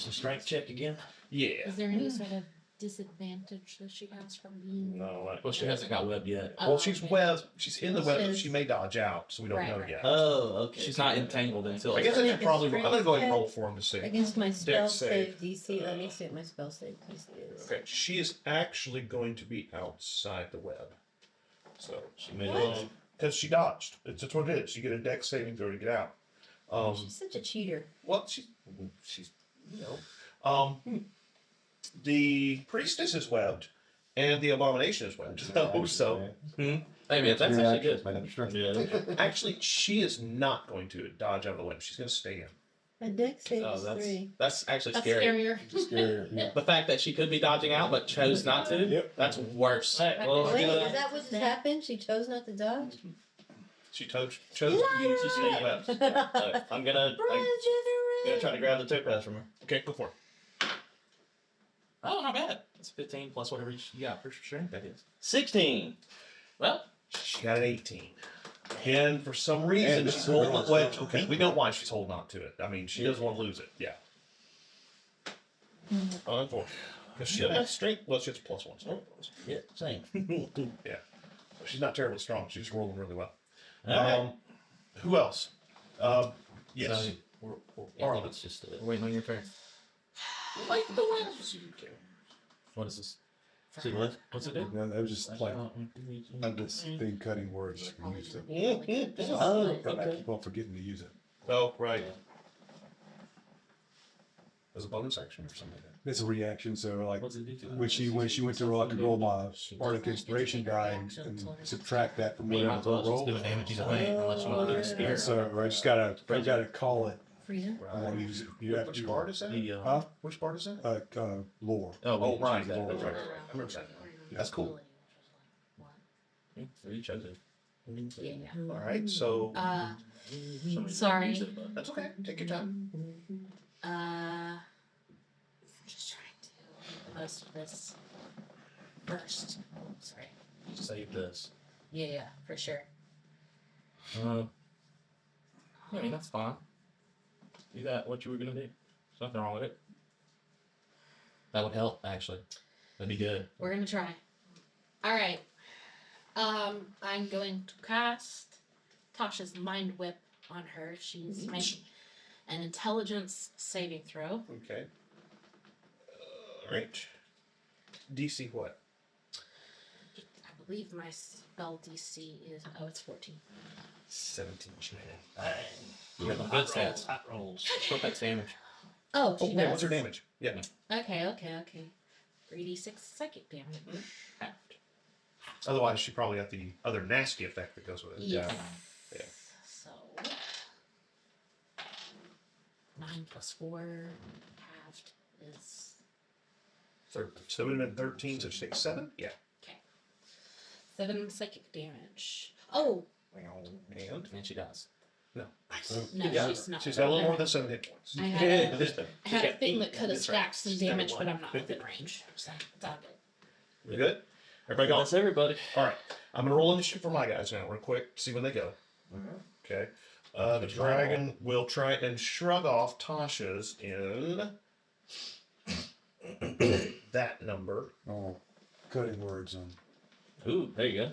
a strength check again. Yeah. Is there any sort of disadvantage that she has from being? No. Well, she hasn't got webbed yet. Well, she's okay. webbed. She's in the web. Yes. She may dodge out, so we don't Right, know right. yet. Oh, okay. She's not entangled until. I guess I should probably. I'm gonna go ahead and Okay. roll for him to see. Against my spell save. save DC. Let me see what my spell save DC is. Okay. She is actually going to be outside the web. So She made What? it. because she dodged. It's just what it is. You get a dex saving throw to get out. She's such a cheater. Well, she's you know, the priestess is webbed, and the abomination is webbed. So Hey man, that's actually good. Yeah. actually, she is not going to dodge out of the web. She's going to stay in. My dex save Oh, is that's 3. that's actually That's scary. scarier. The fact that she could be dodging out but chose not to. Yep. That's worse. All right, well, I'm Wait, gonna, is that what just happened? She chose not to dodge? She chose to use the same webs. I'm gonna try to grab the topaz from her. Okay, go for it. Oh, not bad. It's 15 plus whatever you got for strength. That is. 16. Well, She got an 18. And for some reason, And she's it's holding really on. Well, okay, we know why she's holding on to it. I mean, she doesn't want to lose it. Yeah. Unfortunately. Because she doesn't have strength. Well, she has +1. So Yeah, same. she's not terribly strong. She's rolling really well. Alright. Who else? Yes. so Yeah, it's just we're waiting on your turn. Like the ones. What is this? See what? What's it do? No, that was just like this thing cutting words. I used to. Oh, I okay. keep on forgetting to use it. Oh, right. As a bonus action or something like that. It's a reaction, so like What's it do to when she went to roll, I could roll my Bardic Inspiration die and subtract that from You what might I as well just roll. do an damage either way unless you want to do a spear. So I just gotta call it. Freezer? I want to use it. You have Which to. part is that? Huh? Which part is that? Lore. Oh, right. Lore. That's right. I remember that. That's cool. So you chose it. Yeah. All right, so Sorry. that's okay. Take your time. Just trying to do most of this first. Sorry. Save this. Yeah, for sure. I mean, that's fine. Do that, what you were gonna do. There's nothing wrong with it. That would help, actually. That'd be good. We're gonna try. All right. I'm going to cast Tasha's Mind Whip on her. She's making an intelligence saving throw. Okay. All right. DC what? I believe my spell DC is it's 14. 17. You got the good stats. Hot rolls. What that damage? Oh, Oh, she yeah, does. what's her damage? Yeah. Okay. 3d6 psychic damage. Otherwise, she probably got the other nasty effect that goes with it. Yes. Yeah. So 9 plus 4 halved is 7 and 13, so she takes 7? Yeah. okay. 7 psychic damage. Oh And she does. no, Yeah. she's not. she's got a little more than 7 hit points. I had a thing that could have stacked some damage, but I'm not within range. So it's all good. We good? Everybody gone? That's everybody. All right. I'm going to roll initiative for my guys now, real quick, see when they go. Okay. The dragon will try and shrug off Tasha's in that number. Oh, cutting words on. Ooh, there you go.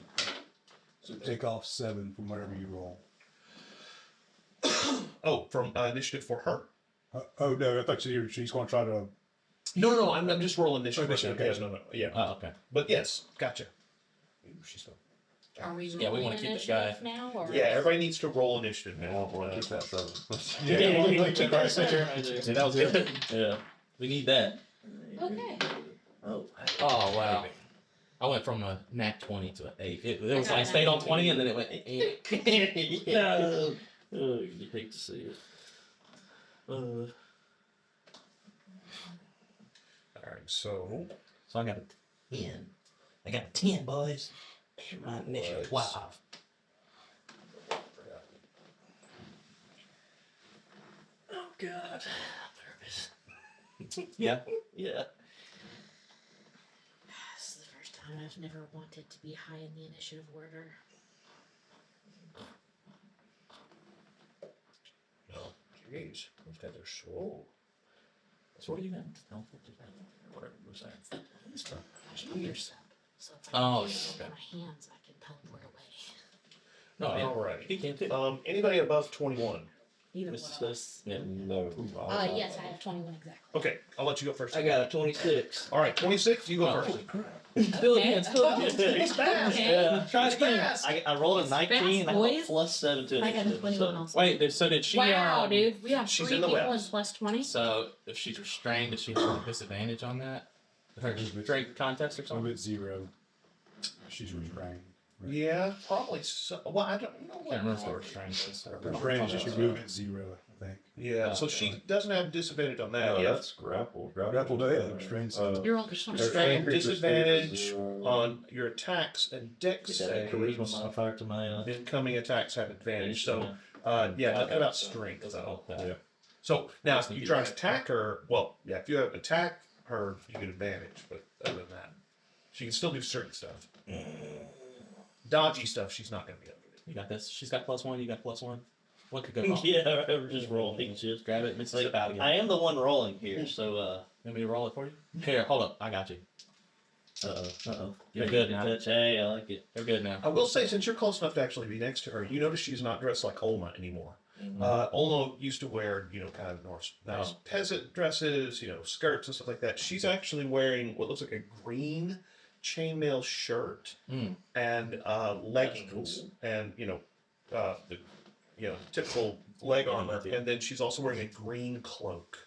So take off 7 from whatever you roll. Oh, from initiative for her. Oh no, I thought she's going to try to. No, I'm just rolling initiative. Initiative, Yes, okay. no. Yeah. Oh, okay. But yes, gotcha. Ooh, she's so. Are we Yeah, we rolling wanna keep this guy. initiative now? Or? Yeah, everybody needs to roll initiative now. Oh boy, keep that 7. See, that was good. Yeah. We need that. Okay. Oh. Oh wow. I went from a nat 20 to an 8. It was like stayed on 20 and then it went. No. Oh, you hate to see it. All right, so So I got a 10. I got a 10, boys. My initiative. Wow. Oh God. I'm nervous. Yeah. Yeah. This is the first time I've never wanted to be high in the initiative order. no, jeez, those guys are slow. So what do you got? Whatever was that? Years. So if Oh, I use okay. my hands, I can teleport away. No, yeah. All right. He can't do. Anybody above 21? Either This one is of this. us. Yeah. No. Yes, I have 21 exactly. Okay, I'll let you go first. I got a 26. All right, 26. You go Oh. first. Still again. Still again. He's fast. Okay. Yeah. Try again. I rolled a 19. I got boys. plus 7 to I got a initiative. 21 also. Wait, so did she? Wow, dude. We have she's 3 in the people webs. with plus 20. So if she's restrained, does she have a disadvantage on that? Her strength contest or I'm something? at 0. She's restrained. Yeah, probably so. Well, I don't know. I can't remember what restrained is. Restrained is just you move at 0, I think. Yeah, so she doesn't have disadvantage on that. No, Yeah. that's grapple. Grapple day, restrained. You're all just Restrained, disadvantage on. on your attacks and dex Get that charisma saves. modifier to my Incoming attacks have advantage. So, yeah, nothing about strength though. Yeah. So now, if you try to attack her, well, yeah, if you attack her, you get advantage. But other than that, she can still do certain stuff. Dodgy stuff, she's not going to be able to do. You got this. She's got +1. You got +1. What could go wrong? Yeah, just roll. He can just Grab it. Mix it like, out again. I am the one rolling here, so Want me to roll it for you? Here, hold up. I got you. uh-oh. You're good now. Touch. Hey, I like it. You're good now. I will say, since you're close enough to actually be next to her, you notice she's not dressed like Olma anymore. Olma used to wear, kind of nice peasant dresses, skirts and stuff like that. She's actually wearing what looks like a green chainmail shirt and leggings and the typical leg armor, and then she's also wearing a green cloak.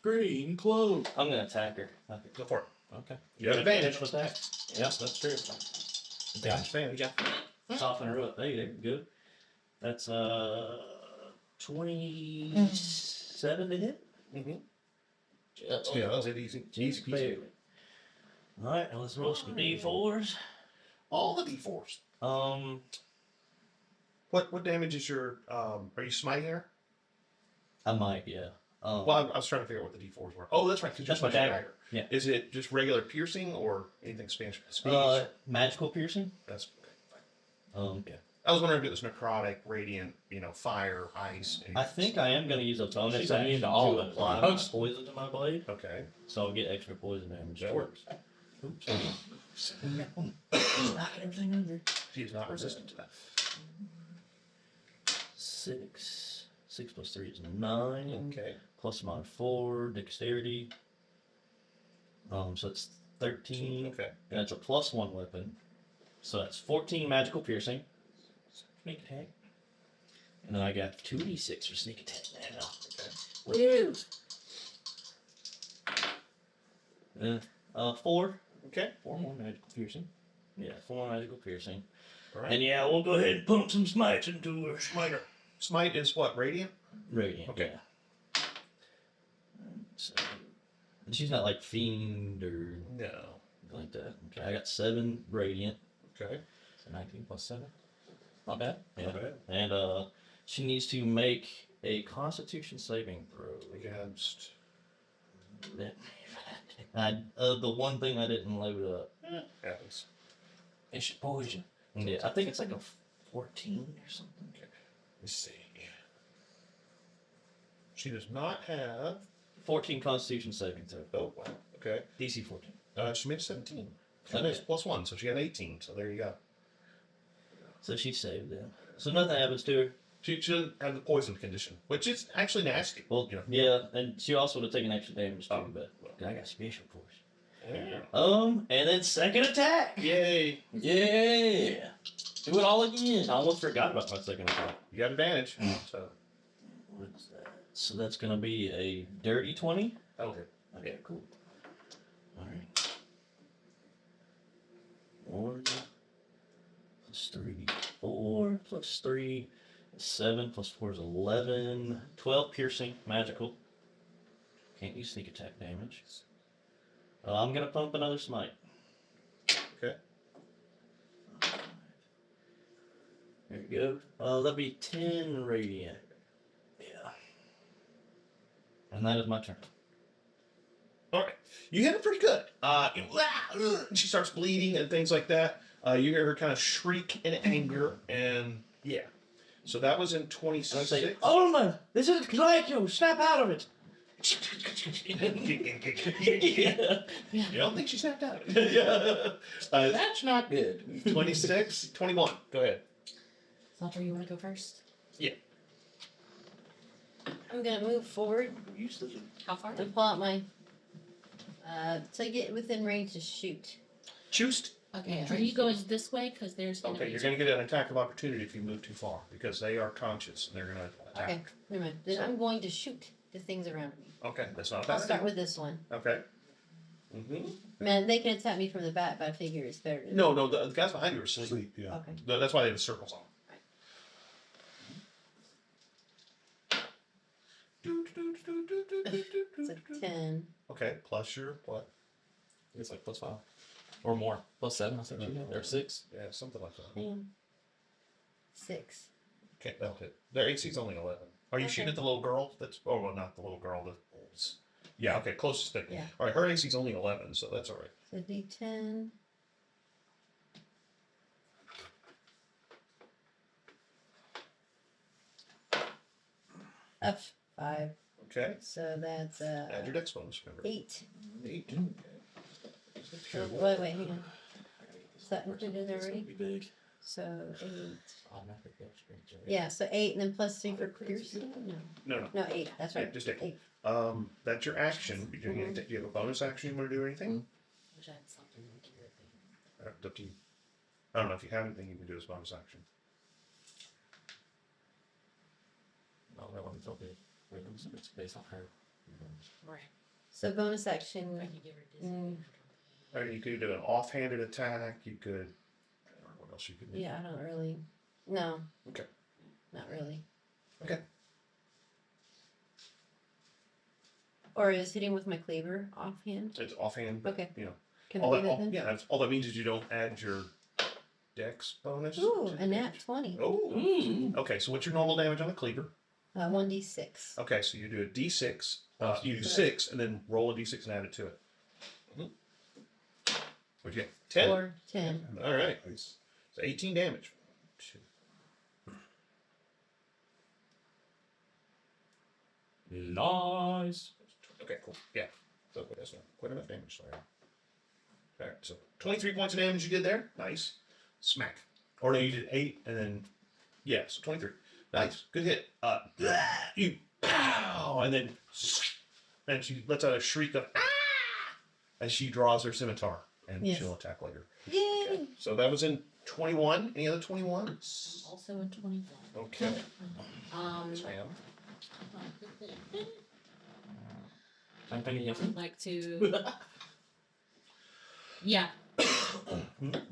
Green cloak. I'm gonna attack her. Okay. Go for it. Okay. You have advantage. Attack. Yes, that's true. Yeah, advantage. Soften her up. There you go. Good. That's 27 to hit. Mm-hmm. Just Yeah, that was it. Easy. Easy peasy. barely. All right, now let's roll some d4s. All the d4s. What damage is your? Are you smiting her? I might, yeah. Well, I was trying to figure out what the d4s were. Oh, that's right. 'Cause you're That's my smiting dagger. Yeah. Is it just regular piercing or anything speech? Magical piercing. That's. Okay. I was wondering if it was necrotic, radiant, fire, ice. I think I am gonna use a bonus She's immune action to all to of it. apply Oh. poison to my blade, Okay. so I'll get extra poison damage. That works. Oops. Knocking everything under. She's not resistant to that. 6. 6 plus 3 is 9. Okay. Plus my 4 dexterity. So it's 13. Okay. And that's a +1 weapon. So that's 14 magical piercing. Make attack. And then I got 2d6 for sneak attack now. Woo! 4. Okay. 4 more magical piercing. Yeah, 4 more magical piercing. All right. And yeah, we'll go ahead and pump some smites into her. Smite is what? Radiant? Radiant. Okay. Yeah. So, and she's not like fiend or No. like that. Okay, I got 7 radiant. Okay. So 19 plus 7. Not bad. Yeah. Not bad. And she needs to make a Constitution saving throw. Against. The one thing I didn't load up. Happens. It should poison. Yeah, I think it's like a 14 or something. Okay. Let's see. She does not have. 14 Constitution saving throw. Oh, wow. Okay. DC 14. She made 17. She Okay. makes +1, so she got 18. So there you go. So she saved them. So nothing happens to her. She doesn't have the poison condition, which is actually nasty. Well, You know. yeah, and she also would have taken extra damage too, Oh. but I got special force. Yeah. And then second attack. Yay! Yeah. Do it all again. I almost forgot about my second attack. You got advantage. So. What is that? So that's gonna be a dirty 20. Okay. Okay, cool. All right. 4 plus 3, 4 plus 3, 7 plus 4 is 11. 12 piercing, magical. Can't use sneak attack damage. I'm gonna pump another smite. Okay. There you go. That'll be 10 radiant. Yeah. And that is my turn. All right. You hit her pretty good. And she starts bleeding and things like that. You hear her kind of shriek in anger, and yeah. So that was in And I 26. say, Olma, this isn't like you. Snap out of it. You don't think she snapped out? Yeah. That's not good. 26, 21. Go ahead. Salter, you want to go first? I'm gonna move forward How far? and pull out my to get within range to shoot. Choose. Okay, are you going this way? Because there's Okay, enemies. you're going to get an attack of opportunity if you move too far because they are conscious and they're going to attack. Okay, never mind. Then I'm going to shoot the things around me. Okay, that's not a I'll bad. start with this one. Okay. Mm-hmm. Man, they can attack me from the back, but I figure it's better. To No, the guys behind you are asleep. Sleep, yeah. Okay. That's why they have circles on. It's a 10. Okay, plus your what? It's like +5 or more. +7. I think you had. Or 6. Yeah, something like that. 10. 6. Okay, that'll hit. Their AC's only 11. Are you Okay. shooting at the little girl? That's well, not the little girl. Yeah, okay, closest thing. Yeah. All right, her AC's only 11, so that's all right. So D10. F5. Okay. So that's Add your dex bonus, remember. 8. 8. So, wait, hang on. Is that included already? Be big. So 8. Automatic death range, right? Yeah, so 8 and then plus 3 for piercing? No. No. No, 8. That's Yeah, right. just 8. 8. That's your action. Do you have a bonus action you want to do or anything? Which I had something like your thing. Up to you. I don't know if you have anything you can do as bonus action. No, that one felt good. It's based on her. Right. So bonus action. I could give her Mm, Or you could do an offhanded attack. You could. I don't know what else you could do. yeah, I don't really. No. Okay. Not really. Okay. Or is hitting with my cleaver offhand? It's offhand. But, Okay. You know. Can All I do that, that then? yeah, all that means is you don't add your dex bonus. Ooh, a nat 20. Oh. Okay, so what's your normal damage on a cleaver? 1d6. Okay, so you do a d6. You do 6 and then roll a d6 and add it to it. What'd you get? 10. Or 10. All right. Nice. So 18 damage. Nice. Okay, cool. Yeah. So that's not quite enough damage. Sorry. All right, so 23 points of damage you did there. Nice. Smack. Or no, you did 8 and then, yeah, so 23. Nice. Good hit. You, pow, and then she lets out a shriek of, as she draws her scimitar, and Yes. she'll attack later. Yay! So that was in 21. Any other 21s? Also a 21. Okay. Sam. I'm thinking I would like to. Yeah.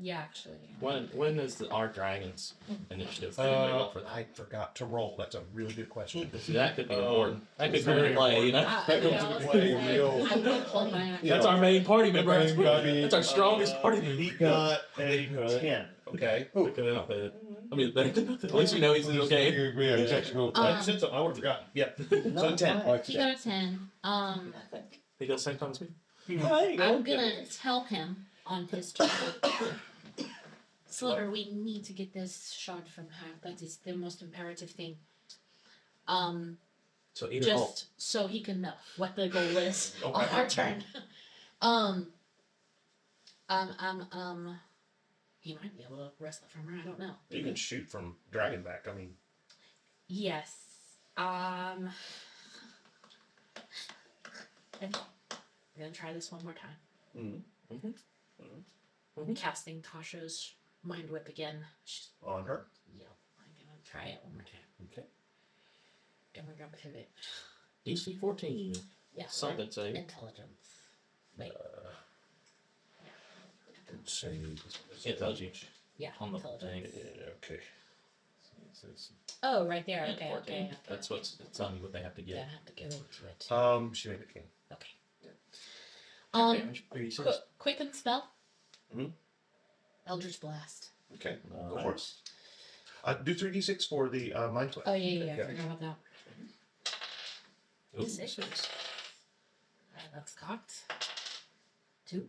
Yeah, actually. when is our dragons initiative? I forgot to roll. That's a really good question. See, that could be important. That could come into play, you know. I would hold my action. That's our main party member. main party. That's our strongest party member. He got a 10. Okay. I mean, at least we know he's okay. I said so. I would have forgotten. Yeah. So 10. He got a 10. He does the same time as me. I'm gonna tell him on his turn. Sliver, we need to get this shot from her. That is the most imperative thing. So either Just halt. so he can know what the goal is on Okay. our turn. He might be able to wrestle it from her. I don't know. You can shoot from Dragonback. I mean, Yes. We're gonna try this one more time. Casting Tasha's Mind Whip again. She's, on her. yeah, I'm gonna try it one more time. Okay. And we're gonna pivot. DC 14. Yeah. Something say. Intelligence. Wait. It tells you. Yeah. On the Intelligence. thing. Okay. Oh, right there. Okay. Okay. That's what's telling you what they have to Yeah, I get. have to go to it. She made it king. Okay. Damage, 36. Quicken spell. Mhm. Eldritch Blast. Okay. Go for it. Do 3d6 for the mind flip. Oh yeah. I Okay. forgot about that. Ooh, 6. 6. That's cocked. 2.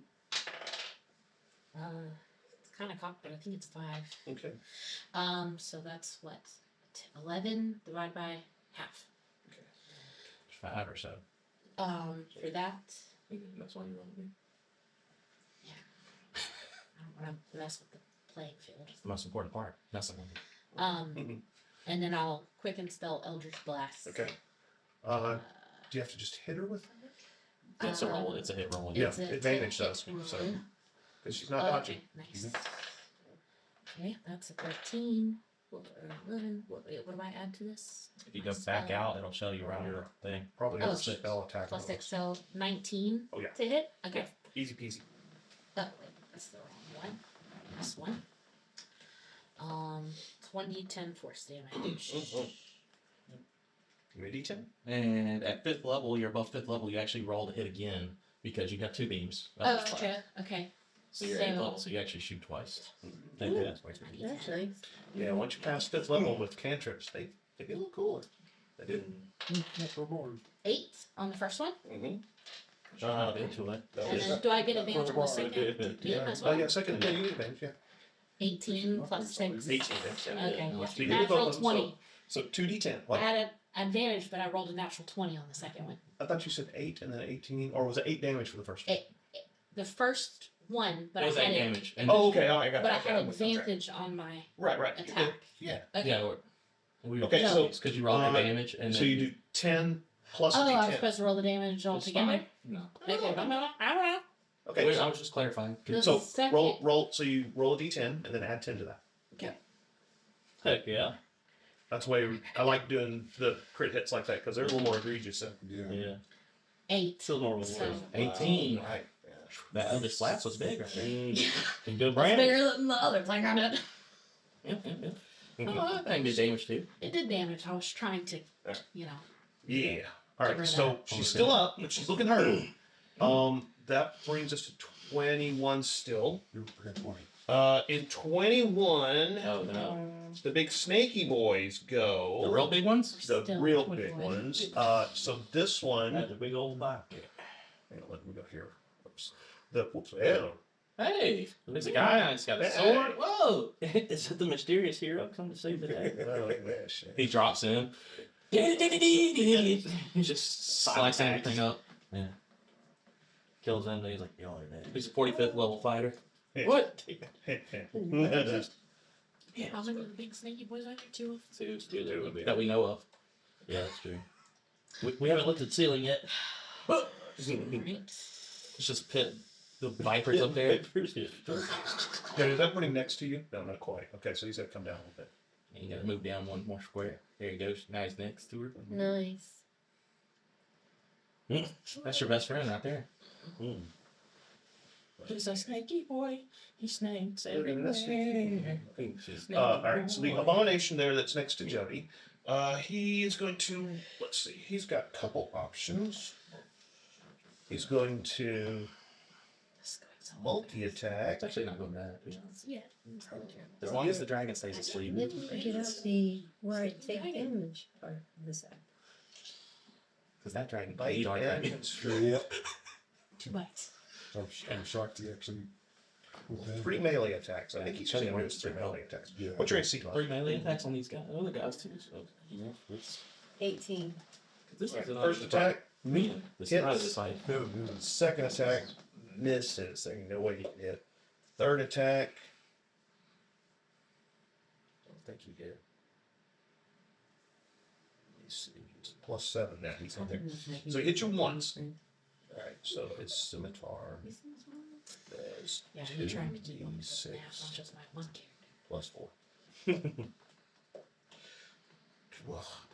It's kind of cocked, but I think it's 5. Okay. So that's what? 11 divided by half. 5 or so. For that, That's why you want me. I don't want to mess with the playing field. It's the most important part. That's the one. And then I'll quicken spell Eldritch Blast. Okay. Do you have to just hit her with that? It's a roll. It's a hit roll. Yeah, It's a advantage hit does. roll. So, because she's not Okay, dodging. nice. Okay, that's a 13. 11. What do I add to this? If you go back out, it'll show you around your thing. Probably Oh, has a spell attack. Plus on 6, so 19 Oh, yeah. to hit? Okay. Easy peasy. Oh, wait, that's the wrong one. This one. 20, 10 force damage. Give me a d10. And at 5th level, you're above 5th level, you actually roll to hit again because you got 2 beams. Oh, okay, okay. So you're 8th level, so you actually shoot twice. Thank Ooh. you. Actually, Yeah, once you pass 5th level with cantrips, they get a little cooler. They didn't. 8 on the first one. Into it. And then do I get advantage on the second? Yeah, as Oh, well. yeah, second. Yeah, you get advantage, yeah. 18 plus 6. 18. Yeah. Okay. So you get Natural both of them, 20. So 2d10. I What? had an advantage, but I rolled a natural 20 on the second one. I thought you said 8 and then 18, or was it 8 damage for the first one? The first one, but It was I 8 had damage. And Oh, okay. I got it. but I Okay, had I'm with you. advantage on my Right, right. attack. Yeah. Okay. Yeah, we Okay, so, because you rolled the damage and So then you do 10 plus Oh, a I was d10. supposed to roll the damage all It's together. fine. No. Okay, I don't know. Okay, I was just clarifying. The so second- roll. So you roll a d10 and then add 10 to that. Heck yeah. That's why I like doing the crit hits like that because they're a little more egregious. So. Yeah. 8. Still normal. So- 18. Right. That other slap was big right there. And good It's brand. bigger than the other thing I did. Oh, I think did damage too. It did damage. I was trying to, you know. Yeah. All Figure right. it So out. she's still up, but she's looking hurt. That brings us to 21 still. In 21, Oh no. the big snaky boys go. The real big ones? The Still real 21. big ones. So this one. That's a big old back. Hang on, let me go here. Oops. Whoops. Yeah. Hey, there's a guy and he's got a Hey. sword. Whoa! Is it the mysterious hero come to save the day? Oh, look at that shit. He drops in. He's just slicing everything up. Yeah. Kills him, and he's like, y'all are dead. He's a 45th level fighter. What? How many of the big snaky boys are there? 2 of? Two that we know of. Yeah, that's true. We haven't looked at the ceiling yet. Right. It's just a pit. The Viper's up there. Yeah, is that putting next to you? No, not quite. Okay, so he's got to come down a little bit. And you gotta move down one more square. There he goes. Now he's next to her. Nice. That's your best friend right there. Mm. He's a snaky boy. He snakes everywhere. everywhere. All right, so the abomination there that's next to Jody, he is going to, let's see, he's got a couple options. He's going to multi-attack. It's actually not going bad. Yeah. As long as the dragon stays asleep. Let me get out the where I take damage part of this act. Because that dragon Bite ate our and dragon. constrict. Yep. What? I'm shocked he actually. with that. 3 melee attacks. I think he's saying it was 3 melee attacks. Yeah. What's your AC? 3 melee attacks on these guys. Other guys too. So. 18. This Alright, is an first attack, Me. This hits. is a fight. second attack, misses. There's no way you can hit. Third attack, I don't think you did. let's see, it's +7 now. He's in there. So he hit you once. All right, so it's scimitar. There's Yeah, you're trying to do it with 2d6 not just my one character.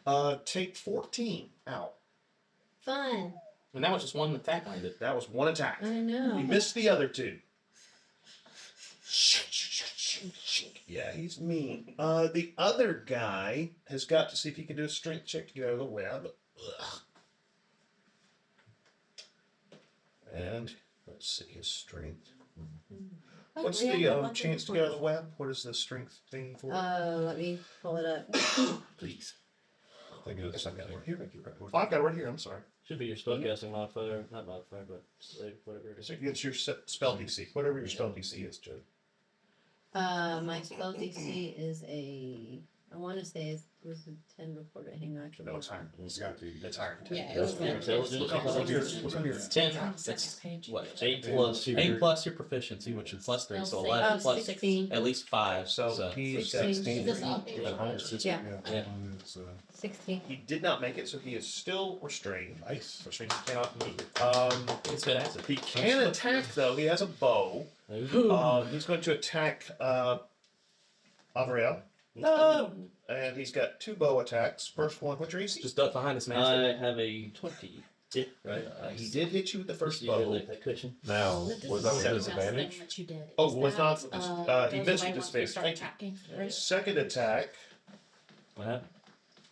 +4. Take 14 out. Fun. And that was just one attack I did. That was one attack. I know. He missed the other 2. Yeah, he's mean. The other guy has got to see if he can do a strength check to get out of the web. Ugh. And let's see his strength. What's the chance to get out of the web? What is the strength thing for? Let me pull it up. Please. I think it's I've got it right here. Oh, I've got it right here. I'm sorry. should be your spellcasting modifier, not modifier, but save, whatever it is. So it's your spell DC. Whatever your spell DC is, Joe. My spell DC is I want to say it was a 10 before, but hang on. No, it's higher. It's got to. It's higher. Yeah, it was Your intelligence. What's on your It's 10. Second That's page. what? 8 plus your 8 plus your proficiency, which is +3. So Spell 11 save. plus 16. at least 5. So he's got 16. 16. Yeah, Yeah. It's, 16. He did not make it, so he is still restrained. nice. Which means he cannot move. It's good acid. He can attack though. He has a bow. He's going to attack Avriel. No! And he's got 2 bow attacks. First one, what's your AC? Just duck behind this I master. have a 20. Right? He did hit you with the first You gotta bow. lick that cushion. Now, was that with That disadvantage? That you did. Oh, Is was that, not. He goes missed away with once we disadvantage. start Thank you. attacking, right? Second attack. What happened?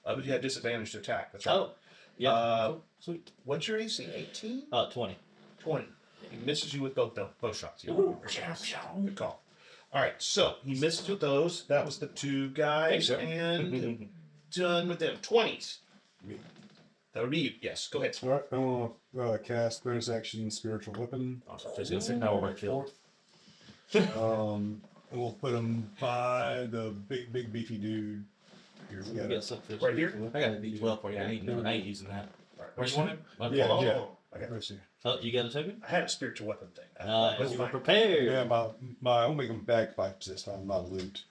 But you had disadvantage to attack. That's right. Oh, yeah. Sweet. What's your AC? 18? 20. 20. He misses you with both bow shots. Yeah. Good call. All right, so he missed with those. That was the 2 guys, and done with them. 20s. That would be you. Yes, go ahead. All right, I'm gonna cast bonus action spiritual weapon. Just gonna say now we're killed. And we'll put him by the big beefy dude. Here we You got get it. something. Right here? I got a D12 for you. I ain't using that. Where you want it? Okay. Yeah, Oh, yeah. okay. Let's see. Oh, you got a token? I had a spiritual weapon thing. You were fine. prepared. Yeah, I'll make them bagpipes this time, not loot.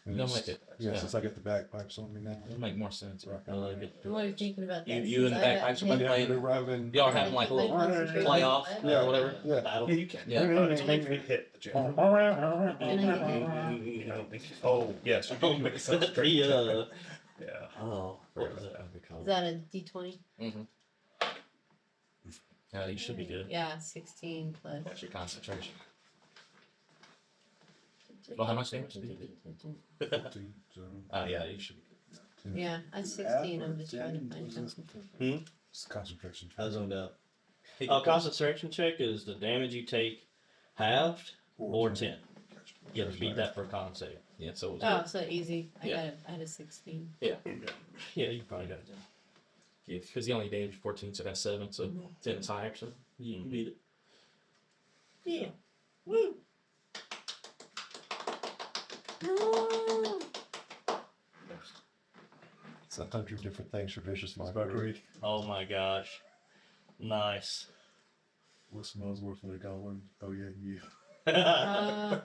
And Don't it's- make it. Yeah, Yeah. since I got the bagpipes on me now. It'll make more sense. I like it. What are you thinking about that? You and the bagpipes are playing. Y'all are having like a little playoff Yeah. or whatever. Yeah. Battle. Yeah, you can. Yeah. It's only if you hit the general. Oh, yes. You're going to make a straight Yeah. attack. Yeah. Oh, what was that? Is that a D20? Yeah, you should be good. Yeah, 16 plus. That's your concentration. Well, how much damage did you do? So, Yeah, you should be good. Yeah, I'm 16. I'm just trying to find something. it's concentration. I zoned out. Concentration check is the damage you take halved or 10. You have to beat that for a con save. Yeah, so it was Oh, so easy. Yeah. I had a 16. Yeah, you probably got it. yeah, because he only damaged 14, so that's 7, so 10 is higher, so you can beat it. Yeah. Woo! It's 100 different things for vicious About mockery. great. Oh my gosh. Nice. What smells worth for the goblin? Oh yeah, yeah. Yeah,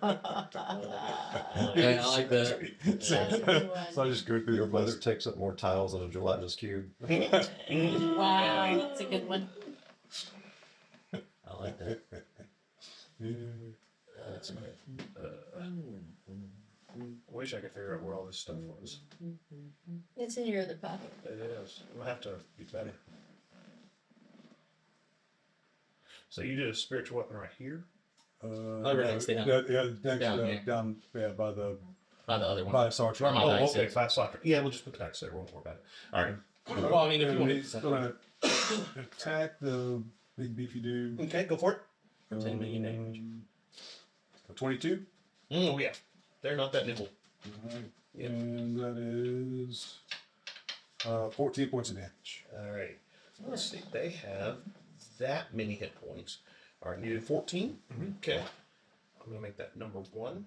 I like that. That's a good one. So I just go through Your the mother list. takes up more tiles than a gelatinous cube. Wow, that's a good one. I like that. That's I wish I could figure out where all this stuff was. It's in your other pocket. It is. We'll have to be better. So you did a spiritual weapon right here? Everything's down. Down by the other one. by the sergeant. Where my Oh, dice okay. is. 5 slot. Yeah, we'll just put the dice there. We won't worry about it. All right. Well, I mean, if you want He's gonna attack the big beefy dude. Okay, go for it. 10 million damage. 22. Oh, yeah. They're not that nimble. Alright. Yep. And that is 14 points of damage. All right. Let's see. They have that many hit points. All right, needed 14. Okay. I'm going to make that number 1.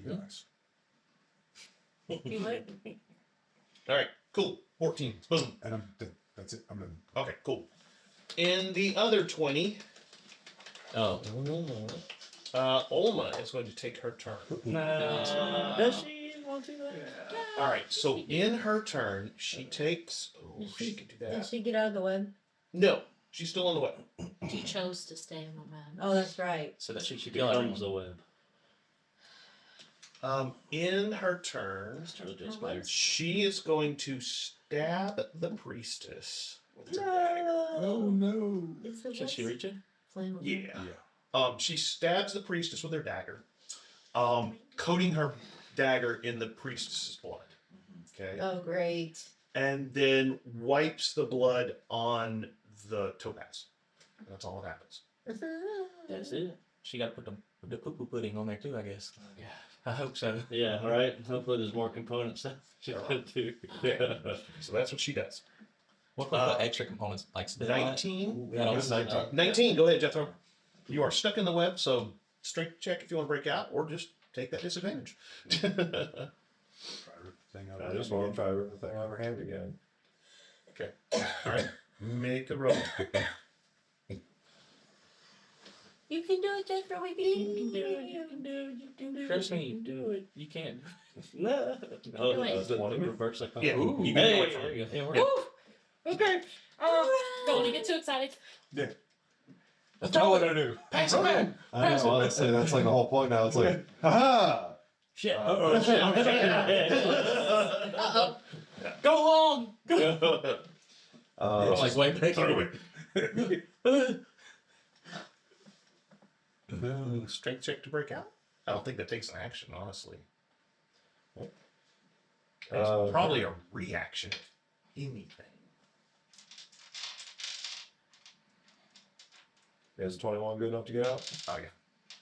Nice. All right, cool. 14. Boom. And I'm dead. That's it. I'm done. Okay, cool. And the other 20, Oh. Olma is going to take her turn. Does she want to do that? All right, so in her turn, she takes. Oh, she could do Did that. she get out of the web? No, she's still on the web. She chose to stay in the web. Oh, that's right. So that she should She go. becomes the web. In her turn, she is going to stab the priestess. With her dagger. Oh no. It's the Should she web's reach it? flammable. Yeah. She stabs the priestess with her dagger, coating her dagger in the priestess's blood. Okay. Oh, great. And then wipes the blood on the topaz. That's all that happens. That's it. She got to put the poo-poo pudding on there too, I guess. Yeah. I hope so. Yeah, right. Hopefully there's more components that she could do. So that's what she does. What about the extra components like still? 19. Yeah, It's 19. 19. Go ahead, Jethro. You are stuck in the web, so strength check if you want to break out, or just take that disadvantage. Try to rip the thing out I of just the want to try to rip the thing out of her hand again. Okay. All right. Make a roll. You can do it, Jethro. We believe You can do it. Trust me, you do it. You can't. No. Oh, that's the one reverse psychology. Yeah. Ooh. You can Hey, do it. there you go. Yeah, we're Okay. Don't want to get too excited. Yeah. That's not what I do. Pass it back. I know. Honestly, that's like the whole point now. It's like, Haha! Shit. Uh-oh. Uh-oh. Go long. uh, Like way back here. Strength check to break out? I don't think that takes an action, honestly. It's probably a reaction, if anything. is 21 good enough to get out? Oh, yeah.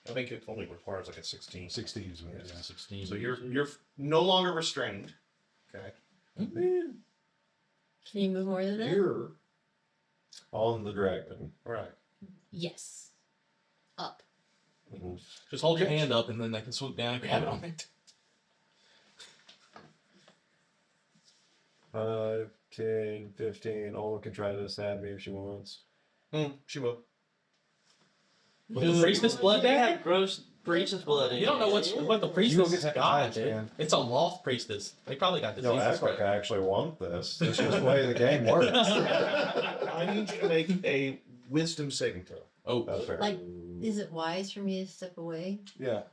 I think it only requires like a 16. 16 is what it is. 16. So you're no longer restrained. Okay. Can you move more than that? You're on the dragon. Right. Yes. Up. Just hold your hand up and then they can swoop down and grab it on it. 5, 10, 15. Olma can try to stab me if she wants. She will. With the priestess blood They dagger? have gross priestess blood in You don't know what the You don't priestess get that got, bias, dude. man. It's a lost priestess. They probably got You don't diseases. act like I actually want this. This is the way the game works. I need you to make a wisdom saving throw. Oh, That's fair. Like, is it wise for me to step away? Yeah.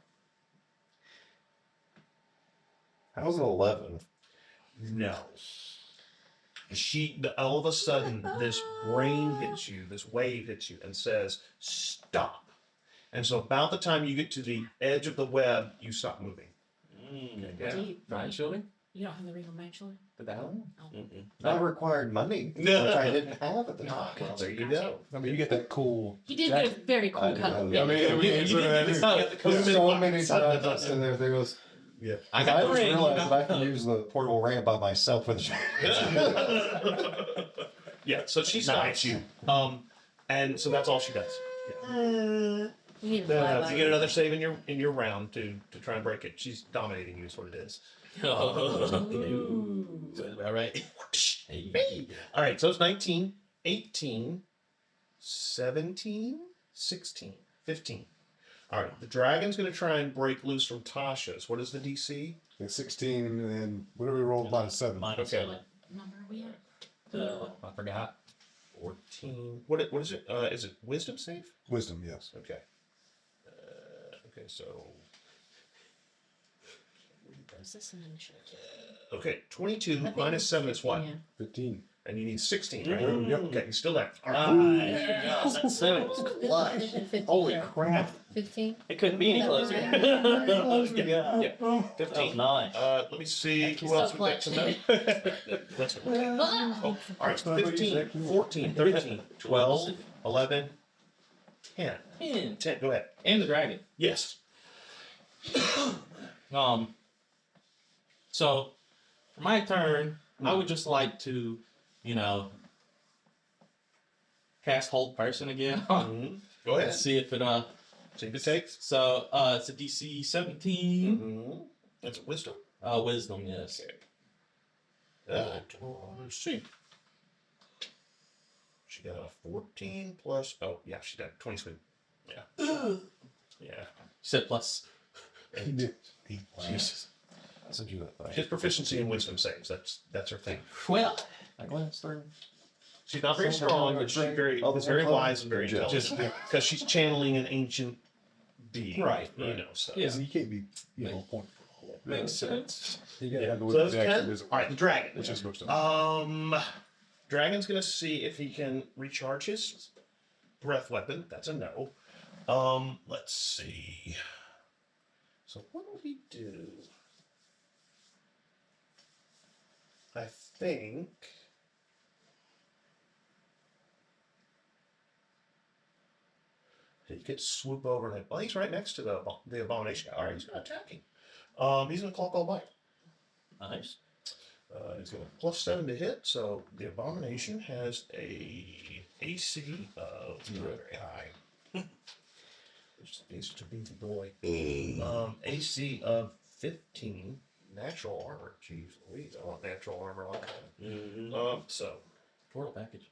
How's an 11? No. All of a sudden, this brain hits you, this wave hits you, and says, stop. And so, about the time you get to the edge of the web, you stop moving. Yeah. Do you, mind shielding? you don't have the ring on my shoulder? Did that help? That required money, which I didn't have at the time. Well, there you go. I mean, you get that cool. He did get a very cool cut. I mean, so many times I sit there, there goes. Yeah. I just realized that I can use the portable ramp by myself for the shot. Yeah, so she stops you. And so that's all she does. You need to fly by. You get another save in your round to try and break it. She's dominating you, is what it is. All right. All right, so it's 19, 18, 17, 16, 15. All right, the dragon's going to try and break loose from Tasha's. What is the DC? It's 16, and then what do we roll? Minus 7. Minus Okay. What number are we at? I forgot. 14. What is it? Is it wisdom save? Wisdom, yes. Okay. Okay, so. Is this an initiative? Okay, 22 I think minus it's 7 is what? 15, 15. And you need 16, right? Mhm. Yep. Okay, you're still there. All right. Nice. That's 7 was yeah. clutch. 15, Holy right? crap. 15? It couldn't be any closer. Yeah. That was 15. nice. Let me see who else we got to know. That's it. Oh, all right, 15, 14, 13, 12, 11, 10. 10, go ahead. And the dragon. Yes. So for my turn, I would just like to, cast Hold Person again. Mhm. Go ahead. Let's see if it See if it takes. So it's a DC 17. Mm-hmm. That's a wisdom. Wisdom, yes. Let's see. She got a 14 plus. Oh, yeah, she got 20 sweep. Yeah. Yeah. You said plus. He did. Jesus. So you that She has proficiency in wisdom saves. That's her thing. Well, She's not very strong, but she's very wise and very intelligent. Because she's channeling an ancient being. Right, You right. know, so. Yeah. You can't be, point. makes sense. You gotta have the So that's wisdom 10. activism, All right, the dragon. which is most of them. Dragon's gonna see if he can recharge his breath weapon. That's a no. Let's see. So what will he do? I think. He could swoop over and well, he's right next to the abomination. All right, he's not attacking. He's gonna claw bite. Nice. He's got a +7 to hit, so the abomination has a AC of very high. Which needs to be the boy. AC of 15. Natural armor. Jeez Louise, I want natural armor like that. Mm-hmm. So Total package.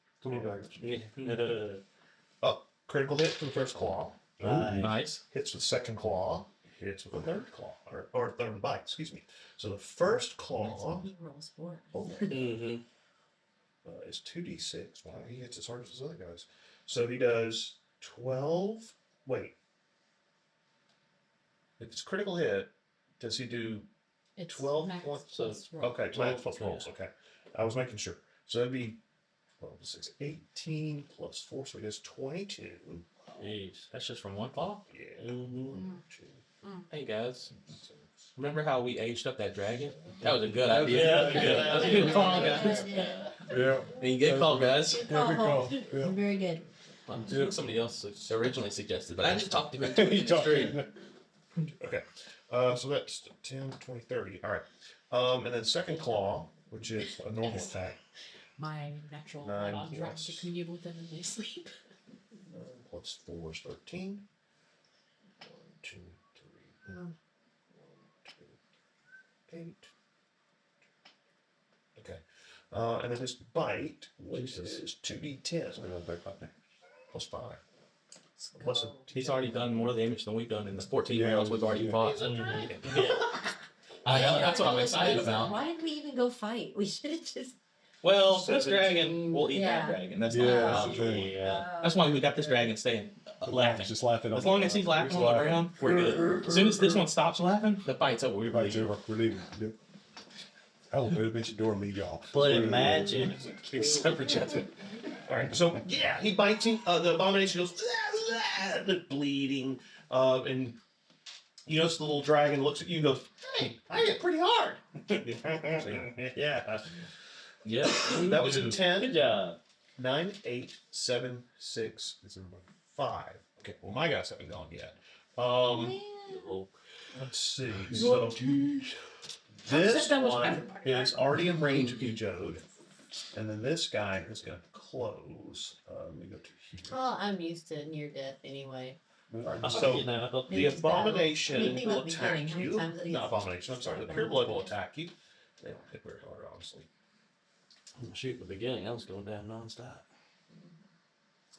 critical hit for the first claw. Nice. Nice. Hits with second claw. Hits with the third claw. Or third bite, excuse me. So the first claw He rolls 4. Mm-hmm. is 2d6. Wow, he hits as hard as his other guys. So he does 12. Wait. If it's critical hit, does he do It's 12 max points? plus roll. Okay, 12 plus rolls. Okay. I was making sure. So that'd be 12, 6, 18 plus 4. So he does 22. Jeez. That's just from one claw. Yeah. Mm-hmm. Hey guys, remember how we aged up that dragon? That was a good idea. Yeah, That was a good call, guys. Yeah. And you get called, guys. Yeah, good call. Yeah. Very good. Somebody else originally suggested, but I just talked him into You it. talk- Okay. So that's 10, 20, 30. All right. And then second claw, which is a normal attack. My natural 9 on drops to plus. commune with them in my sleep. 9 plus 4 is 13. 1, 2, 3, 1, 2, 8. Okay. And then his bite, which is 2d10 plus 5. Plus a He's already done more damage than we've done in the 14 rounds we've already Yeah. fought. I know, that's what I'm excited about. Why did we even go fight? We should have just. Well, this dragon will eat Yeah. that dragon. That's not Yeah, a that's problem. the thing. Yeah. That's why we got this dragon staying laughing. Just laughing. As long as he's laughing on the ground, we're good. As soon as this one stops laughing, the fight's over. We're Right, leaving. we're leaving. Yep. Hell, it'd have been your door and me, y'all. But imagine. Except for Jetson. All right, so yeah, he bites him. The abomination goes, the bleeding, and you notice the little dragon looks at you and goes, "Hey, I hit pretty hard." Yeah, Yeah. that was a 10, Good job. 9, 8, 7, 6, It's everybody. 5. Okay, well my guys haven't gone yet. Let's see. So this That was one everybody. is already in range of you, Jode, and then this guy is going to close. Let me go to here. Well, I'm used to near death anyway. So You know. the abomination Anything will at the attack beginning, how many you. times did he Not get abomination. I'm sorry. The pure blood will attack you. They don't hit very hard, honestly. Shoot, the beginning, I was going down nonstop.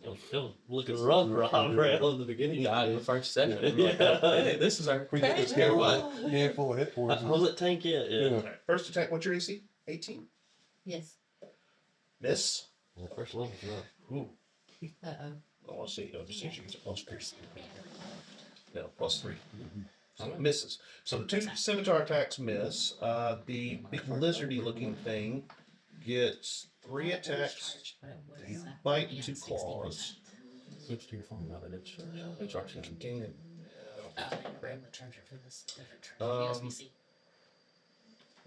It was looking rough, Rob, right in the He beginning. died in the first session. Yeah. Hey, this is our. We get this Hey, guy what? handful of hit points. Was it tank yet? Yeah. All right, first attack. What's your AC? 18. Yes. Miss. Well, first level's rough. Ooh. Uh-oh. Oh, let's see. Let's see if she gets a +3. No, +3. So it misses. So the 2 scimitar attacks miss. The big lizardy looking thing gets 3 attacks, bite, and 2 claws. Switch to your phone now that it's Gain it.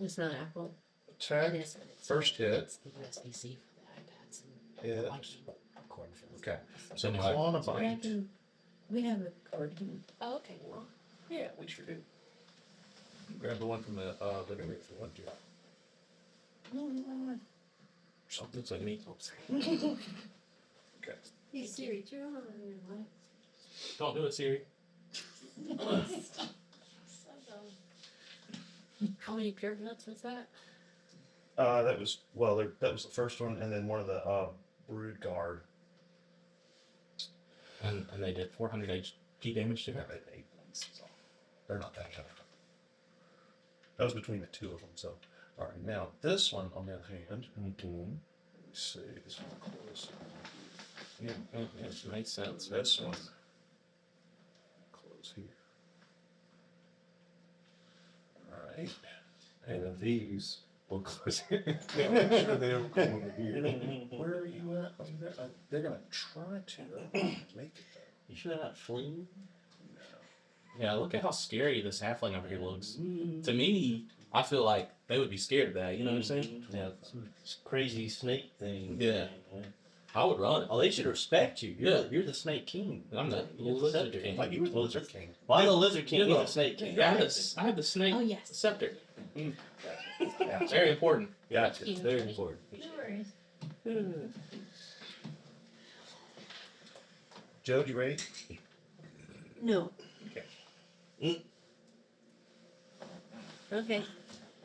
It's not Apple. Attack. First hit. Hit. Okay. So Anyway. claw and a But I bite. can, we have a card. Oh, okay. Yeah, we sure do. Grab the one from the living room if you want to. something that's like me. Okay. Hey Siri, turn on your light. Don't do it, Siri. How many pure nuts was that? That was that was the first one, and then one of the brood guard. And they did 400 HP damage to her. They're not that tough. That was between the 2 of them. So, all right. Now this one, on the other hand, let's see. This one close. Yeah, It makes sense. this one close here. All right. And then these will close. I'm sure they'll come over here. Where are you at? They're gonna try to make it. You sure they're not fleeing? Yeah, look at how scary this halfling over here looks. To me, I feel like they would be scared of that. You know what I'm saying? Yeah, it's crazy snake thing. Yeah. I would run. Oh, they should respect you. Yeah. You're the snake king. I'm the You're lizard king. Like you were the lizard king. Why the lizard king? Yeah, You're look. the snake king. Yeah, I have the snake Oh, yes. scepter. Very important. Gotcha. It's very important. No worries. Joe, you ready? No. Okay. Okay.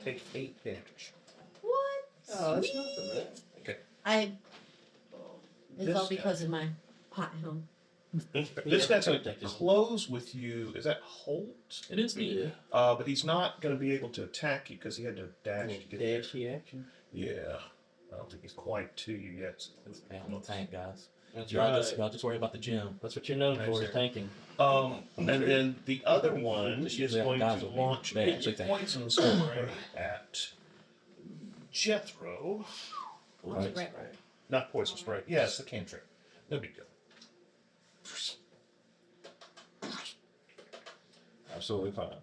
Take 8 damage. What? Oh, that's not the best. Okay. It's This all because of my pot helm. This guy's gonna close with you. Is that Holt? It is me. Yeah. But he's not gonna be able to attack you because he had to dash to get there. Dashy action. Yeah. I don't think he's quite to you yet. Yeah, I'm a tank, guys. That's Y'all right. just worry about the gym. That's what you're known for, is tanking. And then the other one is Usually going guys to will launch they a actually think. poison spray at Jethro. Right. Not poison spray. Yes, the cantrip. No big deal. Absolutely fine.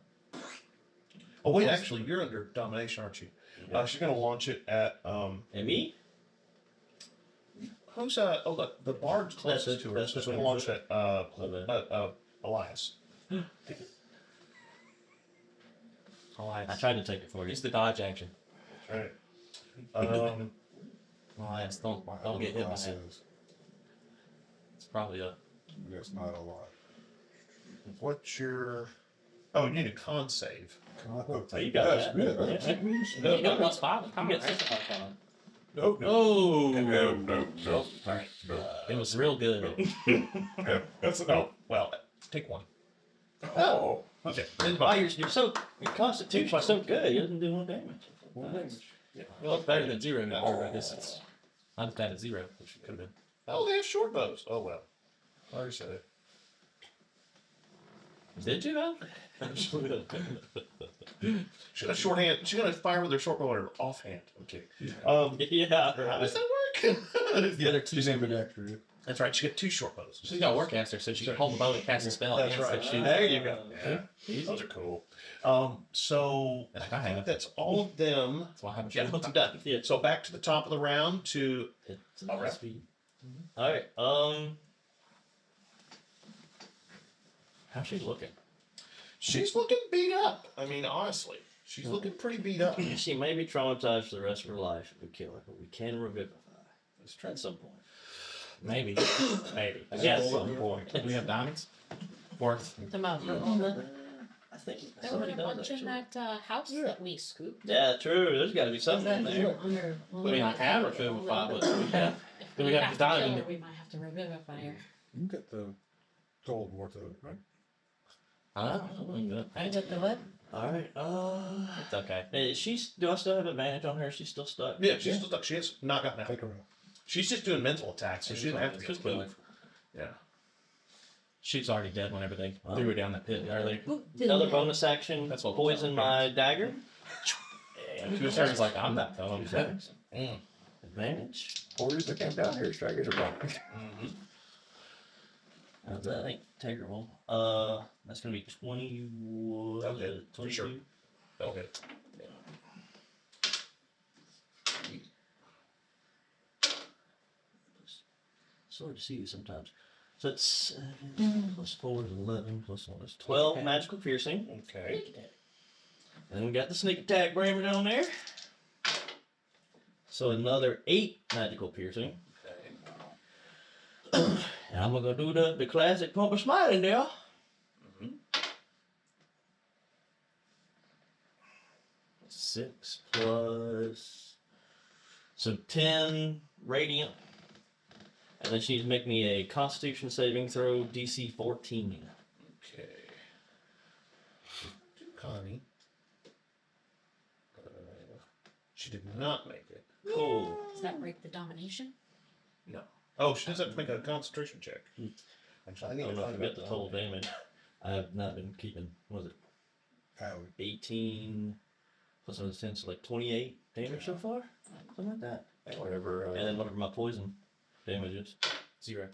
Oh wait, actually, you're under domination, aren't you? She's gonna launch it at And me? who's the bard's closest That's it. to her. That's So she's the gonna launch it Okay. at Elias. I tried to take it for you. It's the dodge action. All right. Elias, don't get hit by that. It's probably a. That's not a lot. What's your? Oh, you need a con save. Oh, you got That's that. good. Yeah. You got +5. You get 6 on. No, Oh, No. it was real good. That's enough. Well, take 1. Oh. Okay. Why your constitution's so good, you doesn't do 1 damage. Well, it's better than 0 now. I guess it's not as bad as 0, which it could have been. Oh, they have short bows. Oh well. I already said it. Did you though? She got a short hand. She's gonna fire with her short bow and her offhand. Okay. Yeah. How does that work? The other two. She's ambidextrous. That's right. She got 2 short bows. She's got Warcaster, so she can hold the bow and cast a spell. That's and right. so she- There you go. Yeah. Those are cool. So Like I I think have. that's all of them. That's why I haven't Yeah, shown I'm done. Yeah. So back to the top of the round to It's All right. speed. All right. How's she looking? she's looking beat up. I mean, honestly, she's looking pretty beat up. She may be traumatized for the rest of her life if we kill her, but we can revivify. Let's try at some point. Maybe. Maybe. Yes. At some point. Do we have diamonds? Worth. I think There were somebody a does bunch in actually. that house that we scooped. Yeah, true. There's got to be something in there. I mean, I have her food with 5, but do we have. If Do we we have have to the kill diamond? her, we might have to revivify her. You get the gold worth of it, right? I got the what? All right. It's okay. Hey, do I still have advantage on her? She's still stuck. Yeah, she's still stuck. She has not gotten out. Take her out. She's just doing mental attacks, so she didn't have to Just get kill move. Yeah. She's already dead whenever they threw her down that pit earlier. Another bonus action. That's what Poison my dagger. And she was like, I'm not telling you. Advantage. Warriors that came down here, strikers are gone. How's that? Ain't terrible. That's gonna be 20. That'll hit, for 22. sure. That'll hit. It's hard to see you sometimes. So it's plus 4 is 11, plus 1 is 12 magical piercing. Okay. And then we got the sneak attack braver down there. So another 8 magical piercing. And I'm gonna do the classic pump of smite in there. 6 plus. So 10 radiant. And then she's make me a Constitution saving throw DC 14. Okay. Connie. She did not make it. Cool. Does that break the domination? No. Oh, she does have to make a concentration check. Actually, I I need don't to know if find I out got the total damage. I have not been keeping, what was it, Oh, 18 plus another 10, so like 28 damage so far? Something like that. Whatever. And then whatever my poison damage is. 0.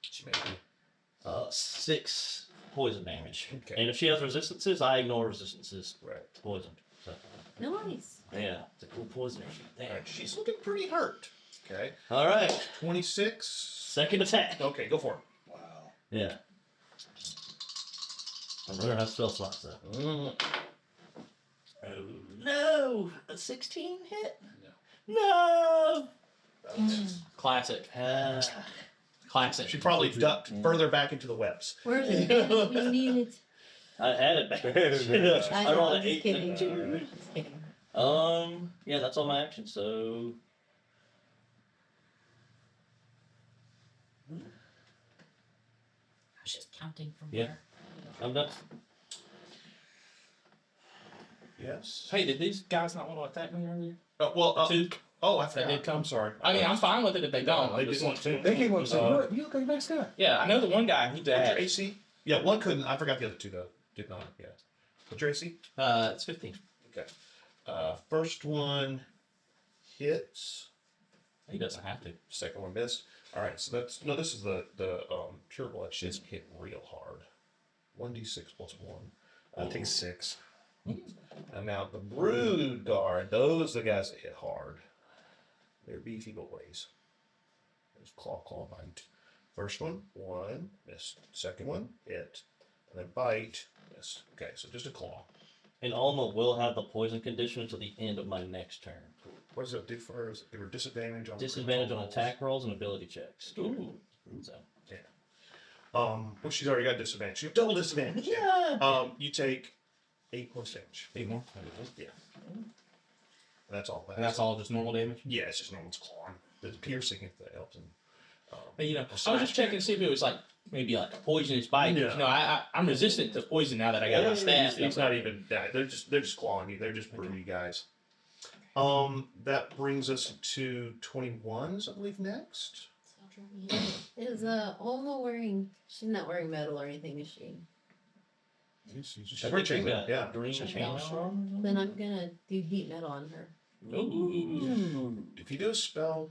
She made it. 6 poison damage. Okay. And if she has resistances, I ignore resistances. Right. to poison. So, Nice. yeah, it's a cool poison. All right. She's looking pretty hurt. Okay. Alright, 26. second attack. Okay, go for it. wow. Yeah. I'm running out of spell slots though. Oh no! A 16 hit? No! Classic. Uh, Classic. She probably ducked further back into the webs. Where's it? We need it. I had it back. I I know, rolled I'm an just 8. kidding. Just kidding. Yeah, that's all my actions, so. I was just counting from Yeah. where. I'm done. Yes. Hey, did these guys not want to attack me earlier? Two. Oh, I They forgot. did come. I'm sorry. I mean, I'm fine with it if they don't. They I'm just didn't want to. They came up and said, Uh, you look like a nice guy. Yeah, I know the one guy. He What's your died. AC? Yeah, one couldn't. I forgot the other two though. Did not. Yeah. What's your AC? It's 15. Okay. First one hits. He doesn't have to. Second one missed. All right. So that's no. This is the pure blood. She's hit real hard. 1d6 plus 1. Takes 6. And now the brood guard. Those are the guys that hit hard. They're beefy boys. There's claw bite. First one, 1, missed. Second one, hit. And then bite, missed. Okay, so just a claw. And Olma will have the poison condition until the end of my next turn. What does it do for her? Does it give her disadvantage on Disadvantage on attack rolls and ability checks. Ooh. So. Well, she's already got disadvantage. You have double disadvantage. Yeah. You take 8 points damage. 8 more. Yeah. And that's all. And that's all just normal damage. Yeah, it's just normal claw. There's piercing if that helps. And, But, you know, I was just checking to see if it was like maybe like a poisonous bite. No. No, I'm resistant to poison now that I got my staff. It's not even that. They're just clawing you. They're just broody guys. That brings us to 21s, I believe, next. Is Olma wearing? She's not wearing metal or anything, is she? She's wearing chainmail. Yeah. Green chainmail. Then I'm gonna do heat metal on her. Ooh. If you do a spell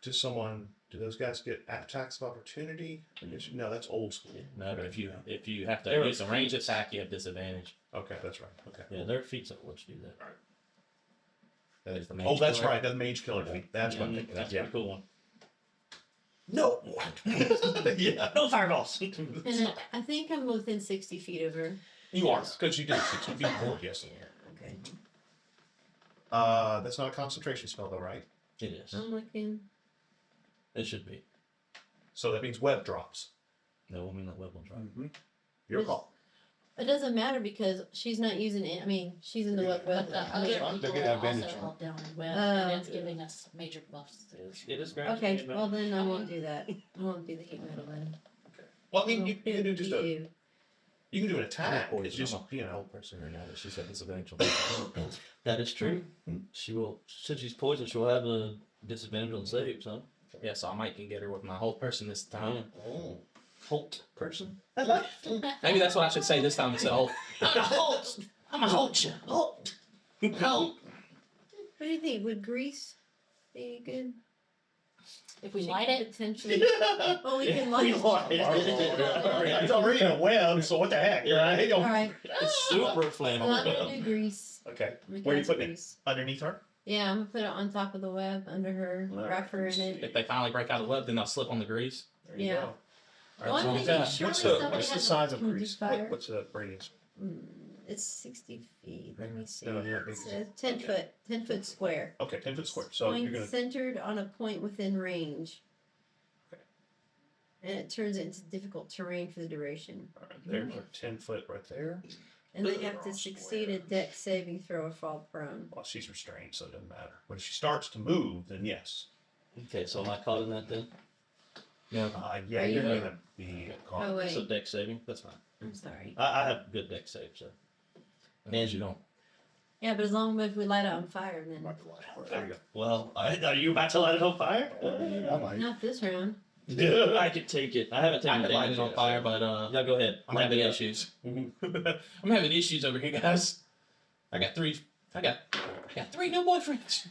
to someone, do those guys get attacks of opportunity? I guess no, that's old school. No, but if you have to use a ranged attack, you have disadvantage. Okay, that's right. Okay. Yeah, their feats that let you do that. That is The oh, mage that's killer. right. The mage killer feat. That's what I'm thinking. That's a Yeah. pretty cool one. No. Yeah. No fireballs. And I think I'm within 60 feet of her. You are because you did 60 feet forward. Yes. Okay. That's not a concentration spell, though, right? It is. I'm looking. It should be. So that means web drops. No, I mean that web will drop. Your call. It doesn't matter because she's not using it. I mean, she's in the web. But the other They're people gonna are advantage also on all down in web, Oh, and it's okay. giving us major buffs. It is great. Okay, well then I won't do that. I won't do the heat metal then. Well, I mean, you can do just a. You. You can do an attack. It's just, I'm a whole person here now that she said disadvantage. That is true. She will, since she's poisoned, she'll have a disadvantage on saves, huh? Yeah, so I might can get her with my whole person this time. oh. Holt person? Maybe that's what I should say this time instead of Holt. I'm a Holt you. Holt. Holt. What do you think? Would grease be good? If we light it, Potentially. Well, we can light it. It's already in a web, so what the heck, right? All right. It's super So I'm flammable. gonna do grease. Okay. We Where are you cast putting it? grease. Underneath her? Yeah, I'm gonna put it on top of the web under her, Alright. wrap her in it. If they finally break out of the web, then they'll slip on the grease. There you Yeah. go. The one thing Yeah. is sure What's something the has size a of huge grease? fire. What's the radius? It's 60 feet. Let me see. No, yeah, It's a 10 foot square. Okay, 10 foot square. So Point you're gonna. centered on a point within range. Okay. And it turns it into difficult terrain for the duration. All right, there's our 10 foot right there. And they have to succeed a deck saving throw or fall prone. Well, she's restrained, so it doesn't matter. But if she starts to move, then yes. Okay, so am I caught in that then? Yeah. Yeah, Are you're you- gonna be caught. Oh, wait. So deck saving? That's fine. I'm sorry. I have good deck saves, so. And you don't. Yeah, but as long as we light it on fire, then. There you go. Well, are you about to light it on fire? I might. Not this round. I could take it. I haven't I taken could light damage it on yet, fire, so- but Yeah, go ahead. I'm having Light it up. issues. I'm having issues over here, guys. I got three new boyfriends.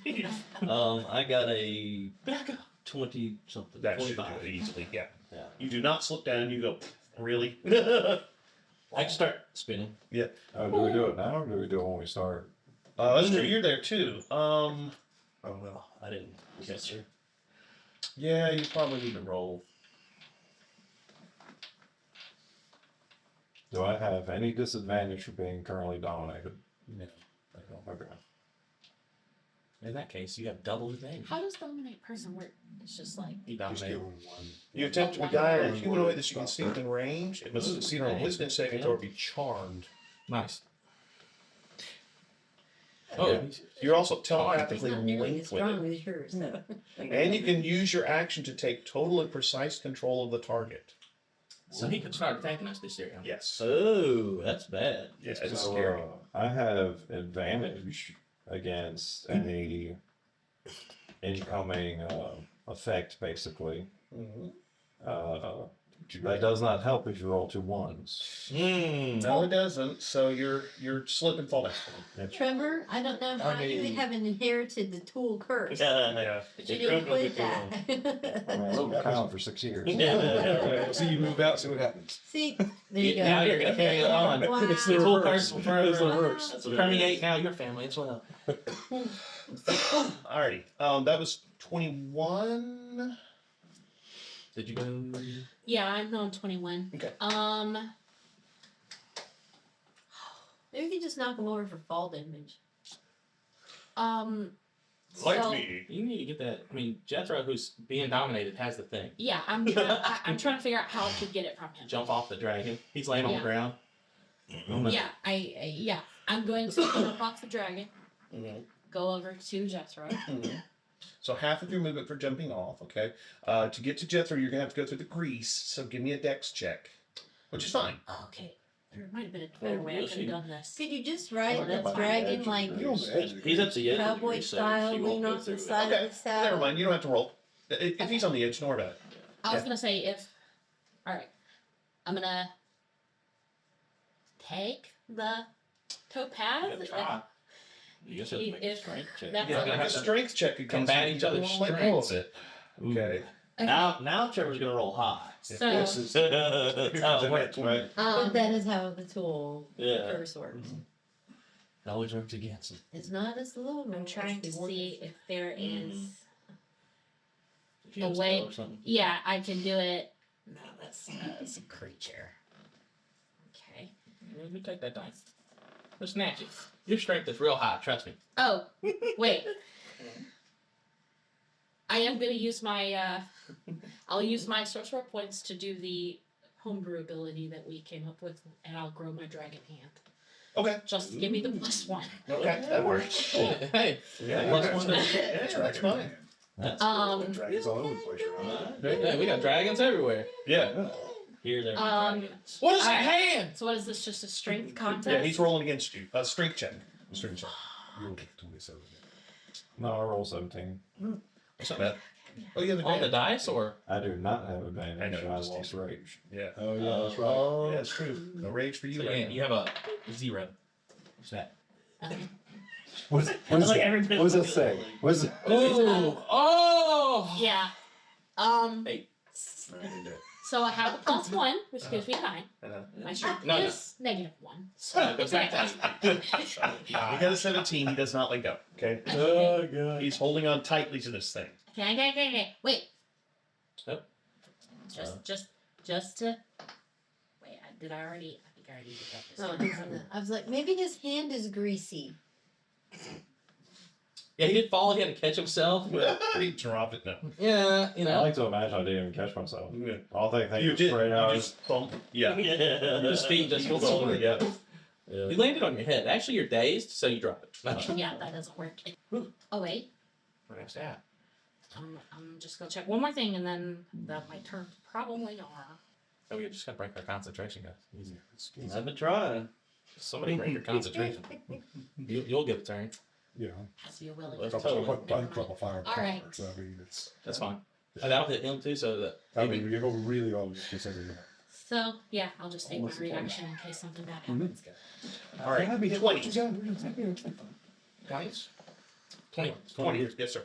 I got a Back up. 20 something. That should do 25. it easily, yeah. Yeah. You do not slip down, you go, really? I can start spinning. Do we do it now or do we do it when we start? You're there too. Oh well, I didn't guess her. Yeah, you probably need to roll. Do I have any disadvantage for being currently dominated? No. I don't. Okay. In that case, you have double advantage. how does dominate person work? It's just like You Just give dominate. them one. You attempt to beguile a humanoid that you can see within range. It must succeed on a wisdom saving throw or be charmed. Nice. Oh, Oh, you're also It's telepathically not nearly linked as with strong it. as yours, though. And you can use your action to take total and precise control of the target. so he could start attacking us this year. Yes. Oh, that's bad. Yeah, it's So, scary. I have advantage against any incoming effect, basically. Mhm. That does not help if you roll 2 1s. No, it doesn't. So you're slip and fall down. Trevor, I don't know how you haven't inherited the tool curse. Yeah. But you didn't quit that. I've been pound for 6 years. See you move out, see what happens. See, there you go. Now you're gonna carry it on. Wow. It's the full curse will It's the forever reverse. permeate now your family as well. Alrighty. That was 21. Did you go? yeah, I'm on 21. Okay. Maybe we could just knock him over for fall damage. So, You need to get that. I mean, Jethro, who's being dominated, has the thing. yeah, I'm trying to figure out how to get it from him. Jump off the dragon. He's laying on the Yeah. ground. Yeah, I'm going to jump off the dragon, Mhm. go over to Jethro. Mhm. So half of your movement for jumping off, okay? To get to Jethro, you're going to have to go through the grease. So give me a dex check, which is fine. Okay, there might have been a better way I could have done this. Could you just ride Oh, that yeah, dragon edge. like You're on the edge. He's up to you. cowboy style, lean off the side Okay, of the saddle? never mind. You don't have to roll. If he's on the edge, don't worry about it. I was gonna say alright, I'm gonna take the topaz. You just have to make a If strength check. that's Yeah, okay. make a strength check against Combat him. each other's You won't let go of strengths. it. Okay. Now Trevor's gonna roll high. So That's how it works, right? But that is how the tool Yeah. curse works. It always works against him. It's not as low. I'm trying to see if there is If you have a a way. spell or something. Yeah, I can do it. No, that's a creature. Okay. You take that dice. Just snatch it. Your strength is real high. Trust me. Oh, wait. I am going to use my. I'll use my sorcerer points to do the homebrew ability that we came up with, and I'll grow my dragon hand. Okay. Just give me the +1. Okay, that works. Hey. Yeah, Plus one. that's fine. That's Um, Dragons all over the place, right? Yeah, we got dragons everywhere. Yeah. Here, there. What is All that right. hand? So what is this? Just a strength contest? Yeah, he's rolling against you. Strength check. Strength check. You'll get 27. No, I roll 17. That's not bad. Oh, yeah, On the dice or? I do not have advantage. I know, I it's lost rage. Yeah. Oh, yeah, that's right. Oh, Yeah, it's true. No rage for you. So, right yeah, now. you have a 0. What's that? What does like that, everybody what does that looks say? What is it? Ooh! Oh! Yeah. Hey. So I have a +1, which gives me 9. Uh-huh. My strength No, no. is -1. So it goes back to You got a 17. He does not let go. Okay. Oh, God. He's holding on tightly to this thing. Okay. Wait. Nope. Just to. Wait. Did I already? I think I already did that. Oh, he's in the- I was like, maybe his hand is greasy. Yeah, he did fall. He had to catch himself. He drop it now. Yeah, you I know. like to imagine I didn't even catch myself. Yeah. All they think You is did. straight You out. just bump. Yeah. His feet just Heels over. Yeah. You landed on your head. Actually, you're dazed, so you drop it. Yeah, that doesn't work. Oh wait. What's that? I'm just gonna check one more thing, and then that might turn probably on. Oh, we just gotta break our concentration, guys. Easy. I've been trying. Somebody break your concentration. You'll get a turn. Yeah. As you will. That's Couple, totally- couple fire. All right. So, I mean, it's, That's fine. And that'll hit him too, so that. I mean, you go really all consider that. So yeah, I'll just take my reaction in case something bad happens. All right. 20. Guys? 20. 20. Yes, sir.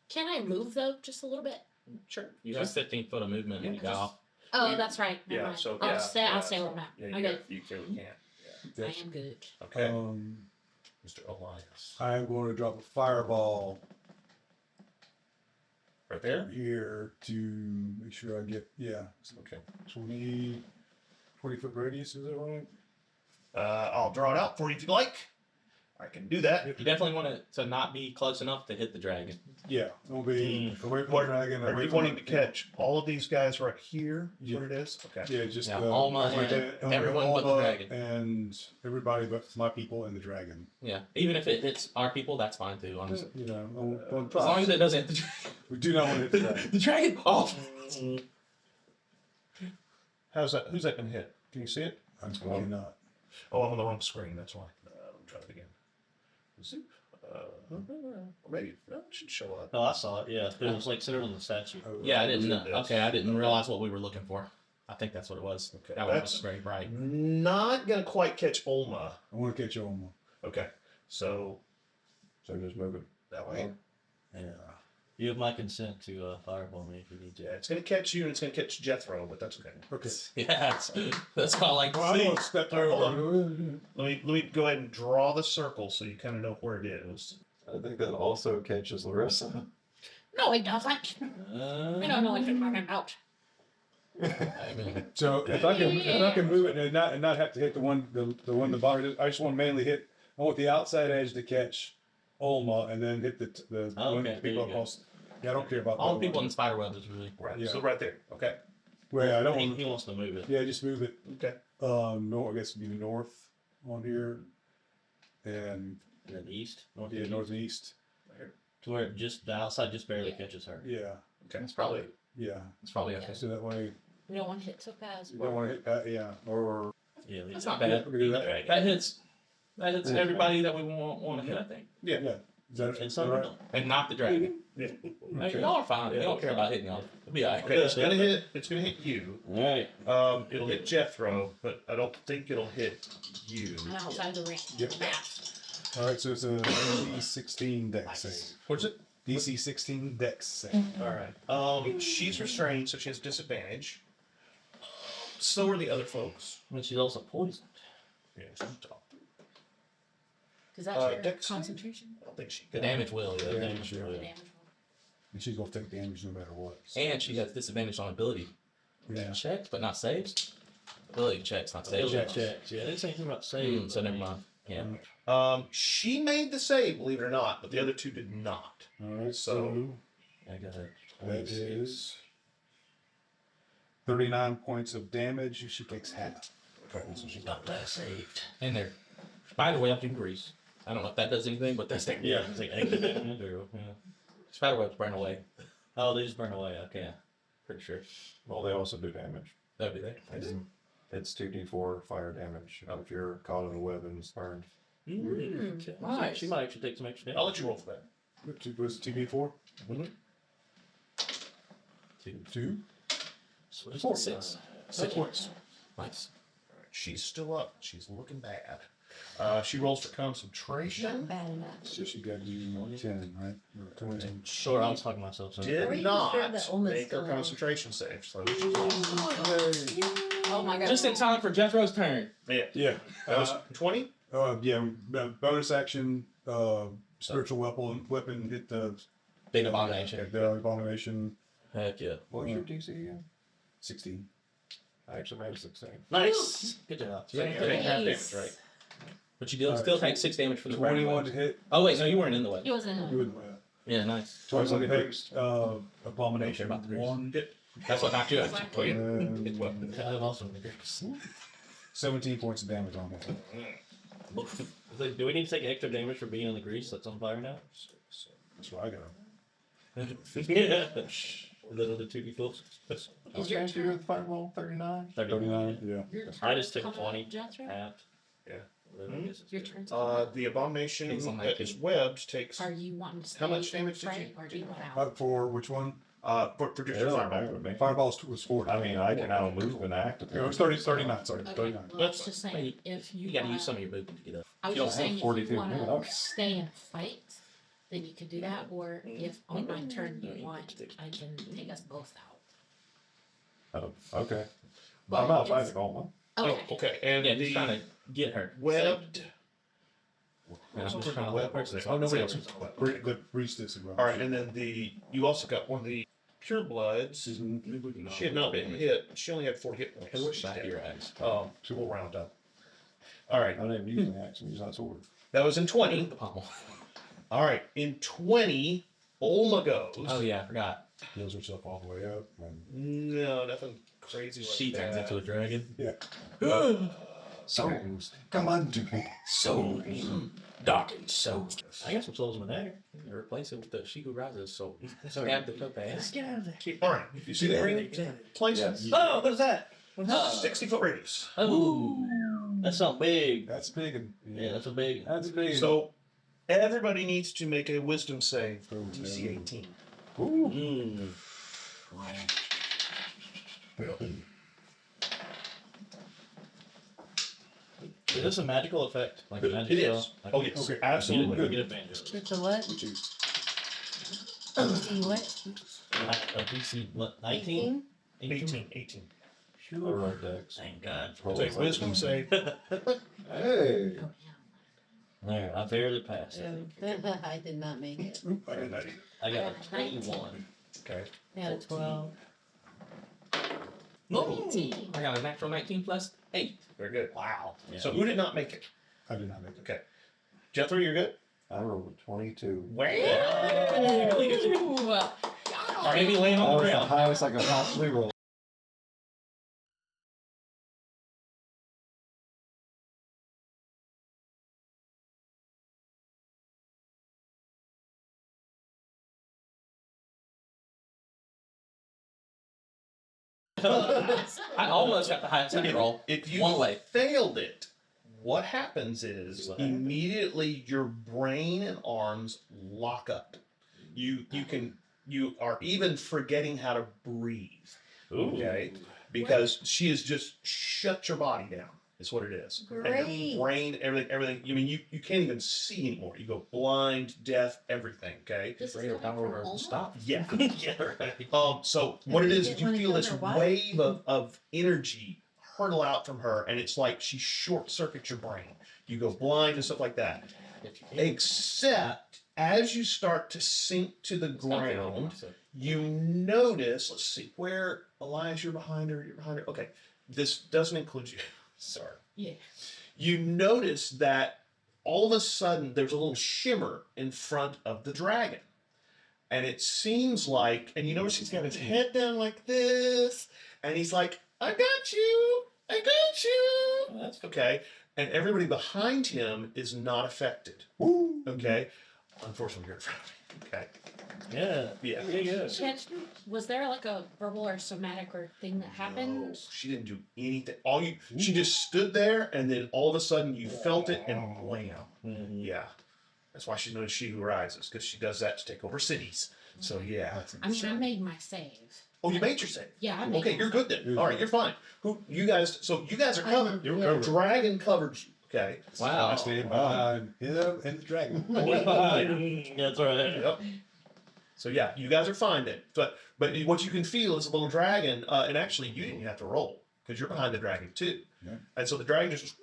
Can I move though, just a little bit? Sure. You have 15 foot of movement when you got off. Oh, that's right. Never Yeah, mind. so, I'll yeah, stay. yeah, I'll stay where I'm at. Yeah, I'm good. you clearly can't. I am good. Okay. Mr. Elias. I am going to drop a fireball Right there. here to make sure I get, Okay. 20 foot radius, is that right? I'll draw it out for you if you like. I can do that. You definitely want it to not be close enough to hit the dragon. Yeah, it'll be away from What- the dragon. Are away you from wanting the- to catch all of these guys right here? Is what it is? Okay. Yeah, just Yeah, Olma and everyone but the Olma dragon. and everybody but my people and the dragon. Yeah. Even if it hits our people, that's fine too, honestly. You know, As long as it doesn't hit the dragon. we do not want to hit the dragon. The dragon! Oh! How's that? Who's that going to hit? Can you see it? Absolutely not. Oh, I'm on the wrong screen. That's why. Let me try it again. Zoop. Or maybe it should show up. Oh, I saw it. Yeah, it was like centered on the statue. Oh, Yeah, I didn't Look at know. this. Okay, I didn't realize what we were looking for. I think that's what it was. Okay, That one that's- was very bright. Not going to quite catch Olma. I want to catch Olma. Okay. So So just move it. that way. Yeah. You have my consent to fireball me if you need to. Yeah, it's going to catch you and it's going to catch Jethro, but that's okay. Okay. Yeah, that's what I like to Well, I'm see. going to step Hold Let me go ahead and draw the circle so you kind of know where it is. I think that also catches Larissa. No, it doesn't. I don't know what you're talking about. I mean, So if I can move it and not have to hit the one the bottom, I just want to mainly hit. I want the outside edge to catch Olma and then hit the Oh, one okay, people there you go. across. Yeah, I don't care about all that the people one. in the spider web is really. Right. Yeah. So right there. Okay. Well, I don't He, want. he wants to move it. Yeah, just move it. Okay. No, I guess it'd be north on here, and And then east. North yeah, north and east. To where just the outside just barely catches her. Yeah, Okay. It's probably yeah. it's probably okay. So that way We don't want to hit so fast. you don't want to hit that. Yeah, or Yeah, That's not bad. we can do that. That hits everybody that we want to hit, I think, Yeah. Is that It's all right? and not the dragon. Yeah. Okay. Y'all are fine. You don't care about hitting y'all. It'll be alright. Okay. It's gonna hit. It's gonna hit you. All right. It'll hit Jethro, but I don't think it'll hit you. I'm outside the ring. Yep. All right, so it's a DC 16 dex save. What's it? DC 16 dex save. All right. She's restrained, so she has disadvantage. So are the other folks. And she's also poisoned. Yeah, she's top. Because that's your Dex save? concentration. I don't think she The got it. damage will, yeah. Yeah, sure. The damage roll. And she's gonna take damage no matter what. And she has disadvantage on ability Yeah. checks, but not saves. Ability checks, not saves. Checks. Yeah, they say anything about save. So never mind. Yeah. She made the save, believe it or not, but the other two did not. All right, So- so I got it. that is 39 points of damage. She takes half. So she got that saved. And they're spider webs in grease. I don't know if that does anything, but that's technically. It's like exit. Yeah. Spider webs burn away. Oh, they just burn away. Okay. Pretty sure. Well, they also do damage. That'd be there. It's 2d4 fire damage if you're caught in a web and burned. Nice. She might actually take some extra I'll damage. let you roll for that. Was it TB4? Two? Four. 6. 6 points. Nice. She's still up. She's looking bad. She rolls for concentration. Not bad enough. So she got you 10, right? Or 20. Sure, I was talking to myself. So. Are Did you not sure that Olma's make her still on? concentration save. So Oh my god. Just in time for Jethro's turn. Yeah. that was 20. Yeah. Bonus action. Spiritual weapon hit the Big abomination. the abomination. Heck yeah. What was your DC again? 16. I actually made 16. Nice. Good job. So you take half damage, Nice. right? But you still take 6 damage from the 21 to hit. Oh wait, no, you weren't in the way. He wasn't. You would, Yeah, nice. twice on the hit. Abomination. About the 1. That's what knocked you out. Oh, yeah. And I also 17 points of damage on it. Do we need to take extra damage for being in the grease that's on fire now? That's what I got. Yeah. Little the 2d4. How much damage do you do with the fireball? 39? 39. Yeah. I just took Come on, 20. Jethro. Half. Yeah. Your turn. The abomination He's on that 19. is webbed takes Are you wanting to stay How much damage did right, you or do you want out? For which one? for just It your doesn't fireball. matter to me. Fireball was 40. I mean, I can now move and act. It was 39. Sorry, Okay, 39. well, I was just saying, if You you gotta use wanna- some of your movement to get up. I was You just don't have saying, if 42 you want minutes, to okay. stay and fight, then you could do that, or if on my turn you want, I can take us both out. Oh, okay. But I'm not it's- fighting Olma. Okay. Oh, okay. And Yeah, just the trying to get her. webbed. And I'm just What's trying to web let her over there? so Oh, nobody else it's- is webbed. The priestess as well. All right, and then you also got one of the pure bloods. She had not been hit. She only had 4 hit points. Hey, where's back of your eyes? So we'll round up. All right, I didn't use an axe, use that sword. that was in 20. The pommel. All right, in 20, Olma goes. Oh yeah, I forgot. Heals herself all the way up. And, No, nothing crazy like She turns that. into a dragon. yeah. Souls, come unto me. Souls. Darkened souls. I got some souls in my dagger. Replace it with the She Who Rises soul. Stab the topaz. Get out of there. All right, you see the green places? Oh, what is that? 60-foot radius. Oh. That's something big. That's big. And, Yeah, that's a big. That's big. So everybody needs to make a wisdom save. Oh, DC 18. Ooh. Mm. Is this a magical effect? Like a It magic is. spell? Like, Oh yes, Okay. absolutely. You get advantage. It's a what? Which is DC what? A DC what? 19? 18. 18. All right, Dex. Thank God. Take wisdom save. Hey. There, I barely passed. I did not make it. Oop, I did not either. I got a 21. Okay. I got a 12. Oh, I got a natural 19 plus 8. Very good. Wow. Yeah. So who did not make it? I did not make it. Okay. Jethro, you're good? I rolled a 22. Wow. Ooh. Maybe laying on the the ground. highest I could possibly roll. I almost got the highest I could roll. If you One way. failed it, what happens is What happened? immediately your brain and arms lock up. You are even forgetting how to breathe. Ooh. Okay, because she has just shut your body down. Is what it is. And Great. your brain, everything. You mean you can't even see anymore. You go blind, deaf, everything. Okay. This is Greater coming power from over Olma? stop. Yeah. Yeah, right. So what it is Didn't you wanna feel kill this her wife? wave of energy hurtle out from her, and it's like she short circuits your brain. You go blind and stuff like that. Except as you start to sink to the ground, you notice. Let's see where Elias, you're behind her. You're behind her. Okay, this doesn't include you. Sorry. Yeah. You notice that all of a sudden there's a little shimmer in front of the dragon. And it seems like, and you notice he's got his head down like this, and he's like, I got you, I got you. That's Okay. And everybody behind him is not affected. Woo. Okay. Unfortunately, you're in front of me. Okay. Yeah. Yeah. Was there like a verbal or somatic or thing that happened? No, she didn't do anything. She just stood there, and then all of a sudden you felt it, and blam. Yeah. That's why she's known as She Who Rises, because she does that to take over cities. So yeah. I mean, I made my save. Oh, you made your save. Yeah, I made Okay, my you're save. good then. All right, you're fine. You guys? So you guys are covered. You're covered. Dragon covered you. Okay. I stand behind him and the dragon. That's right. Yep. So yeah, you guys are fine then. But what you can feel is a little dragon, and actually you didn't have to roll because you're behind the dragon too. Yeah. And so the dragon just.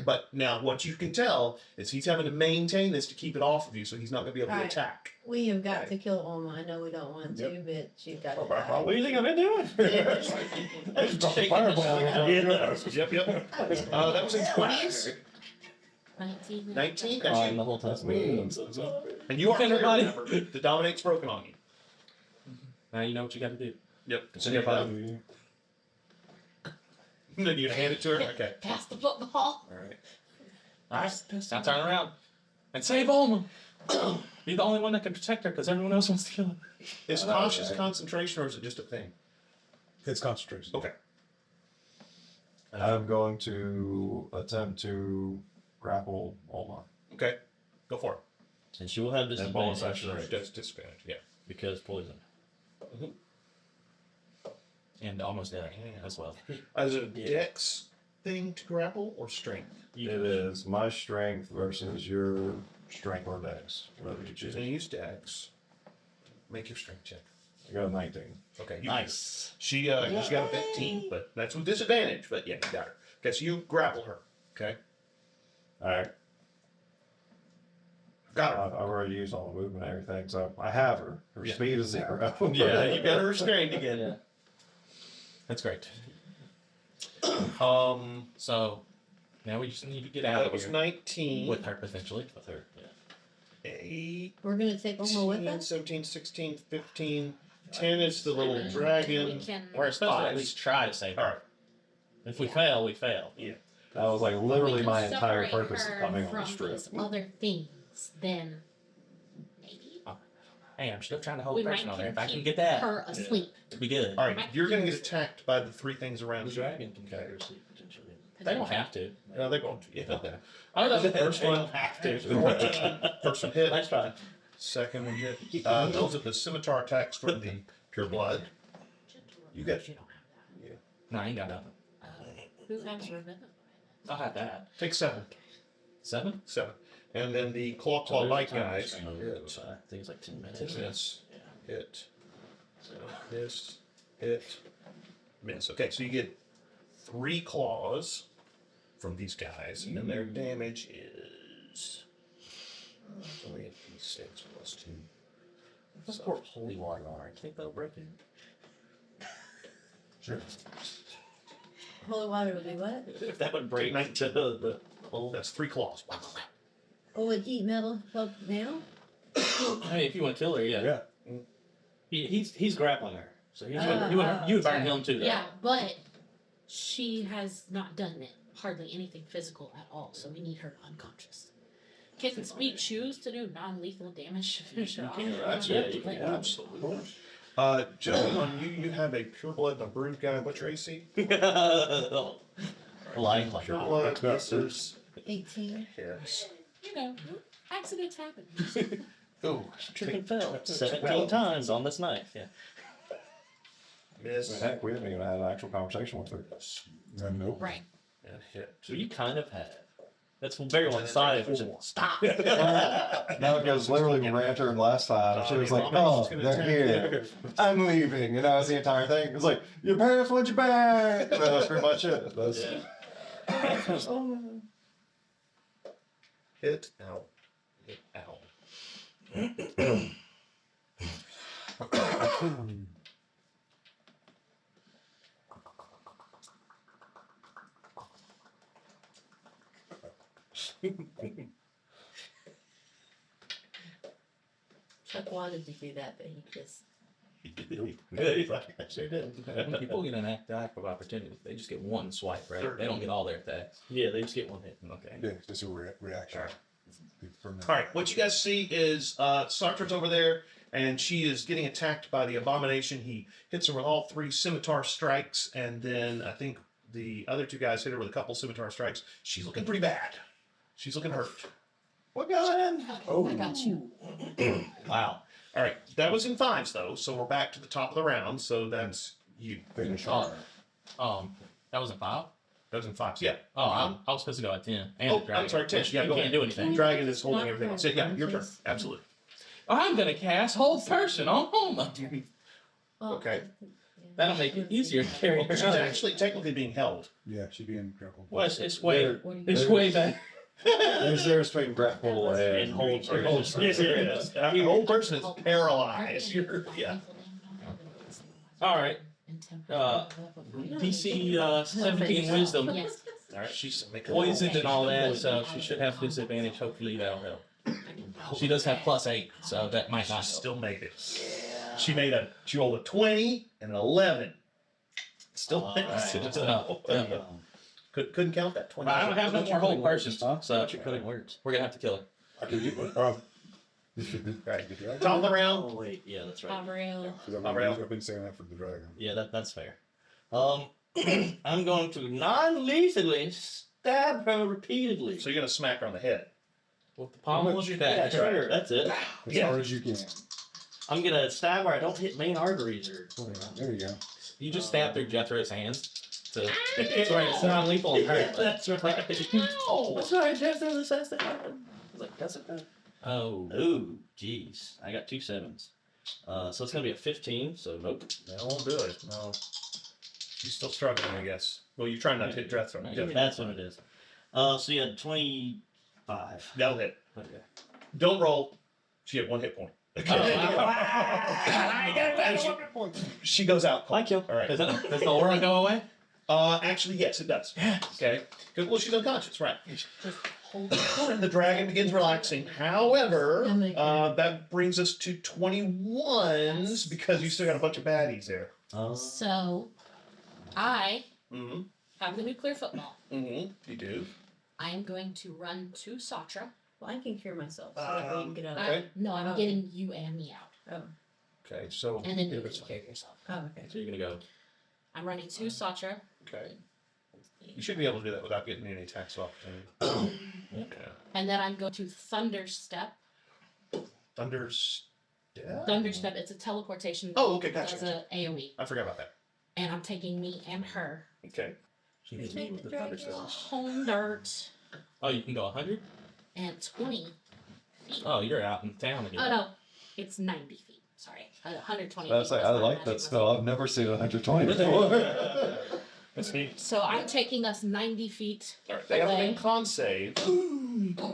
But now what you can tell is he's having to maintain this to keep it off of you, so he's not going to be able to Alright. attack. We have got to kill Olma. I know we don't want to, but she's got to die. What do you think I've been doing? Yep. That was in 20. 19. 19. Crying the whole time. And you are Everybody. everybody. The dominate's broken on you. Now you know what you got to do. Yep. So everybody. Then you hand it to her. Okay. Pass the football. All right. All right, now turn around and save Olma. Be the only one that can protect her because everyone else wants to kill her. Is cautious concentration, or is it just a thing? It's concentration. Okay. I'm going to attempt to grapple Olma. Okay. Go for it. And she will have And bonus disadvantage action rage. Just disadvantage. Yeah. because poison. And almost dead as well. Is it a dex thing to grapple or strength? It is my strength versus your strength or dex. Whatever you choose. Then use dex. Make your strength check. I got a 19. Okay. Nice. She's got a 15, but that's with disadvantage. But yeah, you got her. Okay, so you grapple her. Okay. Alright. Got her. I've already used all the movement and everything, so I have her. Her Yeah. speed is 0. Yeah, you got her restrained again. Yeah. That's great. Um, So now we just need to get out that of was here 19. with her potentially. With her. Yeah. 8, We're gonna take Olma with us. 17, 16, 15. 10 is the little dragon. We can. We're supposed to at 5. least try to save her. All right. If we fail, we fail. That was like we literally can my entire separate purpose of her coming on from the strip. these other things, then maybe Hey, I'm still trying to hold we might pressure on her. If I can keep get that, her asleep. it'll be good. All right, you're going to get attacked by the 3 things around The you. dragon can carry her sleep potentially. They don't have to. No, they're going to. Yeah. Oh, no, First they one. don't have to. First one hit. Nice try. Second one hit. Those are the scimitar attacks from the pure blood. You got. You don't have that. No, I ain't got nothing. Who has revenge? I'll have that. Take 7. 7? 7. And then the claw light guys. I think it's like 10 minutes. Miss. Hit. Miss. Hit. Miss. Okay, so you get 3 claws from these guys, and then their damage is. Only a D6 plus 2. Let's pour holy water on her. Think that'll break it? Sure. Holy water would be what? If that would break the whole. That's 3 claws. Oh, would heat metal help now? Hey, if you want to kill her, yeah. Yeah. He's grappling her. So he's You would burn him too, though. Yeah, but she has not done it hardly anything physical at all, so we need her unconscious. Can we choose to do non-lethal damage to finish her off? Absolutely. Absolutely. Gentlemen, on you have a pure blood and a bruised guy. What's your AC? Like Pure blood versus 18. hits. You know, accidents happen. Oh, Tripping fell 17 times on this knife. Yeah. miss Heck, we haven't even had an actual conversation with her. Nope. Right. and hit. So you kind of have. That's very one-sided. Stop. No, because literally when we ran her last time, she was like, "Oh, they're here. I'm leaving." You know, that's the entire thing. It was like, "Your parents want you back." That was pretty much it. That's, Hit. Ow. Hit. Ow. Chuck wanted to do that, but he just. Sure did. When people get an attack of opportunity, they just get one swipe, right? They don't get all their attacks. Yeah, they just get one hit. Okay. Yeah, just a reaction. Alright. For now. All right, what you guys see is Sartre's over there, and she is getting attacked by the abomination. He hits her with all 3 scimitar strikes, and then I think the other 2 guys hit her with a couple scimitar strikes. She's looking pretty bad. She's looking hurt. We're going. I got you. Wow. All right, that was in 5s though, so we're back to the top of the round. So that's you. Finish Oh, that was a 5. That was in 5s. Yeah. Oh, I was supposed to go at 10. And Oh, the dragon. I'm sorry, 10. Yeah, You go can't ahead. do anything. Dragon is holding everything else. Yeah, your turn. Absolutely. I'm gonna cast Hold Person on Olma. Well, Okay. That'll make it easier to carry her. She's actually technically being held. Yeah, she'd be in trouble. Well, it's way There's back. There's between grapple and Hold person. Yes, it is. The whole person is paralyzed. Yeah. All right. DC 17 Wisdom. Yes. All right. She's poisoned and all that, so she should have disadvantage. Hopefully that'll help. She does have +8, so that might not She help. still made it. She rolled a 20 and an 11. Still couldn't count that 20. But I don't have no more Hold Persons, Huh? so What you cutting words? we're gonna have to kill her. I could get right. Top of the round. Oh wait, yeah, that's right. Gabrielle. I've been saying that for the dragon. Yeah, that's fair. I'm going to non-lethally stab her repeatedly. So you're gonna smack her on the head. With the palm of your Yeah, dash. sure, that's it. As Yeah. hard as you can. I'm gonna stab her. I don't hit main arteries or. There you go. You just stab through Jethro's hands. Sorry, it's non-lethal and hurt. That's right. That's right. Jethro, this has to happen. Like that's okay. Oh. Ooh, jeez. I got 2 7s. So it's gonna be a 15. So nope. That won't do it. No. She's still struggling, I guess. Well, you're trying not to hit Drethro. That's what it is. So you had 25. That'll hit. Okay. Don't roll. She had 1 hit point. She goes out. Thank you. All right. Does the aura go away? Actually, yes, it does. Okay. Good. Well, she's unconscious, right? The dragon begins relaxing. However, that brings us to 21s because you still got a bunch of baddies there. So, I Mm-hmm. have the nuclear football. Mm-hmm. You do. I am going to run to Satra. Well, I can cure myself. So that way you can get out of Okay. No, I'm Okay. getting you and me out. Okay. So. And then you can cure yourself. Oh, okay. So you're gonna go. I'm running to Satra. Okay. You should be able to do that without getting any attacks off. Okay. And then I'm going to Thunderstep. Thunderstep, it's a teleportation. Oh, okay, It gotcha. does a AoE. I forgot about that. And I'm taking me and her. Okay. She hits me with the Dragon. thunder stone. Home dirt. Oh, you can go 100? And 20. Oh, you're out in town again. Oh, no. It's 90 feet. Sorry. 120 I was feet. like, I That's like not that magic. spell. I've never seen 120 before. That's neat. So I'm taking us 90 feet. All right. They have away. a con save.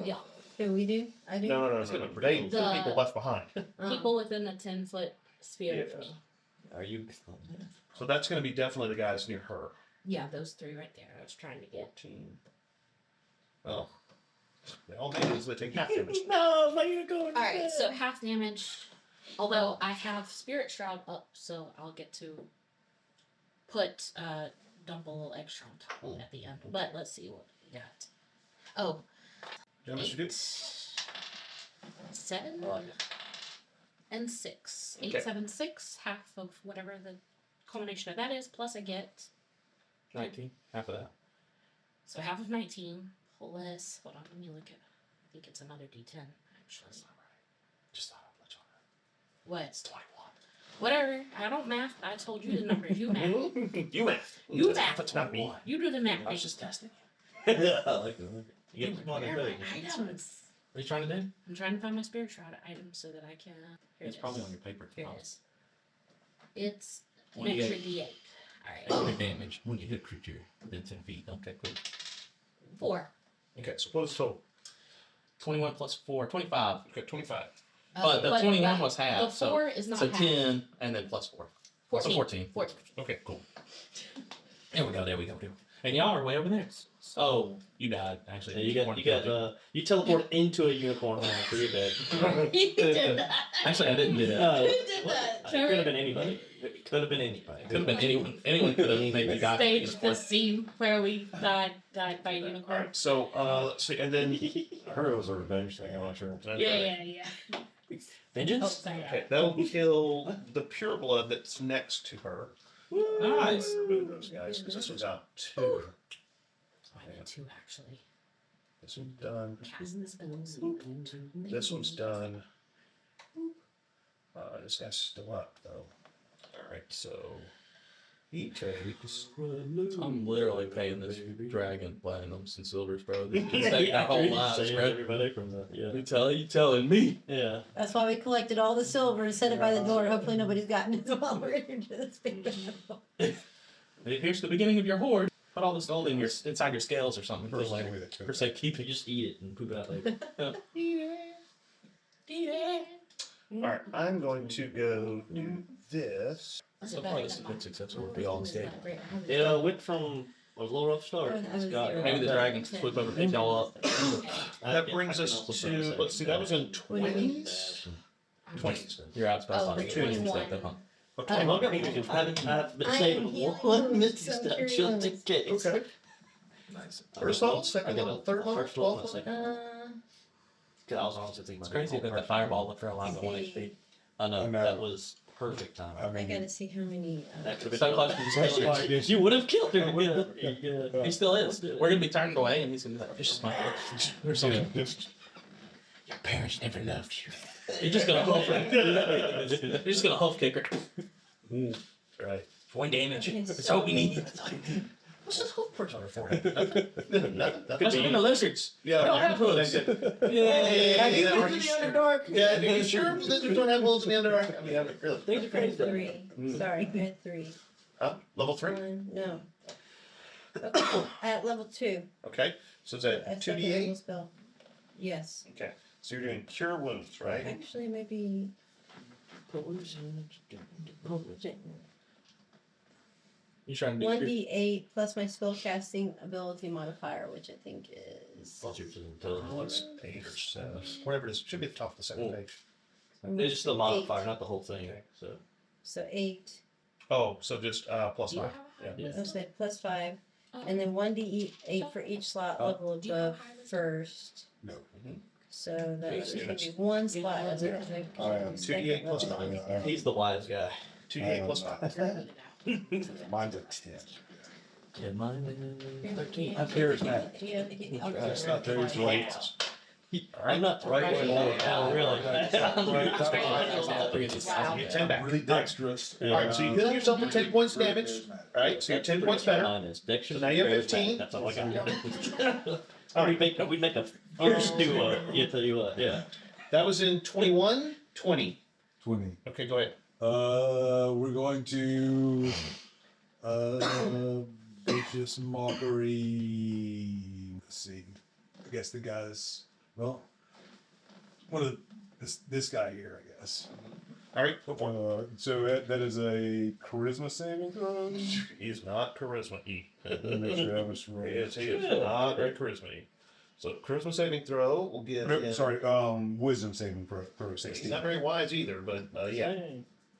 Yeah. Do we do? I do? No. They the people left behind. People within a 10-foot sphere of me. Are you? So that's going to be definitely the guys near her. Yeah, those 3 right there. I was trying to get. 14. Oh. They all made it, so they take half damage. No, like you're going. Alright, so half damage. Although I have Spirit Shroud up, so I'll get to put dump a little extra on top at the end. But let's see what we got. Oh, How much you do? 7 and 6. 8, Okay. 7, 6. Half of whatever the combination of that is, plus I get 19. Half of that. so half of 19 plus. Hold on, let me look at. I think it's another D10 actually. Just thought I'd let you know. What? It's 21. Whatever. I don't math. I told you the number. You math. You math. You That's math. Not me. You do the math. I was just testing you. I like that. You get one and big. Items. What are you trying to do? I'm trying to find my spirit shroud item so that I can. Here It's it probably is. on your paper. Here it is. It's an 28. extra D8. All right. Damage when you hit a creature within 10 feet. Okay, cool. 4. Okay, so what is total? 21 plus 4, 25. Okay, 25. But the 21 was The half. So, 4 is not so half. 10 and then plus 4. 14. So 14. 14. Okay, cool. There we go. And y'all are way over there. Oh, you died. Actually, You teleported into a unicorn home, so you're dead. You did that. Actually, I didn't do that. You did that. It could have been anybody. It could have been anybody. Could have been anyone. Anyone could have made me die. Stage the scene where we died by a All unicorn. right. So let's see, and then I heard it was a revenge thing. I'm not sure. Yeah. Oh, Vengeance? sorry. okay, that'll kill the pure blood that's next to her. Nice. Move those guys because this one's out 2. I need 2 actually. This one's done. Cast this This one's done. This guy's still up though. All right, so he takes. I'm literally paying this dragon platinums and silvers, bro. This can save our whole lives, Save bro. everybody from the, You telling me? yeah. That's why we collected all the silver and set it by the door. Hopefully nobody's gotten it while we're into this big Here's the beginning of your hoard. Put all this gold in inside your scales or something. First Like, thing with it, too. for sake, keep You it. just eat it and poop it out later. All right, I'm going to go do this. So far, this has been successful. We all escaped. It went from a little rough start. It's got, Maybe the dragons swoop over and pick y'all up. That brings us to. Let's see, that was in 20s. 20s. You're out Oh, spot. the 21. Okay. I'm not gonna even I've been I am saving healing one you, misty so step curious. just in case. Okay. Nice. First level, second level, third level, First level, 12th level. second. Cause I was honestly thinking It's crazy that the fireball left her alive at 1 HP. I know, I know. that was perfect time. I I mean, gotta see how many. That could have So been close to disaster. yes, You would have killed her. He still is. We're gonna be turned away, and he's gonna be like, "This is my or something." Your parents never loved you. You're just gonna hoof her. You're just gonna hoof kick her. Right. 1 damage. That's all we need. What's this whole person on her forehead? Because we're the lizards. Yeah. Don't have hooves. Yeah. Yeah, are you sure lizards don't have holes in the underarm? I mean, really. Things are crazy. 3. Sorry, I had 3. Level 3? 1, no. Okay, at level 2. Okay. So is that That's second 2d8? level spell. Yes. Okay. So you're doing cure wounds, right? Actually, maybe. You trying to do 1d8 plus my spell casting ability modifier, which I think is. Let's 8 or 7. Whatever it is. Should be at the top of the second page. It's just the modifier, not the whole thing. So 8. Oh, so just plus 5. Yeah. I said plus 5. And then 1d8 for each slot level above first. no. So that's going to be 1 slot. As I am 2d8 plus 9. He's the wise guy. 2d8 plus 5. Mine's a 10. Yeah, mine is 13. I'm charismatic. That's not very right. I'm not right. Really. You get 10 back. Really dexterous. Alright, so you heal yourself for 10 points damage. Alright, so you're 10 points better. Mine is dexterous. So now you have 15. That's all I got. We make a first duo. Yeah, tell you what. Yeah. That was in 21, 20. 20. Okay, go ahead. We're going to vicious mockery. Let's see. I guess the guy's one of this guy here, I guess. Alright, go for it. So that is a charisma saving throw. He's not charisma E. Let me make sure I was right. Yes, he is not very charisma E. So charisma saving throw will give No, him. sorry, wisdom saving throw He's 16. not very wise either, but yeah.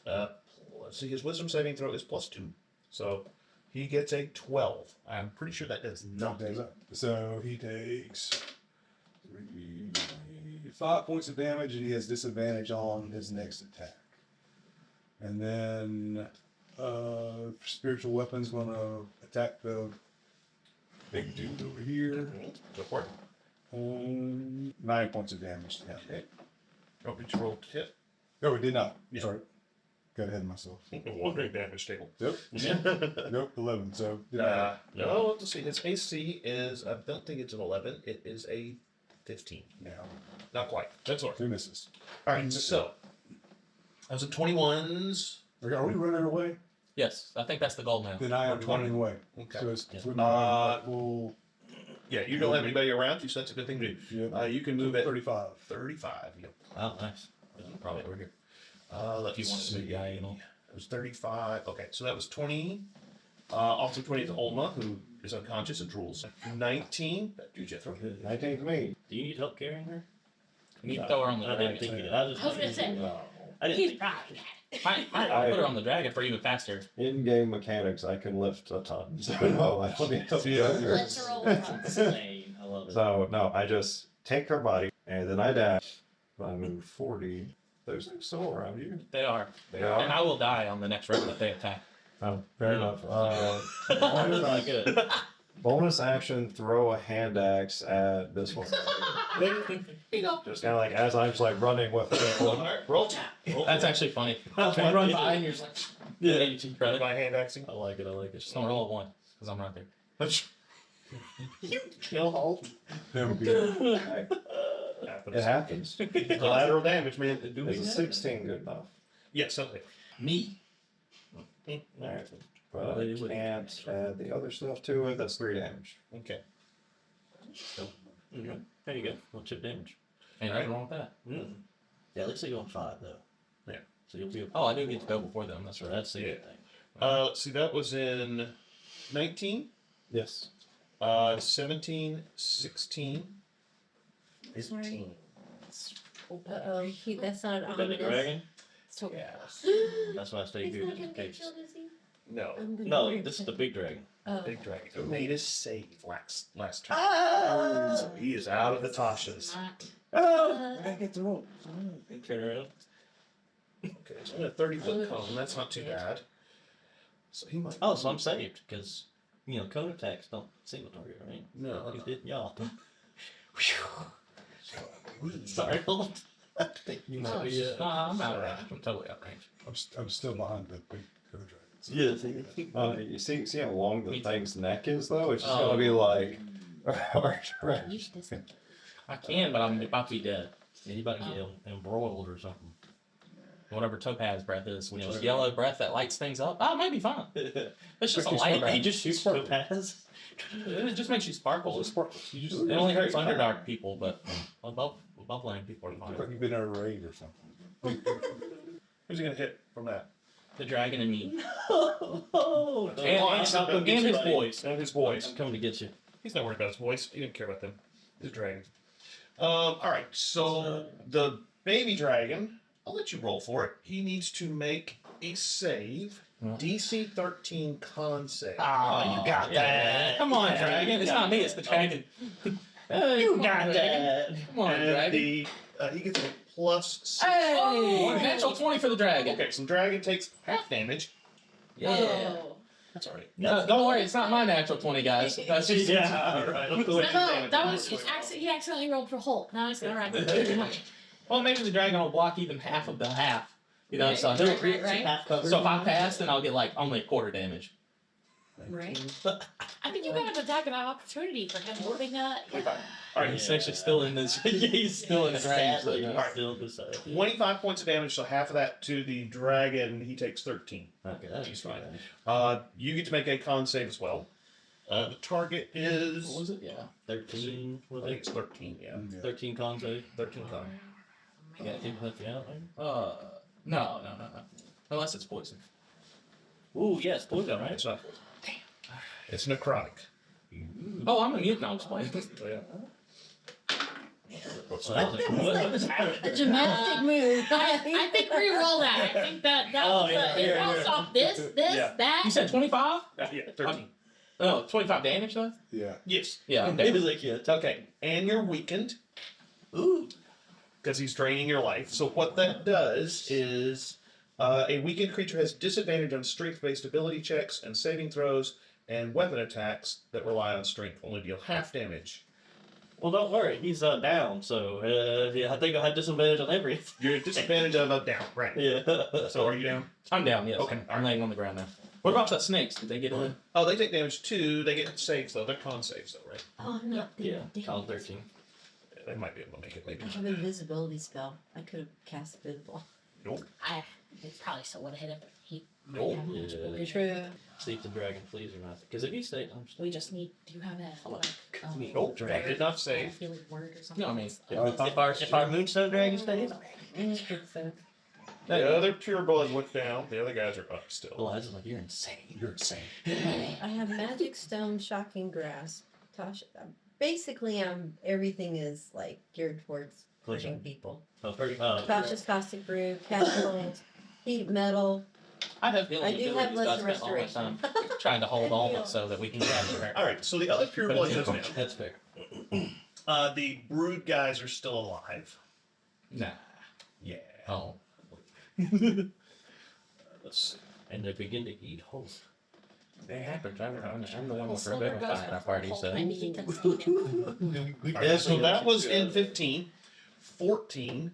Let's see, his wisdom saving throw is plus 2. So he gets a 12. I'm pretty sure that does nothing. So he takes 5 points of damage, and he has disadvantage on his next attack. And then spiritual weapon's gonna attack the big dude over here. Go for it. 9 points of damage to him. Okay. Oh, did you roll to hit? Oh, it did not. Yeah. Sorry. Got ahead of myself. Wondering damage table. Nope. Nope, 11. So, No, let's see. His AC is, I don't think it's an 11. It is a 15. Yeah. Not quite. That's all right. 2 misses. All right, so that was a 21s. Are we running away? Yes, I think that's the goal now. Then I am 20. running away. Okay. So it's well, Yeah, you don't have anybody around you, so that's a good thing to do. yeah, You can move at 35. 35. Yep. Oh, nice. Probably over here. Let's If you want to see. be guy, you know. It was 35. Okay, so that was 20. Also 20 to Olma, who is unconscious and drools. 19. Back to you, Jethro. 19 to me. Do you need help carrying her? You can throw her on the I didn't dragon. think you did. I just I was gonna say. I didn't He's think right. I'll put her on the dragon for even faster. In-game mechanics, I can lift a ton. So no, I don't need help. Literal ones. insane. I love it. So no, I just take her body and then I dash. I move 40. Those things still around you. They are. They And are. I will die on the next round that they attack. Oh, fair enough. That's not good. Bonus action: throw a hand axe at this one. Just kind of like as I'm just like running with it. Roll. That's actually funny. You run by and you're just like, Yeah. you cheat credit. By hand axing. I like it. I like it. Just don't roll a 1 because I'm right there. You kill Hulk. Never be. It happens. Collateral damage, man. Do Is we? a 16 good enough? Yes, something. Me. Alright. But I can't add the other stuff to it. That's 3 damage. Okay. Okay. There you go. One chip damage. Ain't nothing wrong with that. Yeah, at least you go on 5 though. Yeah. So you'll be. Oh, I do get to go before them. That's So right. that's the Yeah. good thing. Let's see. That was in 19, Yes. 17, 16. 15. Uh-oh, that's not an Is that the ominous. dragon? So, That's why I stay he's here not just gonna in get case. killed, is he? No. I'm gonna No, worry this is about the big dragon. Oh. Big dragon. Who made his save last turn. So he is out of the Tashas. Oh! I get the roll. Turn around. Okay, so in a 30-foot cone. That's not too bad. So he might. Oh, so I'm saved because cone attacks don't single target, right? No. You did y'all. Sorry, hold on. I think you might Oh, be. I'm out of range. I'm totally out of range. I'm still behind the big co-dragons. Yeah, see. See how long the Me too. thing's neck is though? It's just Oh. gonna be like. You should just- I can, but I'm about to be dead. Anybody get embroiled or something? Whatever topaz breath is, which is Yeah. yellow breath that lights things up. Oh, it might be fine. It's just a light. He just shoots. Topaz? It just makes you sparkle. You just It only hurts Underdark people, but above lane people are look fine. like you've been in a raid or something. Who's he gonna hit from that? The dragon and me. Oh, And his boys. And his boys. I'm coming to get you. He's not worried about his boys. He didn't care about them. His dragon. All right. So the baby dragon, I'll let you roll for it. He needs to make a save. DC 13 con save. Oh, you got that. Come on, dragon. It's not me, it's the dragon. You got that. Come on, And dragon. he gets a plus 6. Hey! Natural 20 for the dragon. Okay, so dragon takes half damage. Yeah. Oh. That's all right. No, don't worry, it's not my natural 20, guys. That's just Yeah, all right. No, that was he accidentally rolled for Hulk. Now it's alright. Well, maybe the dragon will block even half of the half. You know, so, Right. Half covered. so if I pass, then I'll get like only a quarter damage. Right. I think you got an attack of opportunity for him moving All right, He's actually still in this. He's still in his range. So, Sadly, yeah. he's still beside. 25 points of damage, so half of that to the dragon. He takes 13. Okay, that's He's fine. fine. You get to make a con save as well. The target is. What was it? Yeah. 13. I Was think it? it's 13, yeah. 13 con save. 13 con. Yeah, he put you out there. No. Unless it's poison. Ooh, yes, poison, right? It's not. Damn. It's necrotic. Oh, I'm immune now. Just playing. So, yeah. So that's what is happening? A dramatic move. I think re-roll that. I think that Oh, was yeah, it yeah, rolls yeah. off this, Yeah. that. You said 25? Yeah, 13. Oh, 25 damage though? Yeah. Yes. Yeah. He was like, yeah. Okay, and you're weakened Ooh. because he's draining your life. So what that does is a weakened creature has disadvantage on strength-based ability checks and saving throws and weapon attacks that rely on strength. Only deal half damage. Well, don't worry. He's down, so yeah, I think I had disadvantage on everything. You're at disadvantage of a down, right? Yeah. So are you down? I'm down, yes. Okay. I'm laying on the ground now. What about the snakes? Did they get in? Oh, they take damage too. They get saves though. They're con saves though, right? Oh, I'm not Yeah. there. Con 13. Yeah, they might be able to make it. Maybe. I have an invisibility spell. I could have cast invisible. Nope. I probably still would have hit him. Nope. Yeah. True. See if the dragon flees or not. Because if he stays, I'm We just need. Do you have that? Like, Nope. That did not save. healing word or something? No, I mean, if our moonstone dragon stays, The other pureblood went down. The other guys are up still. Elijah's like, you're insane. You're insane. I have magic stone, shocking grasp. Tasha, basically, everything is like geared towards hurting people. Tasha's caustic brew, catapult, heat metal. I have feeling I you do it. have You lesser guys spent all that restoration. time trying to hold on so that we can capture her. All right, so the other pureblood goes down. That's fair. The brood guys are still alive. Nah. Yeah. Oh. Let's see. And they begin to eat whole. They happen. I'm the one with Silver Rebecca goes at for our party, whole so. 90 to 10. Yeah, so that was in 15, 14,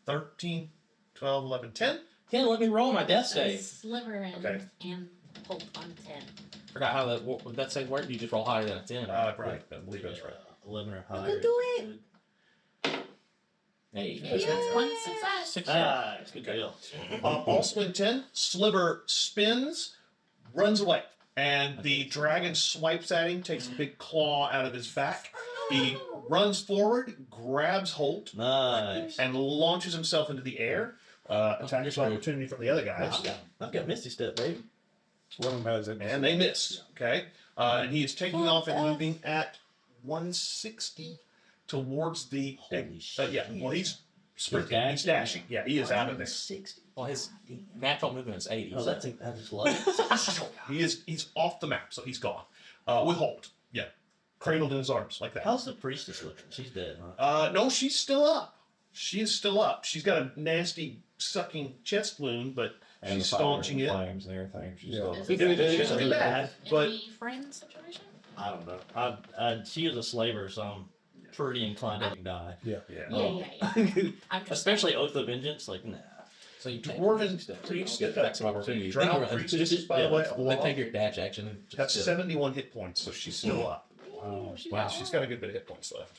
13, 12, 11, 10. Can't let me roll my death save. Sliver and, Okay. and pulp on 10. Forgot how that, what that save worked. You just roll higher than a 10. Right, I believe that's right. 11 or I higher. can do it. Hey, That's one success. success. Good deal. Also in 10, Sliver spins, runs away. And the dragon swipes at him, takes a big claw out of his back. He runs forward, grabs Holt, Nice. and launches himself into the air. Attack of opportunity from the other guys. I've got Misty Step, baby. One of them has it. And they missed. Okay. And he is taking off and moving at 160 towards the. Holy yeah. Well, he's sprinting. He's He's dashing. Yeah, he is out of there. 60. Well, his natural movement is 80. Oh, so- that's I just love it. He's off the map, so he's gone. With Holt. Yeah. Cradled in his arms like that. How's the priestess looking? She's dead, huh? No, she's still up. She is still up. She's got a nasty sucking chest wound, but And she's the fire and staunching it. flames and everything. She's Yeah. Is It this isn't too bad, but Any friend situation? I don't know. She is a slaver, so I'm pretty inclined to die. Yeah. yeah. Yeah. I'm just Especially Oath of Vengeance, like, nah. So you take Dwarven priest attacks of opportunity. Drow Then priestess, by the way, then take your dash action. And That's just, 71 hit points, so she's still up. wow. She's got a good bit of hit points left.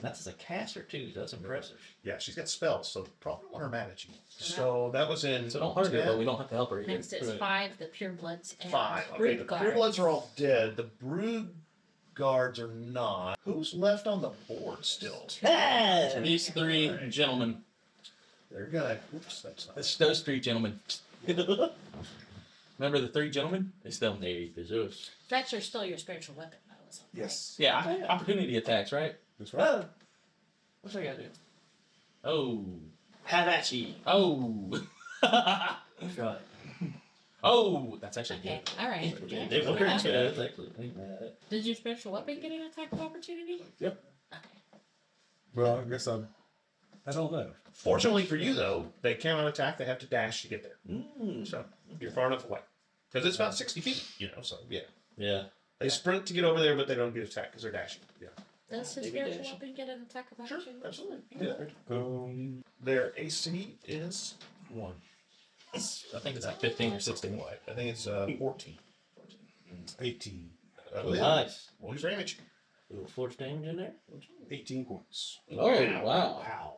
That's as a caster, too. That's impressive. Yeah, she's got spells, so probably want her mad at you. So that was in So don't hurt her, 10, but we don't have to help her. Next is Right. 5, the pure bloods and 5. Okay, brood the guards. pure bloods are all dead. The brood guards are not. Who's left on the board still? These three gentlemen. They're gonna. Oops, that's not. It's those three gentlemen. Remember the three gentlemen? It's them. That's still your spiritual weapon, though. Isn't it? Yes. Yeah, opportunity attacks, right? That's right. What's I gotta do? Oh. Have at ye. Oh. Right. Oh, that's actually Okay, good. alright. They were pretty good. Actually. Did your spiritual weapon get an attack of opportunity? Yep. Okay. Well, I guess I don't know. Fortunately for you, though, they cannot attack. They have to dash to get there. So you're far enough away. Because it's about 60 feet, so yeah. Yeah. They sprint to get over there, but they don't get attacked because they're dashing. Yeah. Does his Maybe spiritual dash. weapon get an attack of Sure, opportunity? absolutely. Yeah. Their AC is 1. I think it's like 15 or 16. I think it's 14. 18. Nice. What is damage? Little force damage in there. 18 points. Oh, wow. Wow.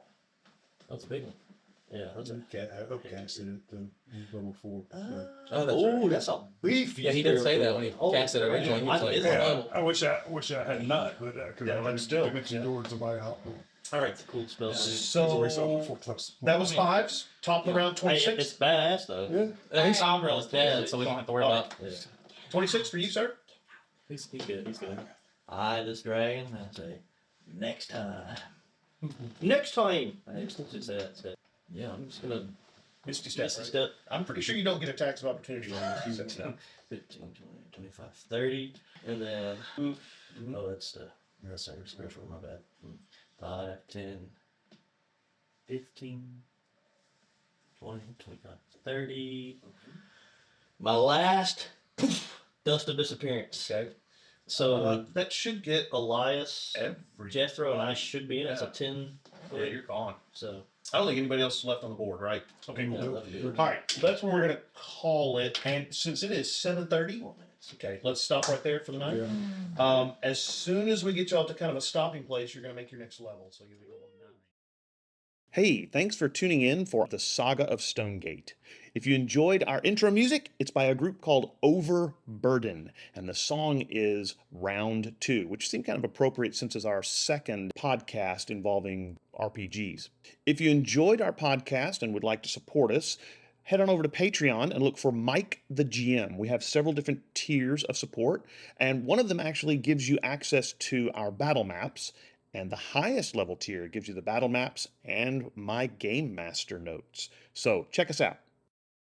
That's a big one. Yeah. That's a. I upcasted it to level 4. Oh, that's Oh, right. that's a beef. Yeah, he did say that when he cast it originally. He was like, Yeah. I wish I had not, but because Yeah, but still, mentioned doors to buy out. All right. Cool spell. So that was 5s. Top of round Hey, 26. it's badass though. his Sombrel is dead, so we don't have to worry about. Yeah. 26 for you, sir. He's good. He's good. This dragon. I say, next time. Next time. Yeah, I'm just gonna. Misty Step. Misty Right? Step. I'm pretty sure you don't get attacks of opportunity when you Misty Step. 15, 20, 25, 30. And then. Oh, that's the. Yes, sir. Special, my bad. 5, 10, 15, 20, 25, 30. My last dust of disappearance. Okay. So That should get Elias, every. Jethro, and I should be in. It's a 10. Yeah, you're gone. So I don't think anybody else is left on the board, right? Okay, yeah, cool. that'd be good. All right, that's what we're gonna call it. And since it is 7:30, 4 minutes. okay, let's stop right there for the night. Yeah. As soon as we get y'all to kind of a stopping place, you're gonna make your next level. So you'll be going 9. Hey, thanks for tuning in for the Saga of Stonegate. If you enjoyed our intro music, it's by a group called Overburden, and the song is Round 2, which seemed kind of appropriate since it's our second podcast involving RPGs. If you enjoyed our podcast and would like to support us, head on over to Patreon and look for Mike the GM. We have several different tiers of support, and one of them actually gives you access to our battle maps. And the highest level tier gives you the battle maps and my game master notes. So check us out.